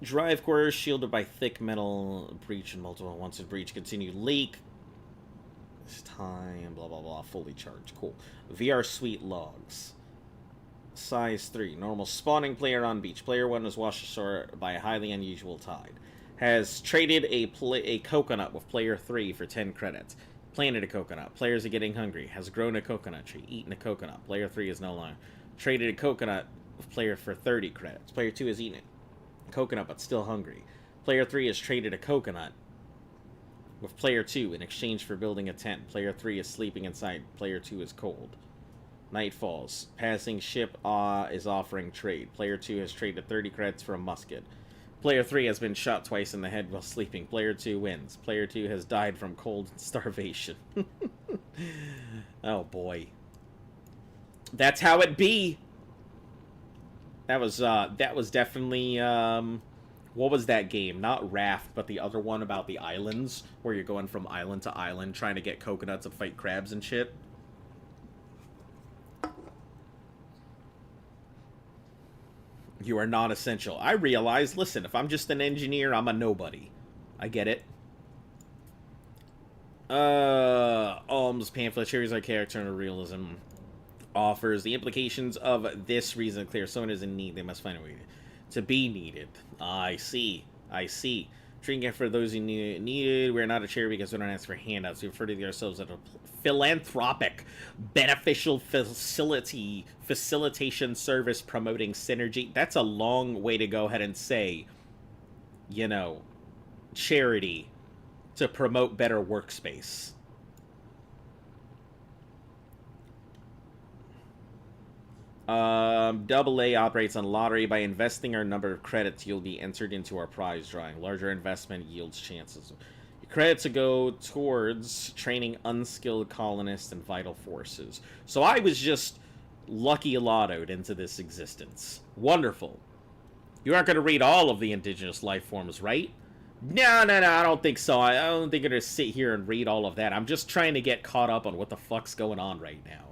Drive core shielded by thick metal, breach and multiple. Once in breach, continue leak. This time, blah blah blah, fully charged. Cool. VR suite logs. Size 3. Normal spawning player on beach. Player 1 was washed ashore by a highly unusual tide. Has traded a coconut with player 3 for 10 credits. Planted a coconut. Players are getting hungry. Has grown a coconut tree. Eaten a coconut. Player 3 is no longer. Traded a coconut with player for 30 credits. Player 2 has eaten it. Coconut but still hungry. Player 3 has traded a coconut with player 2 in exchange for building a tent. Player 3 is sleeping inside. Player 2 is cold. Night falls. Passing ship is offering trade. Player 2 has traded 30 credits for a musket. Player 3 has been shot twice in the head while sleeping. Player 2 wins. Player 2 has died from cold and starvation. Oh boy. That's how it be. That was definitely, what was that game? Not Raft, but the other one about the islands, where you're going from island to island trying to get coconuts and fight crabs and shit. You are not essential. I realize, listen, if I'm just an engineer, I'm a nobody. I get it. Alms pamphlet, series our character and realism. Offers the implications of this reason clear. Someone is in need. They must find a way to be needed. I see. I see. Treating it for those who need it. We're not a charity because we don't ask for handouts. We refer to ourselves as a philanthropic, beneficial facilitation service promoting synergy. That's a long way to go ahead and say, you know, charity to promote better workspace. AA operates on lottery. By investing our number of credits, you'll be entered into our prize drawing. Larger investment yields chances. Your credits will go towards training unskilled colonists and vital forces. So I was just lucky lottoed into this existence. Wonderful. You aren't going to read all of the indigenous life forms, right? No, I don't think so. I don't think I'm going to sit here and read all of that. I'm just trying to get caught up on what the fuck's going on right now.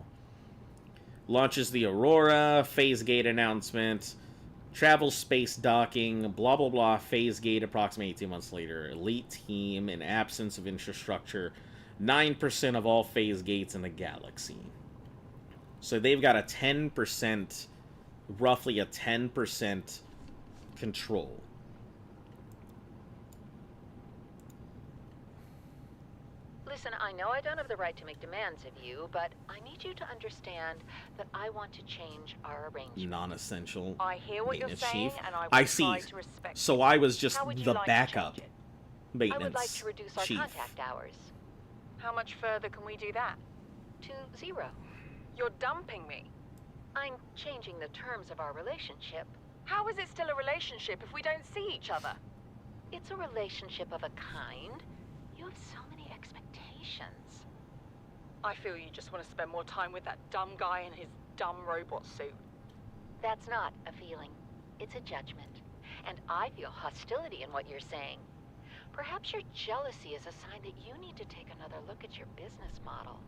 Launches the Aurora, phase gate announcement. Travel space docking, blah blah blah, phase gate approximately 18 months later. Elite team in absence of infrastructure, 9% of all phase gates in the galaxy. So they've got a 10%, roughly a 10% control. Listen, I know I don't have the right to make demands of you, but I need you to understand that I want to change our arrangement. Non-essential. I hear what you're maintenance saying, chief. and I will I see. try to respect So it. I was just How would you the like to backup change it? maintenance I would like to reduce our chief. contact hours. How much further can we do that? To 0. You're dumping me. I'm changing the terms of our relationship. How is it still a relationship if we don't see each other? It's a relationship of a kind. You have so many expectations. I feel you just want to spend more time with that dumb guy in his dumb robot suit. That's not a feeling. It's a judgment. And I feel hostility in what you're saying. Perhaps your jealousy is a sign that you need to take another look at your business model.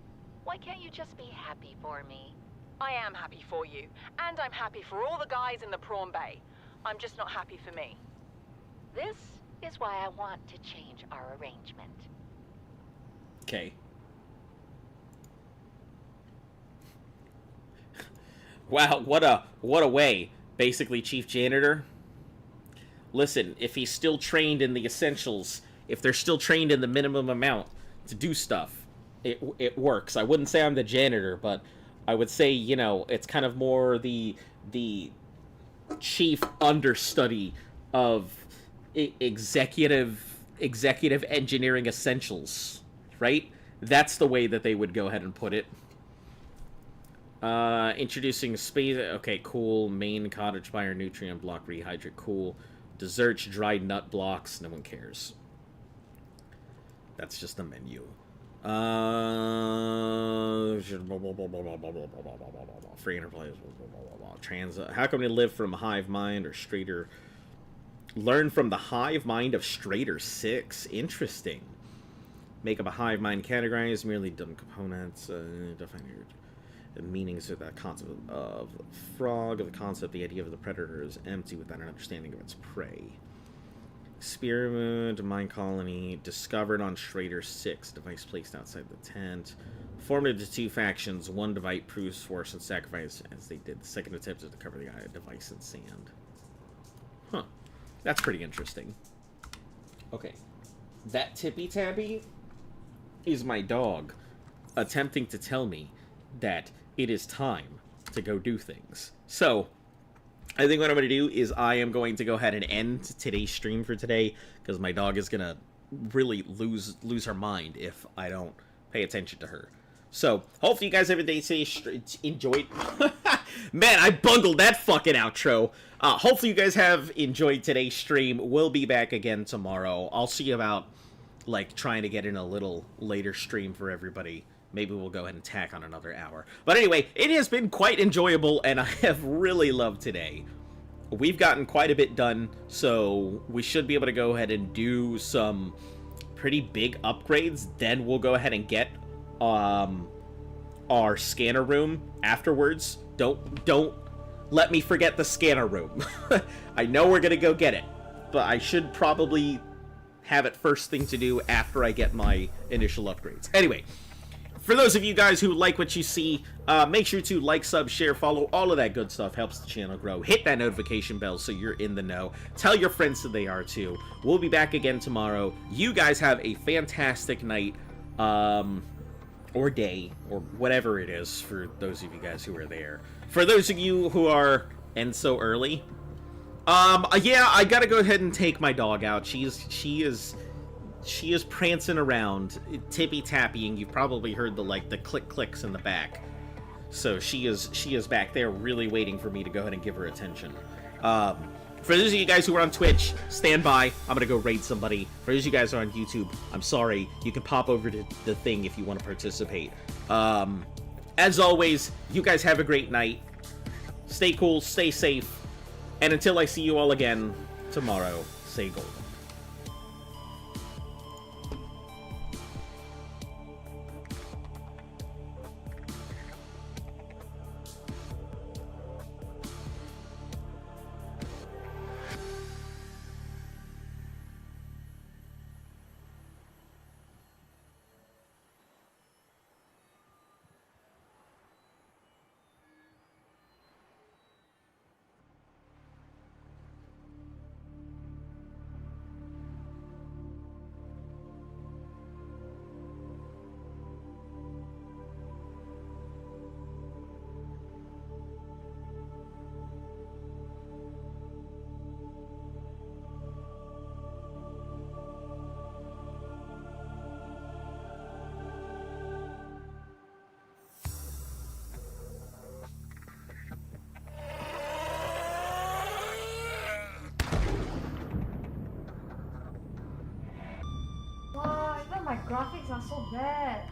Why can't you just be happy for me? I am happy for you, and I'm happy for all the guys in the prawn bay. I'm just not happy for me. This is why I want to change our arrangement. Okay. Wow, what a way. Basically, Chief Janitor. Listen, if he's still trained in the essentials, if they're still trained in the minimum amount to do stuff, it works. I wouldn't say I'm the janitor, but I would say, you know, it's kind of more the chief understudy of executive engineering essentials, right? That's the way that they would go ahead and put it. Introducing space. Okay, cool. Main cottage fire nutrient block rehydrate. Cool. Desserts, dried nut blocks. No one cares. That's just the menu. Free enterprise. How can we live from hive mind or straighter? Learn from the hive mind of Strader 6. Interesting. Make up a hive mind categorized merely dumb components. Define your meanings of that concept of frog, of the concept, the idea of the predator is empty without an understanding of its prey. Experiment, mine colony, discovered on Strader 6, device placed outside the tent. Formed into 2 factions, one device proves force and sacrifice as they did. The second attempt is to cover the device in sand. Huh. That's pretty interesting. Okay. That Tippy Tabby is my dog attempting to tell me that it is time to go do things. So, I think what I'm going to do is I am going to go ahead and end today's stream for today, because my dog is going to really lose her mind if I don't pay attention to her. So, hopefully you guys have a day today enjoyed. Man, I bungled that fucking outro. Hopefully you guys have enjoyed today's stream. We'll be back again tomorrow. I'll see about, like, trying to get in a little later stream for everybody. Maybe we'll go ahead and tack on another hour. But anyway, it has been quite enjoyable, and I have really loved today. We've gotten quite a bit done, so we should be able to go ahead and do some pretty big upgrades. Then we'll go ahead and get our scanner room afterwards. Don't let me forget the scanner room. I know we're gonna go get it, but I should probably have it first thing to do after I get my initial upgrades. Anyway, for those of you guys who like what you see, make sure to like, sub, share, follow, all of that good stuff. Helps the channel grow. Hit that notification bell so you're in the know. Tell your friends that they are too. We'll be back again tomorrow. You guys have a fantastic night, or day, or whatever it is for those of you guys who are there. For those of you who are end so early, yeah, I gotta go ahead and take my dog out. She is prancing around, tippy-tappying. You've probably heard the click-clicks in the back. So she is back there really waiting for me to go ahead and give her attention. For those of you guys who are on Twitch, stand by. I'm going to go raid somebody. For those of you guys who are on YouTube, I'm sorry. You can pop over to the thing if you want to participate. As always, you guys have a great night. Stay cool, stay safe. And until I see you all again tomorrow, stay golden. my graphics are so bad.